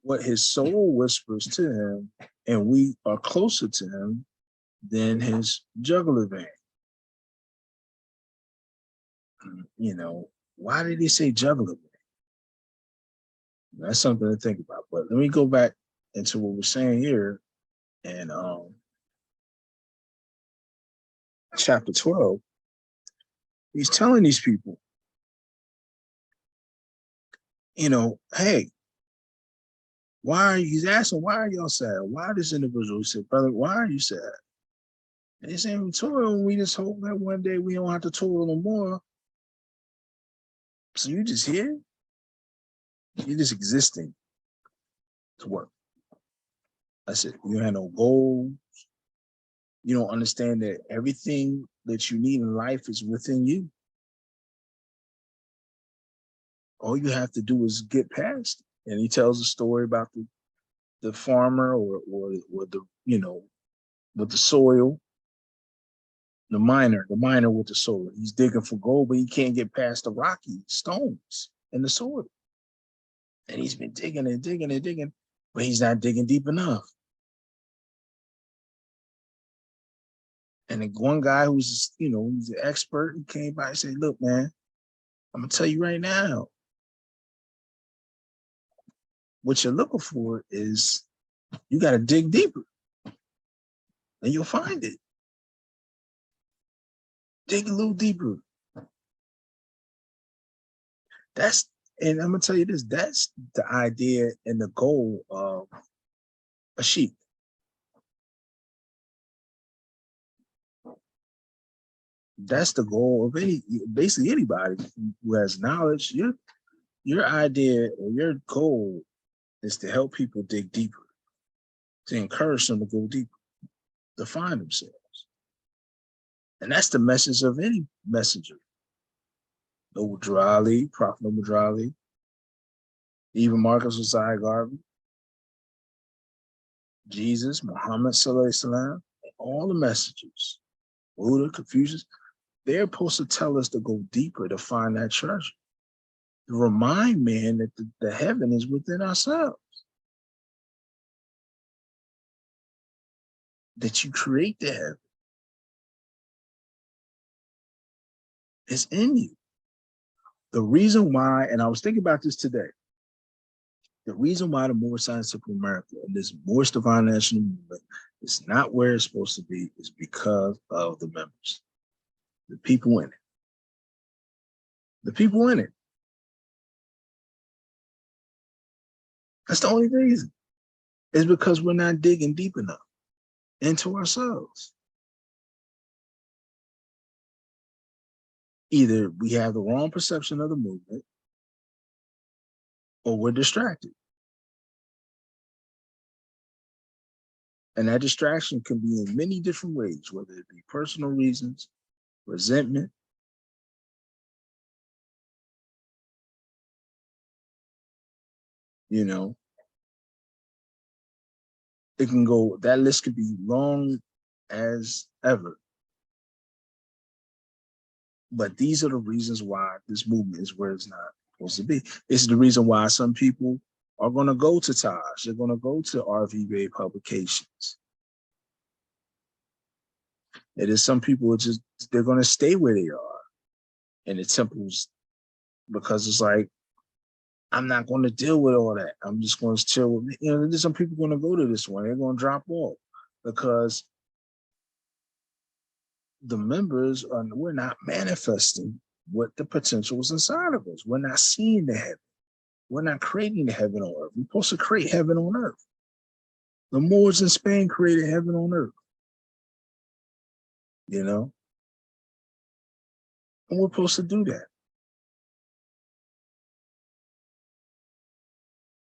what his soul whispers to him, and we are closer to him than his jugular vein. You know, why did he say jugular vein? That's something to think about. But let me go back into what we're saying here. And chapter 12, he's telling these people, you know, hey, he's asking, why are y'all sad? Why this individual said, brother, why are you sad? And he's saying, we toil, and we just hope that one day we don't have to toil no more. So you just here? You're just existing to work. That's it. You have no goals. You don't understand that everything that you need in life is within you. All you have to do is get past it. And he tells a story about the farmer or the, you know, with the soil, the miner with the soil. He's digging for gold, but he can't get past the rocky stones in the soil. And he's been digging and digging and digging, but he's not digging deep enough. And then one guy who's, you know, who's an expert, he came by and said, look, man, I'm gonna tell you right now, what you're looking for is you got to dig deeper and you'll find it. Dig a little deeper. And I'm gonna tell you this, that's the idea and the goal of a sheep. That's the goal of basically anybody who has knowledge. Your idea or your goal is to help people dig deeper, to encourage them to go deeper, to find themselves. And that's the message of any messenger. Noble Ali, Prophet Noble Ali, even Marcus Josiah Garvey, Jesus, Muhammad Sallallahu Alaihi Wasallam, all the messages, Buddha, Confucius, they're supposed to tell us to go deeper to find that treasure. To remind man that the heaven is within ourselves. That you create the heaven. It's in you. The reason why, and I was thinking about this today, the reason why the Moorish Scientific America and this Moorish Divine National Movement is not where it's supposed to be is because of the members, the people in it. The people in it. That's the only reason. It's because we're not digging deep enough into ourselves. Either we have the wrong perception of the movement, or we're distracted. And that distraction can be in many different ways, whether it be personal reasons, resentment, you know, it can go, that list could be long as ever. But these are the reasons why this movement is where it's not supposed to be. This is the reason why some people are going to go to Taj. They're going to go to RVBA publications. It is some people are just, they're going to stay where they are in the temples because it's like, I'm not going to deal with all that. I'm just going to chill with me. You know, there's some people going to go to this one. They're going to drop off because the members are, we're not manifesting what the potential is inside of us. We're not seeing the heaven. We're not creating the heaven on earth. We're supposed to create heaven on earth. The Moors in Spain created heaven on earth. You know? And we're supposed to do that.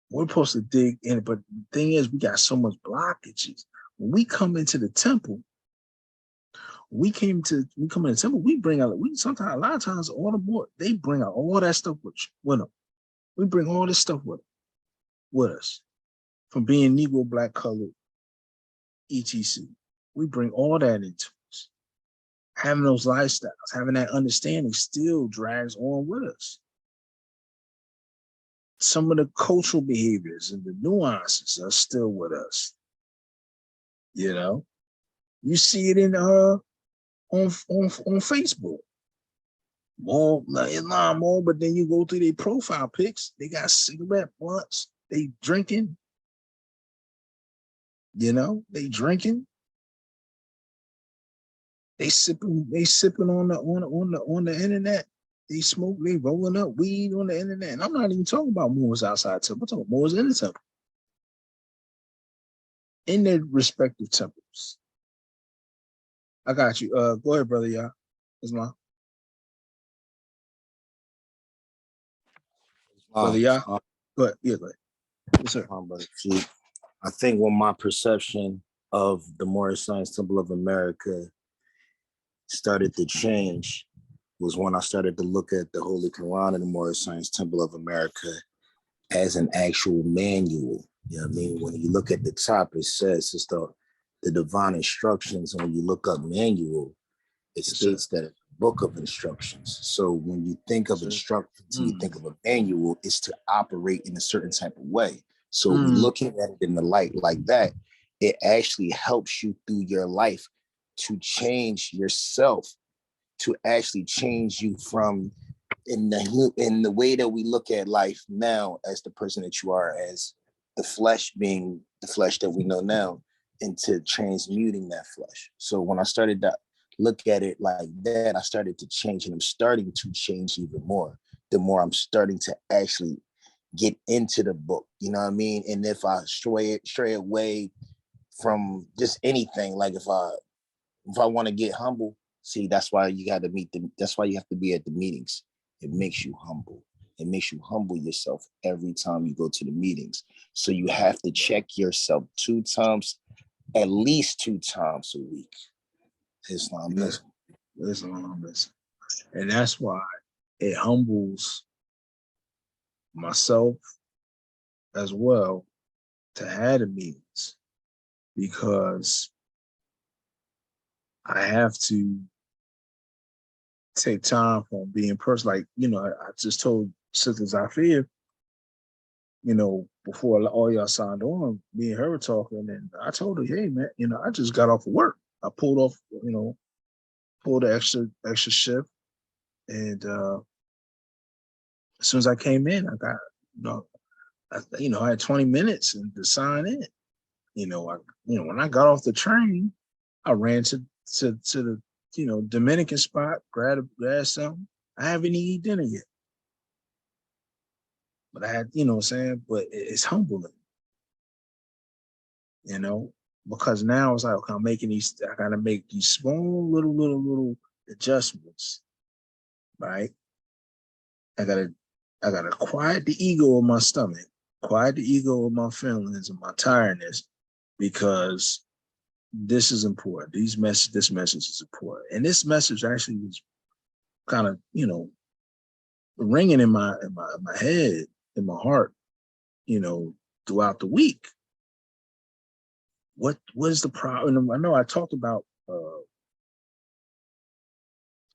We're supposed to dig in, but the thing is, we got so much blockages. When we come into the temple, we come in the temple, we bring out, sometimes, a lot of times, all the board, they bring out all that stuff with them. We bring all this stuff with us, from being Negro, black, colored, etc. We bring all that into us. Having those lifestyles, having that understanding still drags on with us. Some of the cultural behaviors and the nuances are still with us. You know, you see it in on Facebook. More Islam, more, but then you go through their profile pics, they got cigarette blunts, they drinking. You know, they drinking. They sipping on the internet. They smoke, they rolling up weed on the internet. And I'm not even talking about Moors outside temple. I'm talking about Moors in the temple. In their respective temples. I got you. Go ahead, brother, y'all. Islam. Brother, y'all. Go ahead. Yeah, go ahead. Yes, sir. See, I think when my perception of the Moorish Science Temple of America started to change was when I started to look at the Holy Quran and the Moorish Science Temple of America as an actual manual. You know what I mean? When you look at the top, it says it's the divine instructions. And when you look up manual, it states that it's a book of instructions. So when you think of instructions, you think of a manual, it's to operate in a certain type of way. So looking at it in the light like that, it actually helps you through your life to change yourself, to actually change you from in the way that we look at life now as the person that you are, as the flesh being the flesh that we know now, into transmuting that flesh. So when I started to look at it like that, I started to change, and I'm starting to change even more. The more I'm starting to actually get into the book, you know what I mean? And if I stray away from just anything, like if I want to get humble, see, that's why you got to meet them. That's why you have to be at the meetings. It makes you humble. It makes you humble yourself every time you go to the meetings. So you have to check yourself at least two times a week. Islamism. Islamism. And that's why it humbles myself as well to have the meetings, because I have to take time from being personal. Like, you know, I just told Sister Zafir, you know, before all y'all signed on, me and her were talking, and I told her, hey, man, you know, I just got off of work. I pulled the extra shift. And as soon as I came in, I got, I had 20 minutes to sign in. When I got off the train, I ran to the, Dominican spot, grabbed something. I haven't eaten dinner yet. But I had, but it's humbling, because now it's like, okay, I gotta make these small little adjustments, right? I gotta I gotta quiet the ego of my stomach, quiet the ego of my feelings and my tiredness, because this is important. This message is important. And this message actually was kind of, ringing in my head, in my heart, throughout the week. What is the problem? I know I talked about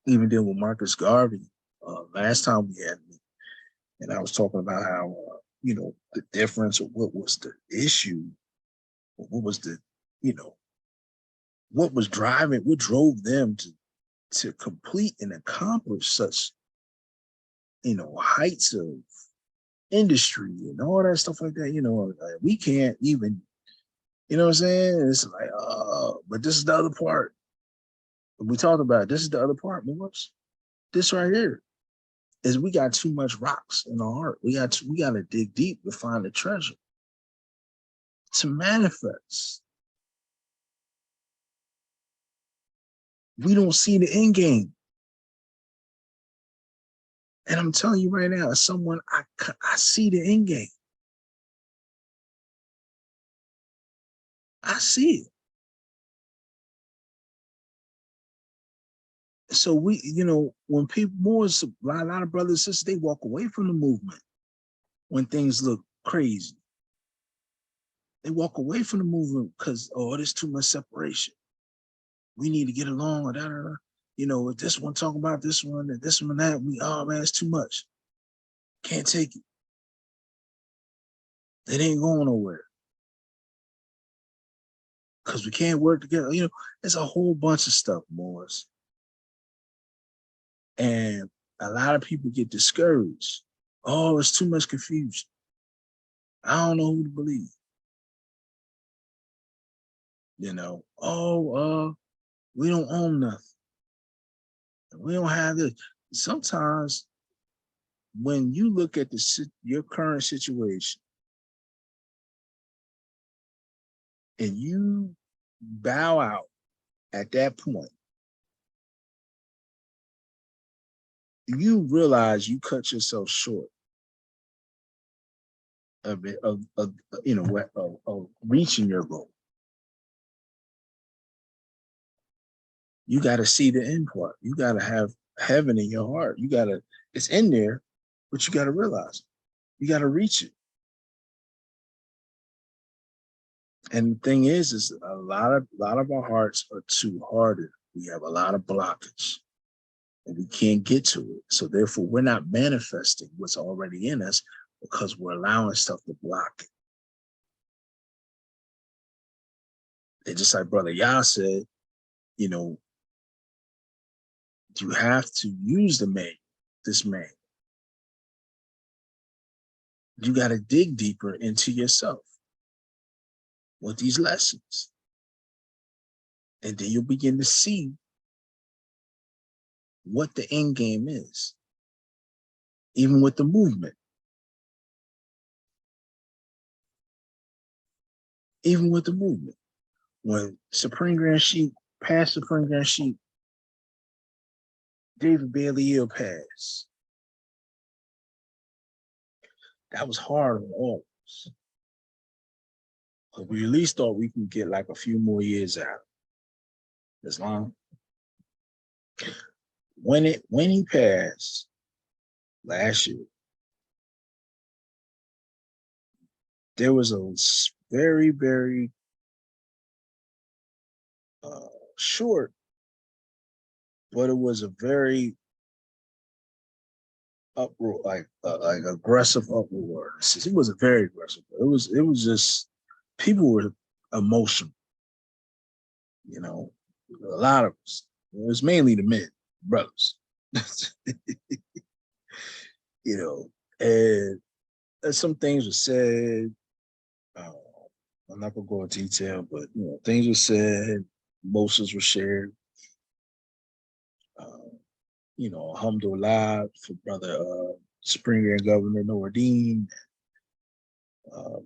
even dealing with Marcus Garvey last time we had me, and I was talking about how the difference, or what was the issue, or what was the what drove them to complete and accomplish such heights of industry and all that stuff like that. We can't even, what I'm saying? It's like, but this is the other part. We talked about it. This is the other part, Moors. This right here is we got too much rocks in our heart. We got to dig deep to find the treasure to manifest. We don't see the end game. And I'm telling you right now, as someone, I see the end game. I see it. So we, when people, a lot of brothers and sisters, they walk away from the movement when things look crazy. They walk away from the movement because, there's too much separation. We need to get along, or that. If this one talking about this one and this one that, man, it's too much. Can't take it. It ain't going nowhere. Because we can't work together. There's a whole bunch of stuff, Morris. And a lot of people get discouraged. Oh, it's too much confusion. I don't know who to believe. We don't own nothing. We don't have this. Sometimes when you look at your current situation and you bow out at that point, you realize you cut yourself short of reaching your goal. You got to see the end part. You got to have heaven in your heart. It's in there, but you got to realize you got to reach it. And the thing is a lot of our hearts are too hardened. We have a lot of blockage and we can't get to it. So therefore we're not manifesting what's already in us because we're allowing stuff to block it. And just like Brother Yah said, you have to use this man. You got to dig deeper into yourself with these lessons. And then you'll begin to see what the end game is, even with the movement. Even with the movement. When Supreme Grand Sheik, past Supreme Grand Sheik, David Bailey Hill passed. That was hard on all of us. But we at least thought we could get like a few more years out. Islam. When he passed last year, there was a very, very short, but it was a very uproar, like aggressive uproar. It was a very aggressive. It was just people were emotional. A lot of us. It was mainly the men, brothers. And some things were said. I'm not gonna go into detail, but things were said, emotions were shared. Alhamdulillah for Brother Supreme Grand Governor Noordin,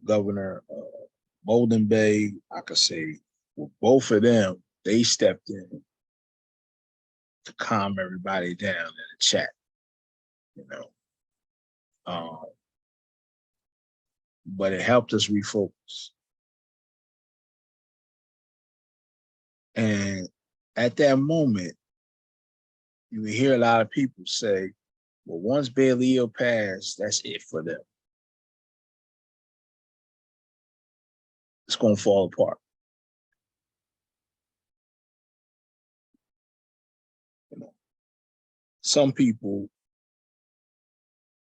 Governor Golden Bay. I could say both of them, they stepped in to calm everybody down in the chat. But it helped us refocus. And at that moment, you would hear a lot of people say, well, once Belial passed, that's it for them. It's going to fall apart. You know, some people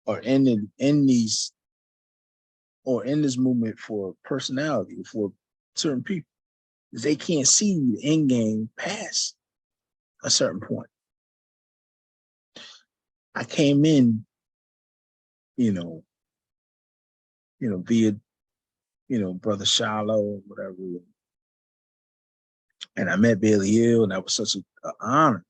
are in this movement for personality, for certain people. They can't see the end game past a certain point. I came in, via, Brother Shiloh, whatever. And I met Belial, and that was such an honor.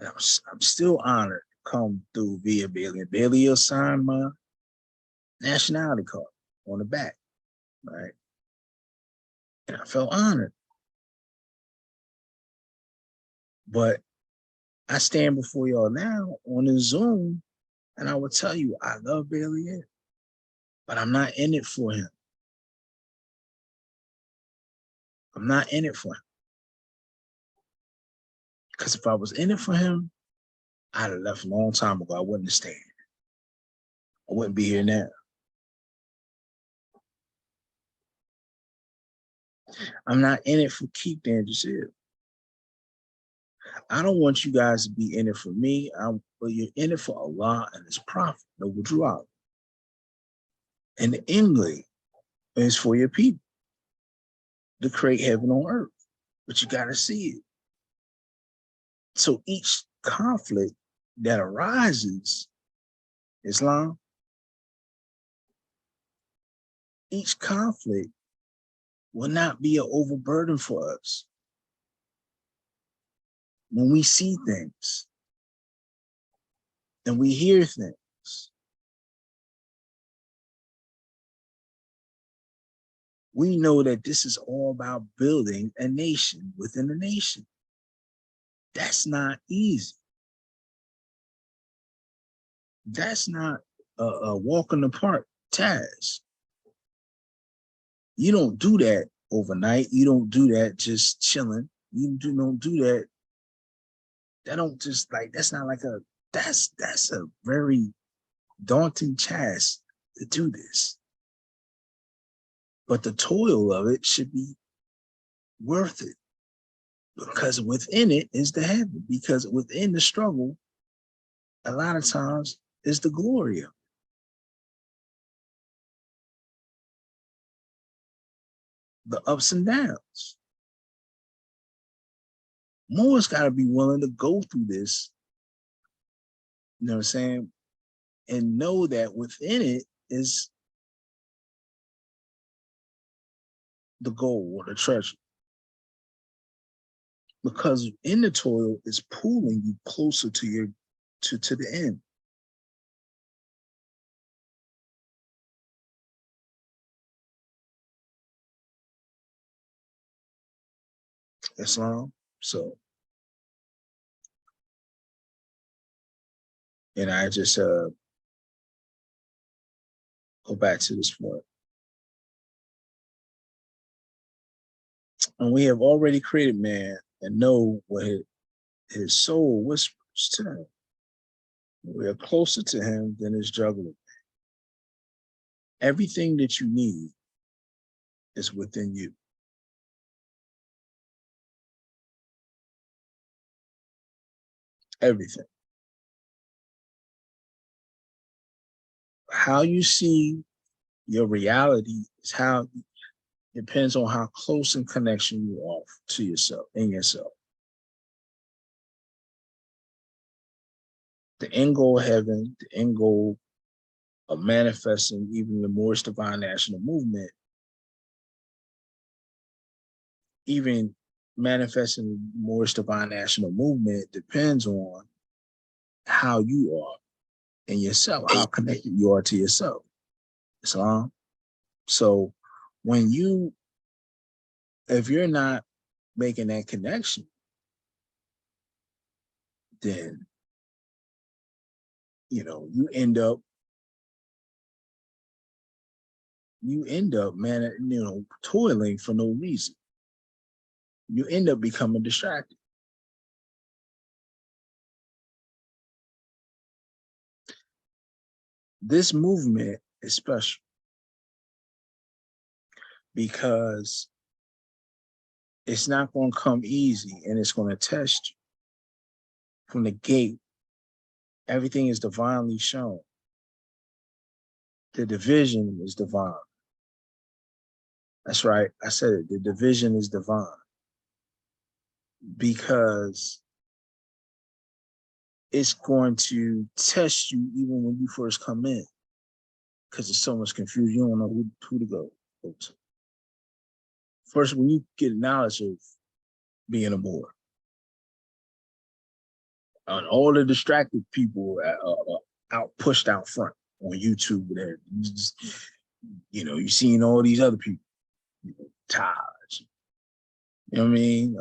And I'm still honored to come through via Belial. Belial signed my nationality card on the back, right? And I felt honored. But I stand before y'all now on the Zoom, and I will tell you, I love Belial, but I'm not in it for him. I'm not in it for him. Because if I was in it for him, I'd have left a long time ago. I wouldn't have stayed. I wouldn't be here now. I'm not in it for Keith Dangerous Hill. I don't want you guys to be in it for me, but you're in it for Allah and His Prophet, Noble Drew Allah. And the English is for your people to create heaven on earth, but you got to see it. So each conflict that arises, Islam, each conflict will not be an overburden for us. When we see things and we hear things, we know that this is all about building a nation within a nation. That's not easy. That's not a walk in the park task. You don't do that overnight. You don't do that just chilling. You don't do that. That don't just like, that's not like that's a very daunting task to do this. But the toil of it should be worth it, because within it is the heaven, because within the struggle, a lot of times is the glory of it. The ups and downs. More's got to be willing to go through this, you know what I'm saying, and know that within it is the goal or the treasure. Because in the toil is pulling you closer to the end. Islam. So, and I just go back to this point. And we have already created man and know what his soul whispers to him. We are closer to him than his juggler. Everything that you need is within you. Everything. How you see your reality is how depends on how close in connection you are to yourself, in yourself. The end goal of heaven, the end goal of manifesting even the Moorish Divine National Movement, even manifesting the Moorish Divine National Movement depends on how you are in yourself, how connected you are to yourself. Islam. So if you're not making that connection, then you end up you end up, man, toiling for no reason. You end up becoming distracted. This movement is special because it's not going to come easy, and it's going to test you from the gate. Everything is divinely shown. The division is divine. That's right. I said it. The division is divine because it's going to test you even when you first come in, because there's so much confusion. You don't know who to go to. First, when you get knowledge of being a Moor, and all the distracted people out pushed out front on YouTube, there, you seeing all these other people, Taj, you know what I mean?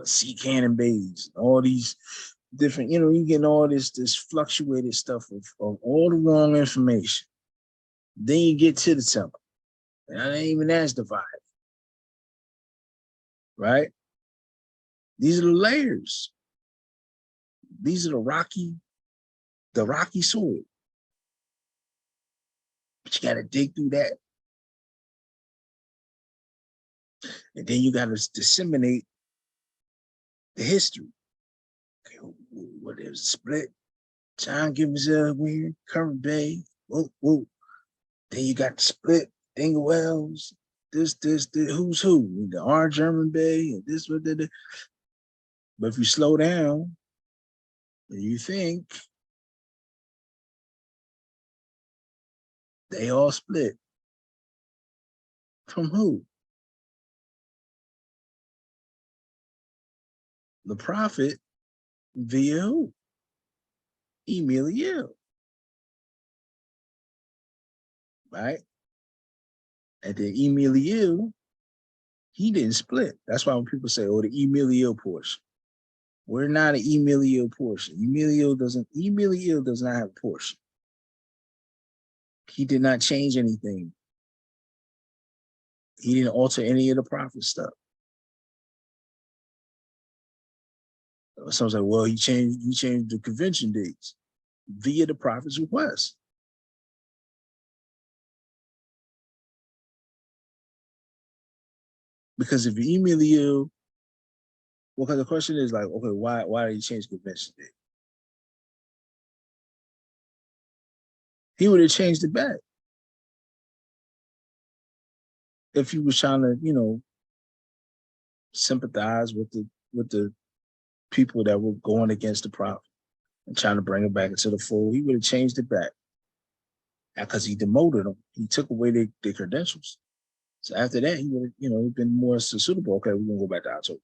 C Cannon Bays, all these different, you getting all this fluctuated stuff of all the wrong information. Then you get to the temple, and it ain't even as divided, right? These are the layers. These are the rocky soil. But you got to dig through that. And then you got to disseminate the history. Okay, what is split? John Gibbons Weird, Current Bay, whoa. Then you got the split, Dingle Wells, this, who's who? The R German Bay, and this, but if you slow down, and you think they all split. From who? The prophet via who? Emilio. Right? And then Emilio, he didn't split. That's why when people say, oh, the Emilio portion. We're not an Emilio portion. Emilio does not have a portion. He did not change anything. He didn't alter any of the prophet stuff. Someone's like, well, he changed the convention dates via the prophet's request. Because if Emilio, well, because the question is like, okay, why did he change the convention date? He would have changed it back if he was trying to, sympathize with the people that were going against the prophet and trying to bring it back into the fold. He would have changed it back because he demoted them. He took away their credentials. So after that, he would have, been more suitable. Okay, we're gonna go back to October.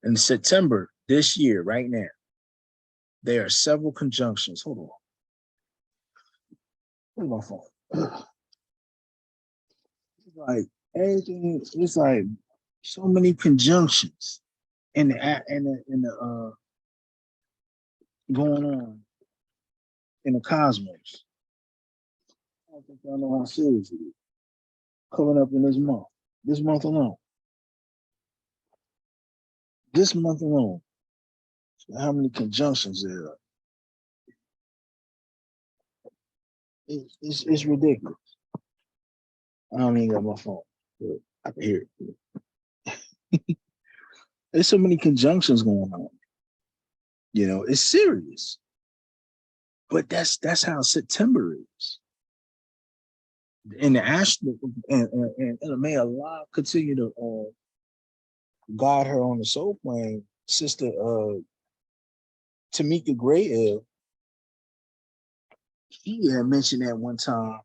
In September this year, right now, there are several conjunctions. Hold on. Where's my phone? It's like everything. It's like so many conjunctions in the going on in the cosmos. I don't think y'all know how serious it is. Coming up in this month alone. This month alone. So how many conjunctions there are? It's ridiculous. I don't even got my phone, but I can hear it. There's so many conjunctions going on. It's serious. But that's how September is. And the astro and may Allah continue to guide her on the soul plane, Sister Tamika Gray. She had mentioned that one time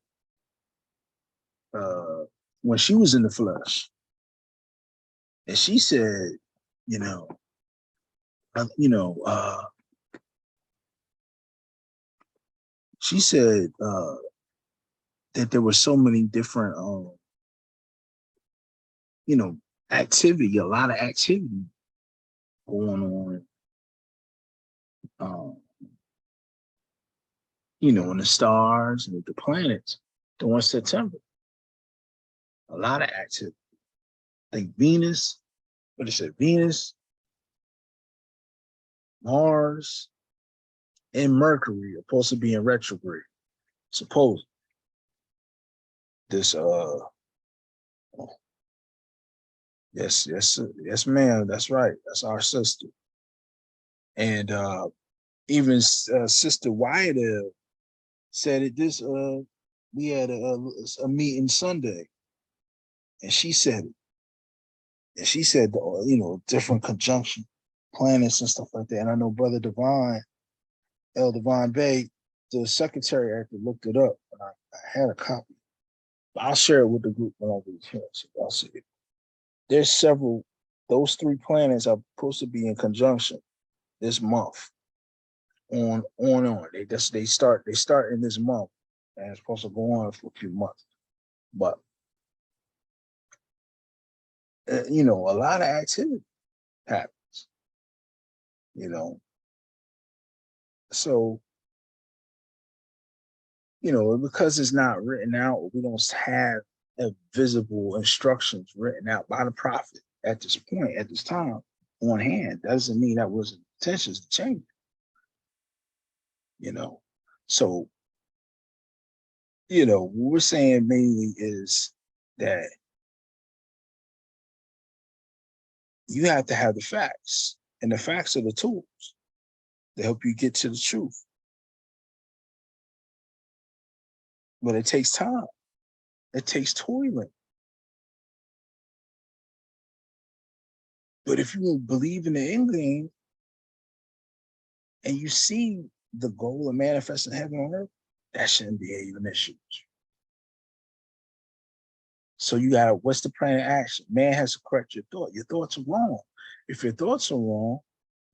when she was in the flesh, and she said, she said that there were so many different, activity, a lot of activity going on and the stars and the planets during September. A lot of activity. I think Venus, what is it? Venus, Mars, and Mercury are supposed to be in retrograde. Suppose this yes, ma'am. That's right. That's our sister. And even Sister Wyatt said it this we had a meeting Sunday, and she said it. And she said different conjunction planets and stuff like that. And I know Brother Divine, El Divine Bay, the secretary actually looked it up, and I had a copy. I'll share it with the group when I get a chance. I'll see it. There's several. Those 3 planets are supposed to be in conjunction this month. On. They start in this month, and it's supposed to go on for a few months. But a lot of activity happens. So because it's not written out, we don't have visible instructions written out by the prophet at this point, at this time, on hand. Doesn't mean that wasn't intentions to change. So what we're saying mainly is that you have to have the facts, and the facts are the tools to help you get to the truth. But it takes time. It takes toiling. But if you believe in the end game and you see the goal of manifesting heaven on earth, that shouldn't be even an issue. So you got, what's the plan of action? Man has to correct your thought. Your thoughts are wrong. If your thoughts are wrong,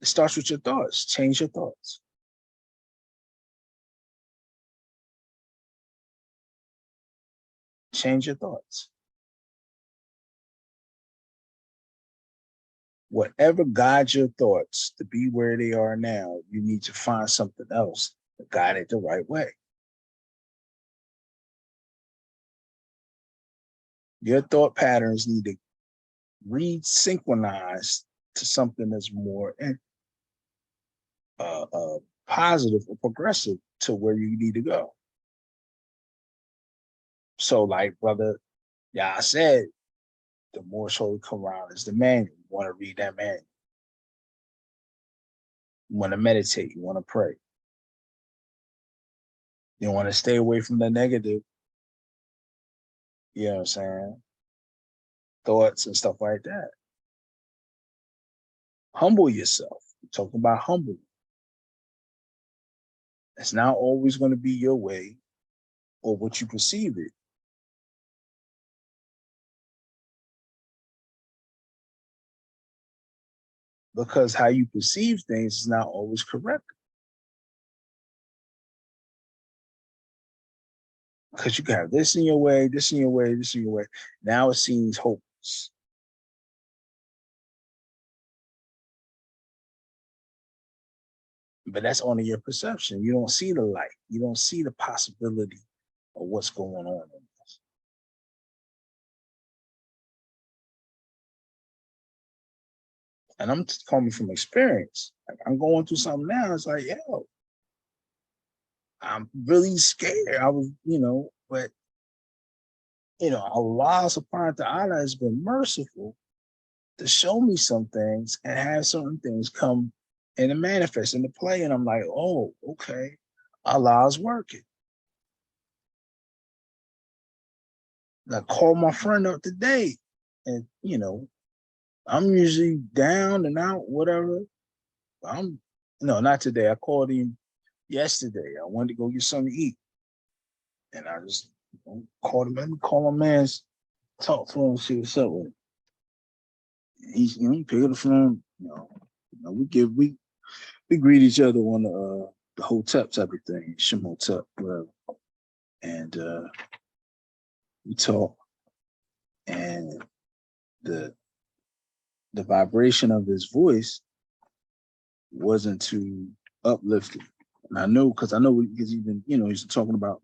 it starts with your thoughts. Change your thoughts. Change your thoughts. Whatever guides your thoughts to be where they are now, you need to find something else to guide it the right way. Your thought patterns need to re-synchronize to something that's more positive or progressive to where you need to go. So like Brother Yah said, the Moorish Holy Quran is the manual. You want to read that manual. You want to meditate. You want to pray. You want to stay away from the negative, you know what I'm saying, thoughts and stuff like that. Humble yourself. We're talking about humble. It's not always going to be your way or what you perceive it. Because how you perceive things is not always correct. Because you can have this in your way, this in your way, this in your way. Now it seems hopeless. But that's only your perception. You don't see the light. You don't see the possibility of what's going on in this. And I'm coming from experience. Like I'm going through something now. It's like, yo, I'm really scared. I was, but Allah subhanahu wa ta'ala has been merciful to show me some things and have certain things come and to manifest into play. And I'm like, oh, okay, Allah's working. I called my friend up today, and I'm usually down and out, whatever. No, not today. I called him yesterday. I wanted to go get something to eat. And I just called him. Let me call my man, talk to him, see what's up with him. He's pick up the phone. We greet each other on the hotel type of thing, Shimotep, whatever. And we talk, and the vibration of his voice wasn't too uplifting. And I know because he's been, he's talking about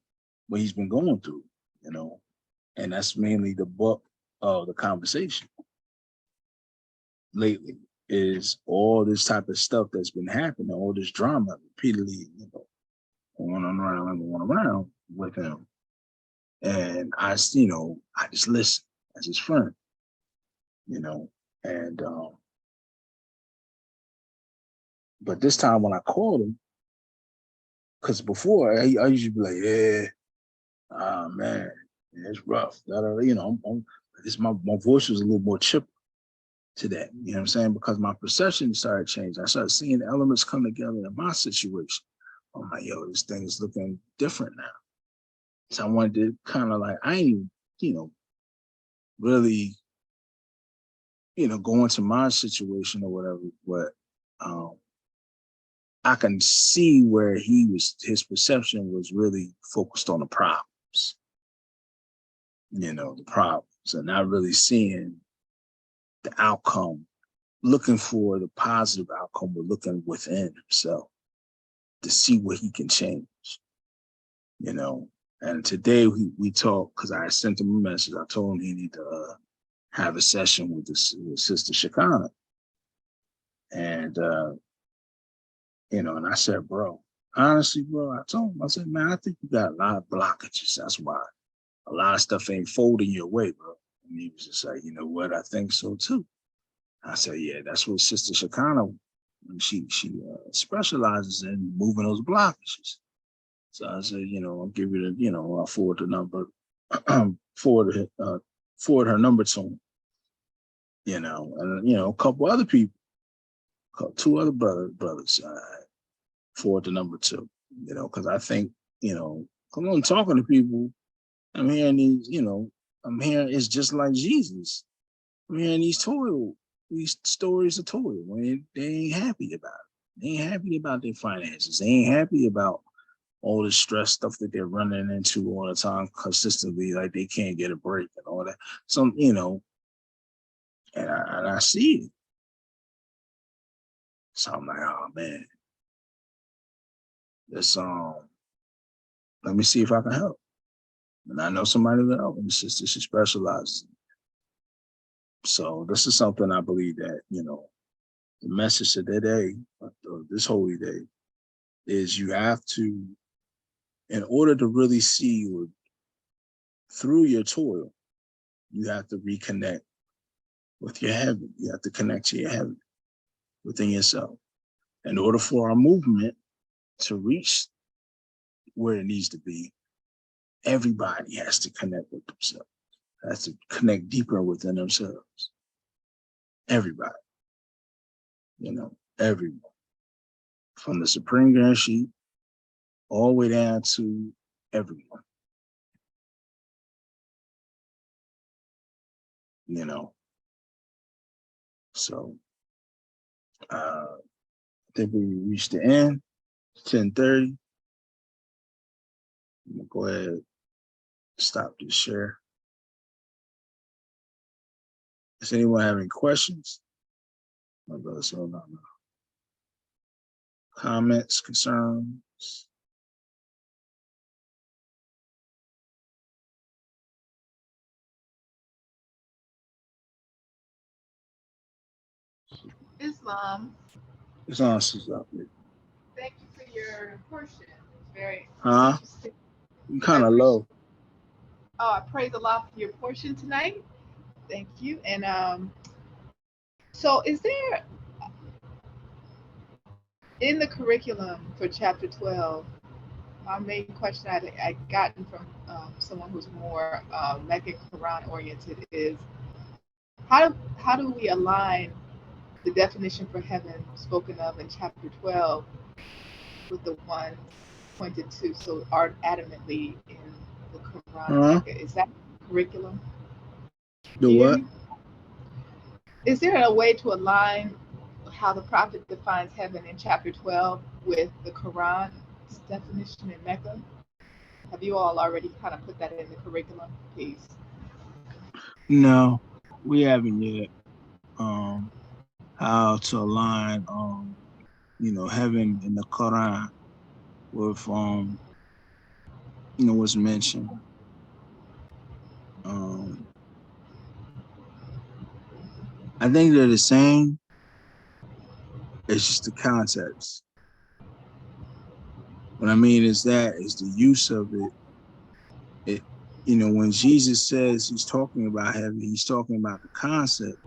what he's been going through, and that's mainly the book of the conversation lately is all this type of stuff that's been happening, all this drama repeatedly, going around with him. And I just listen as his friend, and but this time when I called him, because before I usually be like, yeah, man, it's rough. My voice was a little more chipper to that. You know what I'm saying? Because my perception started changing. I started seeing elements come together in my situation. I'm like, yo, this thing is looking different now. So I wanted to kind of like, I ain't, really, go into my situation or whatever, but I can see where his perception was really focused on the problems, the problems, and not really seeing the outcome, looking for the positive outcome, but looking within himself to see what he can change, And today we talked because I sent him a message. I told him he needed to have a session with Sister Shekinah. And, and I said, bro, honestly, bro, I told him, I said, man, I think you got a lot of blockages. That's why a lot of stuff ain't folding your way, bro. And he was just like, you know what? I think so too. I said, yeah, that's what Sister Shekinah, she specializes in moving those blockages. So I said, I'll give you the, I'll forward the number, forward her number to him, and, a couple other people, two other brothers, forward the number to, because I think, come on, talking to people, I'm hearing these, I'm hearing it's just like Jesus. I'm hearing these stories of toil when they ain't happy about it. They ain't happy about their finances. They ain't happy about all the stress stuff that they're running into all the time consistently, like they can't get a break and all that. So, and I see it. So I'm like, oh man, this let me see if I can help. And I know somebody that help, and the sister, she specializes. So this is something I believe that, the message of today, this holy day, is you have to, in order to really see through your toil, you have to reconnect with your heaven. You have to connect to your heaven within yourself. In order for our movement to reach where it needs to be, everybody has to connect with themselves, has to connect deeper within themselves. Everybody, everyone. From the Supreme Grand Sheik all the way down to everyone. So I think we reached the end, 10:30. I'm gonna go ahead and stop this share. Does anyone have any questions? My brother, so no. Comments, concerns? Islam, It's on, Sister. thank you for your portion. It's very Huh? interesting. You kind of low. Oh, I praise Allah for your portion tonight. Thank you. And so is there in the curriculum for chapter 12, my main question I gotten from someone who's more Meccan Quran oriented is how do we align the definition for heaven spoken of in chapter 12 with the one pointed to so adamantly in the Quran? Is that curriculum? The what? Is there a way to align how the prophet defines heaven in chapter 12 with the Quran's definition in Mecca? Have you all already kind of put that in the curriculum, please? No, we haven't yet. How to align, heaven in the Quran with what's mentioned. I think they're the same. It's just the context. What I mean is the use of it. When Jesus says he's talking about heaven, he's talking about the concept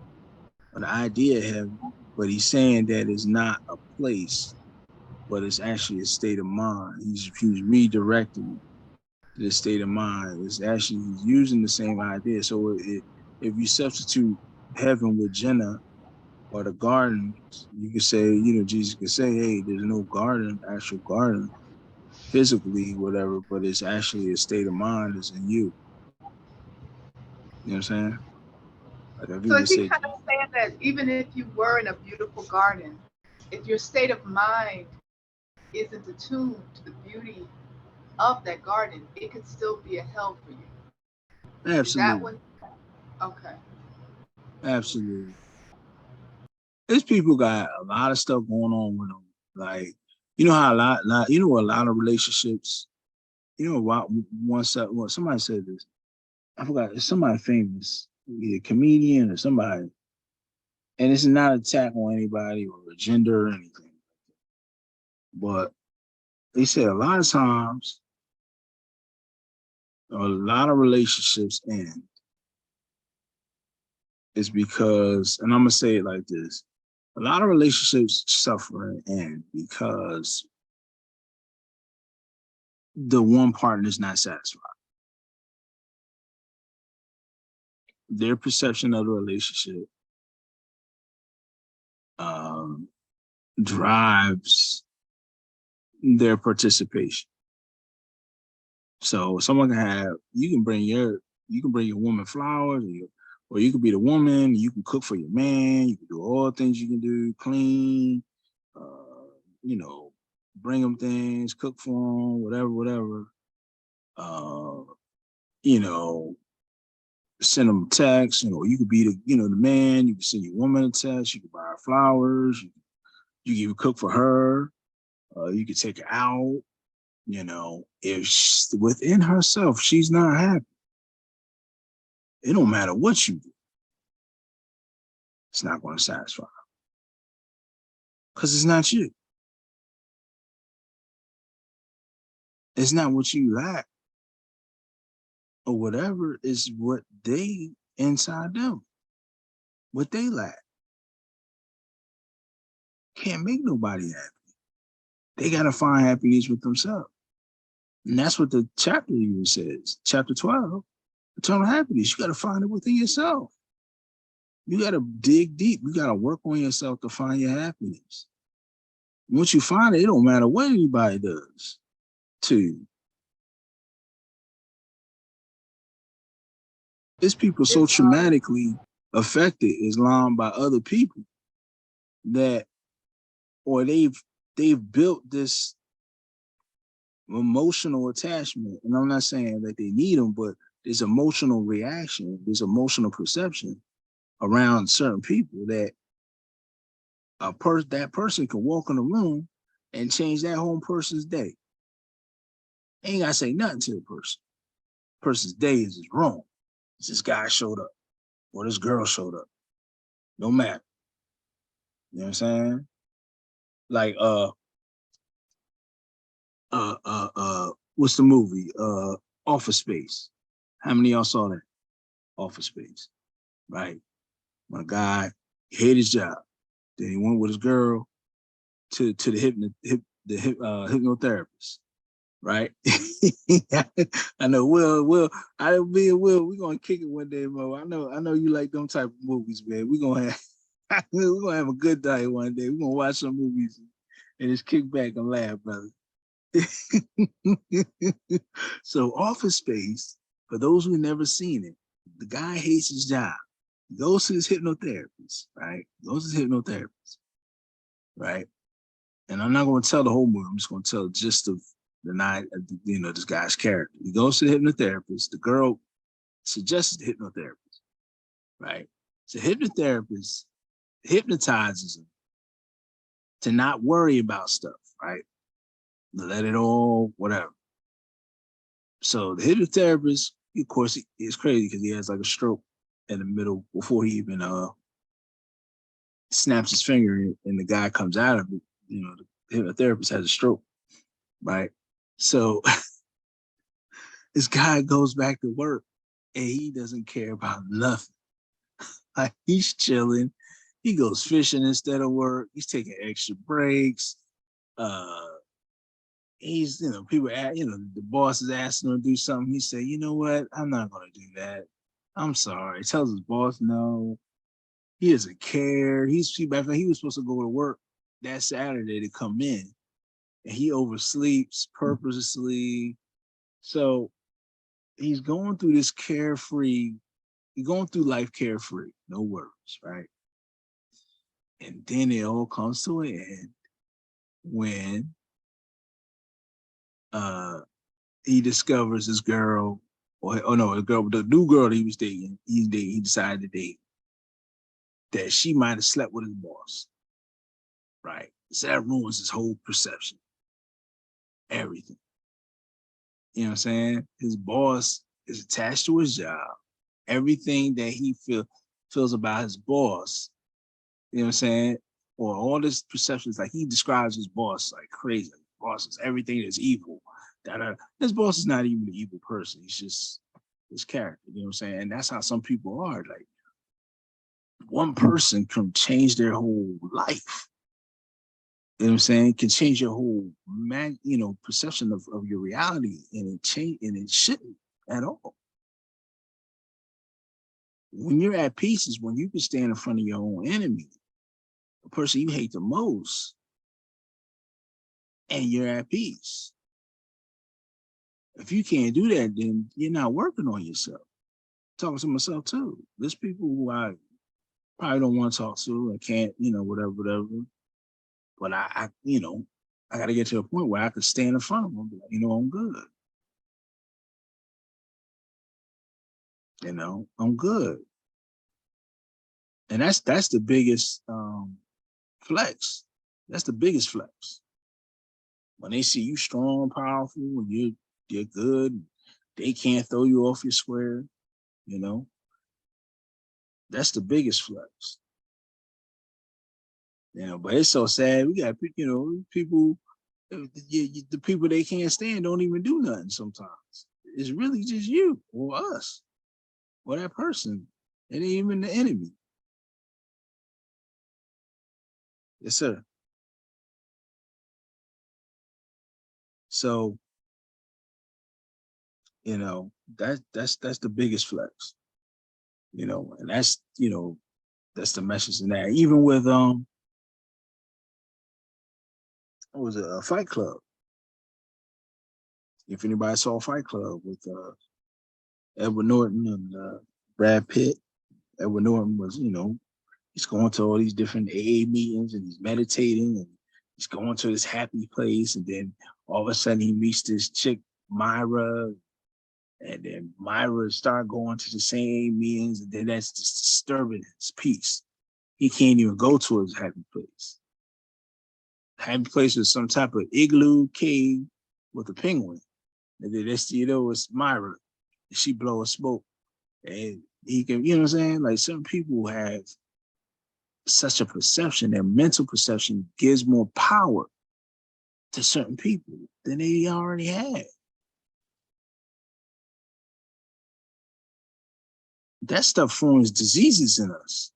or the idea of heaven, but he's saying that it's not a place, but it's actually a state of mind. He's redirecting the state of mind. It's actually, he's using the same idea. So if you substitute heaven with Jannah or the garden, you could say, Jesus could say, hey, there's no garden, actual garden, physically, whatever, but it's actually a state of mind is in you. You know what I'm saying? Like if So you is he say, kind of saying that even if you were in a beautiful garden, if your state of mind isn't attuned to the beauty of that garden, it could still be a hell for you? Is that absolutely, what? Okay. absolutely. These people got a lot of stuff going on with them. Like, how a lot of relationships, somebody said this. I forgot, it's somebody famous, either a comedian or somebody. And it's not an attack on anybody or a gender or anything. But they said a lot of times, a lot of relationships end is because, and I'm going to say it like this, a lot of relationships suffer and end because the one partner is not satisfied. Their perception of the relationship drives their participation. So someone you can bring your woman flowers, or you could be the woman. You can cook for your man. You can do all the things you can do, clean, bring them things, cook for them, whatever. Send them a text. You could be the man. You can send your woman a text. You can buy her flowers. You can cook for her. You can take her out. If within herself she's not happy, it don't matter what you do. It's not going to satisfy her because it's not you. It's not what you lack or whatever. Is what they inside them, what they lack. Can't make nobody happy. They got to find happiness with themselves. And that's what the chapter even says. Chapter 12, eternal happiness. You got to find it within yourself. You got to dig deep. You got to work on yourself to find your happiness. Once you find it, it don't matter what anybody does to you. There's people so traumatically affected Islam by other people that, or they've built this emotional attachment. And I'm not saying that they need them, but there's emotional reaction, there's emotional perception around certain people that that person can walk in the room and change that whole person's day. Ain't gotta say nothing to the person. Person's day is just wrong. This guy showed up or this girl showed up. No matter. You know what I'm saying? Like what's the movie? Office Space. How many of y'all saw that? Office Space. Right? My guy hated his job. Then he went with his girl to the hypnotherapist. Right? I know Will, Will, we're gonna kick it one day, Mo. I know you like them type of movies, man. We're gonna have a good day one day. We're gonna watch some movies and just kick back and laugh, brother. So Office Space, for those who never seen it, the guy hates his job. He goes to his hypnotherapist, right? Right? And I'm not going to tell the whole movie. I'm just going to tell just the night, this guy's character. He goes to the hypnotherapist. The girl suggests the hypnotherapist, right? So hypnotherapist hypnotizes him to not worry about stuff, right? let it all, whatever. So the hypnotherapist, of course, it's crazy because he has like a stroke in the middle before he even snaps his finger and the guy comes out of it. You know, the hypnotherapist has a stroke, right? So this guy goes back to work and he doesn't care about nothing. Like he's chilling. He goes fishing instead of work. He's taking extra breaks. He's, people, the boss is asking him to do something. He said, you know what? I'm not going to do that. I'm sorry. He tells his boss no. He doesn't care. He was supposed to go to work that Saturday to come in, and he oversleeps purposely. So he's going through this carefree. He's going through life carefree, no worries, right? And then it all comes to an end when he discovers this girl, the new girl that he was dating, he decided to date, that she might have slept with his boss, right? So that ruins his whole perception, everything. You know what I'm saying? His boss is attached to his job. Everything that he feels about his boss, you know what I'm saying? Or all this perceptions, like he describes his boss like crazy. Boss is everything that's evil. His boss is not even an evil person. He's just his character, you know what I'm saying? And that's how some people are. Like one person can change their whole life. You know what I'm saying? Can change your whole perception of your reality, and it shouldn't at all. When you're at peace is when you can stand in front of your own enemy, the person you hate the most, and you're at peace. If you can't do that, then you're not working on yourself. Talking to myself too. There's people who I probably don't want to talk to and can't, whatever. But I got to get to a point where I can stand in front of them and be like, I'm good. I'm good. And that's the biggest flex. That's the biggest flex. When they see you strong, powerful, and you're good, they can't throw you off your square, That's the biggest flex. But it's so sad. We got, people, the people they can't stand don't even do nothing sometimes. It's really just you or us or that person. It ain't even the enemy. Yes, sir. So, that's the biggest flex, and that's the message in that. Even with what was it, a Fight Club? If anybody saw Fight Club with Edward Norton and Brad Pitt, Edward Norton was, he's going to all these different AA meetings and he's meditating and he's going to this happy place, and then all of a sudden he meets this chick, Myra, and then Myra started going to the same meetings, and then that's just disturbing his peace. He can't even go to his happy place. Happy place is some type of igloo cave with a penguin. And then that's, it's Myra. She blow a smoke. And he can, you know what I'm saying? Like some people have such a perception, their mental perception gives more power to certain people than they already had. That stuff forms diseases in us.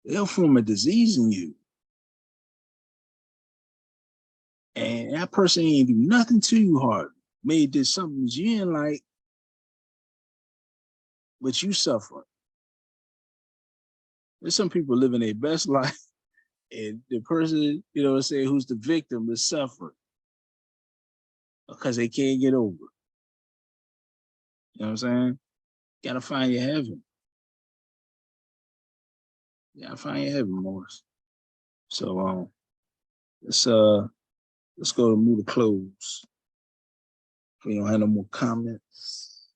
They'll form a disease in you. And that person ain't do nothing to you hard. May did something that you didn't like, but you suffer. There's some people living their best life, and the person, say who's the victim is suffering because they can't get over it. You know what I'm saying? Gotta find your heaven. You gotta find your heaven, Morris. So let's go to move to close. We don't have no more comments.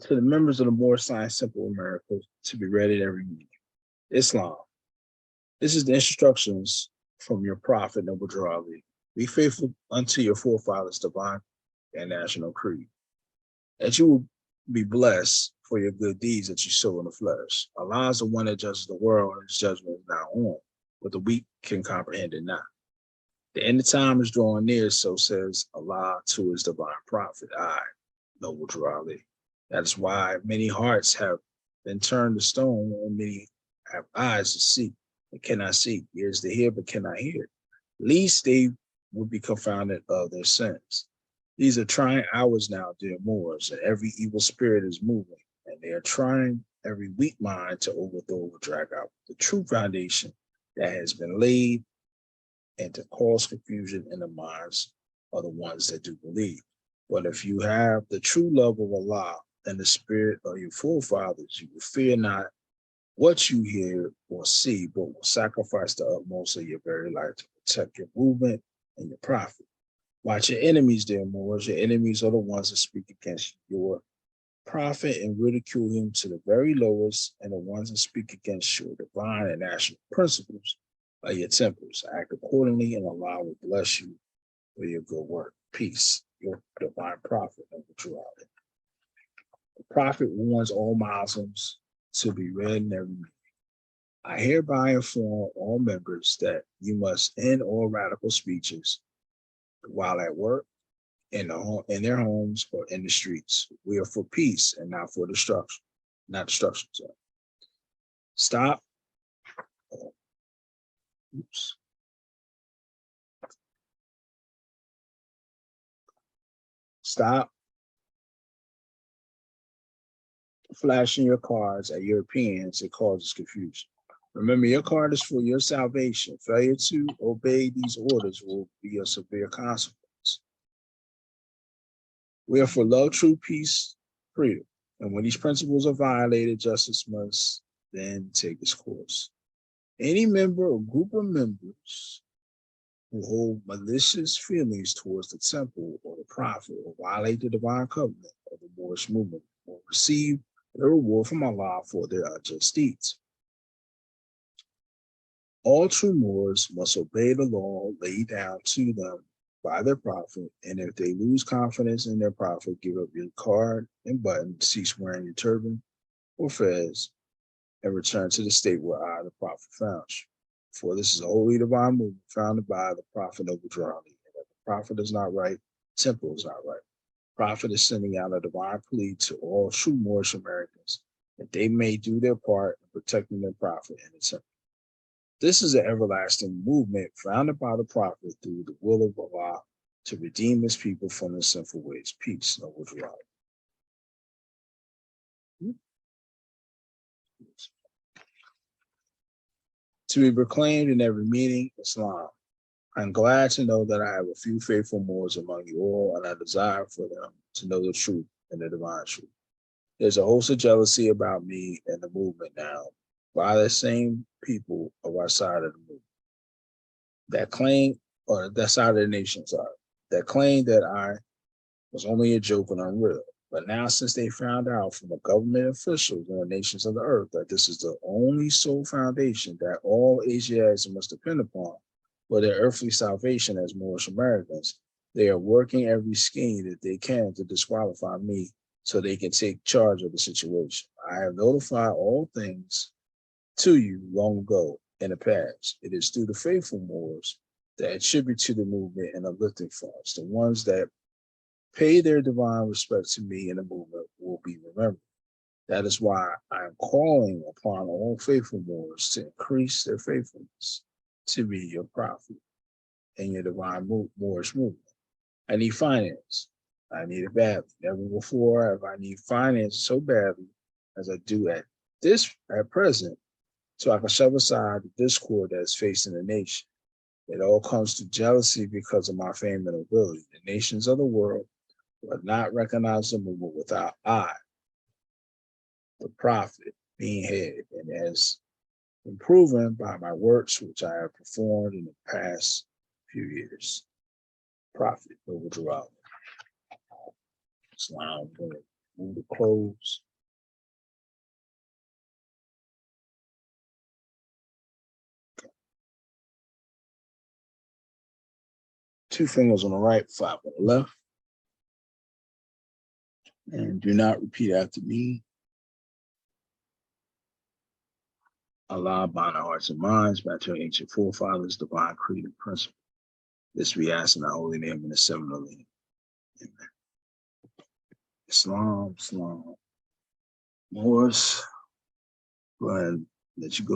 To the members of the Moorish Science Simple America, to be read at every meeting. Islam. This is the instructions from your prophet, Noble Drew Ali. Be faithful unto your forefathers' divine and national creed, that you will be blessed for your good deeds that you sow in the flesh. Allah is the one that judges the world, and his judgment is now on, but the weak can comprehend it not. The end of time is drawing near, so says Allah to his divine prophet, I, Noble Drew Ali. That is why many hearts have been turned to stone, and many have eyes to see but cannot see, ears to hear but cannot hear, lest they would be confounded of their sins. These are trying hours now, dear Moors, and every evil spirit is moving, and they are trying every weak mind to overthrow or drag out the true foundation that has been laid, and to cause confusion in the minds of the ones that do believe. But if you have the true love of Allah and the spirit of your forefathers, you will fear not what you hear or see, but will sacrifice the utmost of your very life to protect your movement and your profit. Watch your enemies, dear Moors. Your enemies are the ones that speak against your prophet and ridicule him to the very lowest, and the ones that speak against your divine and national principles are your temples. Act accordingly, and Allah will bless you for your good work. Peace. Your divine prophet, Noble Drew Ali. The prophet warns all Muslims to be read in every meeting. I hereby inform all members that you must end all radical speeches while at work, in their homes, or in the streets. We are for peace and not for destruction. Not destruction, sorry. Stop. Oops. Stop flashing your cards at Europeans. It causes confusion. Remember, your card is for your salvation. Failure to obey these orders will be a severe consequence. We are for love, truth, peace, freedom. And when these principles are violated, justice must then take its course. Any member or group of members who hold malicious feelings towards the temple or the prophet or violate the divine covenant of the Moorish movement will receive the reward from Allah for their unjust deeds. All true Moors must obey the law laid down to them by their prophet, and if they lose confidence in their prophet, give up your card and button, cease wearing your turban or fez, and return to the state where I, the prophet, found you. For this is a holy divine movement founded by the prophet Noble Drew Ali. And if the prophet is not right, temple is not right. Prophet is sending out a divine plea to all true Moorish Americans that they may do their part in protecting their prophet and the temple. This is an everlasting movement founded by the prophet through the will of Allah to redeem his people from their sinful ways. Peace, Noble Drew Ali. To be proclaimed in every meeting, Islam. I'm glad to know that I have a few faithful Moors among you all, and I desire for them to know the truth and the divine truth. There's a host of jealousy about me and the movement now by the same people of our side of the movement that claim, or that side of the nation, sorry, that claim that I was only a joke and unreal. But now, since they found out from the government officials in the nations of the earth that this is the only sole foundation that all Asiatics must depend upon for their earthly salvation as Moorish Americans, they are working every scheme that they can to disqualify me so they can take charge of the situation. I have notified all things to you long ago in the past. It is through the faithful Moors that attribute to the movement and uplifting funds. The ones that pay their divine respect to me in the movement will be remembered. That is why I am calling upon all faithful Moors to increase their faithfulness to be your prophet and your divine Moorish movement. I need finance. I need it badly. Never before have I need finance so badly as I do at present, so I can shove aside the discord that is facing the nation. It all comes to jealousy because of my fame and ability. The nations of the world will not recognize the movement without I, the prophet, being head. And as and proven by my works which I have performed in the past few years. Prophet over Deuteronomy. So now I'm going to move to close. Two fingers on the right, 5 on the left. And do not repeat after me. Allah, bind our hearts and minds back to our ancient forefathers, divine creed and principle. This we ask in the holy name and the seven holy name. Amen. Islam, Islam. Moors, go ahead and let you go.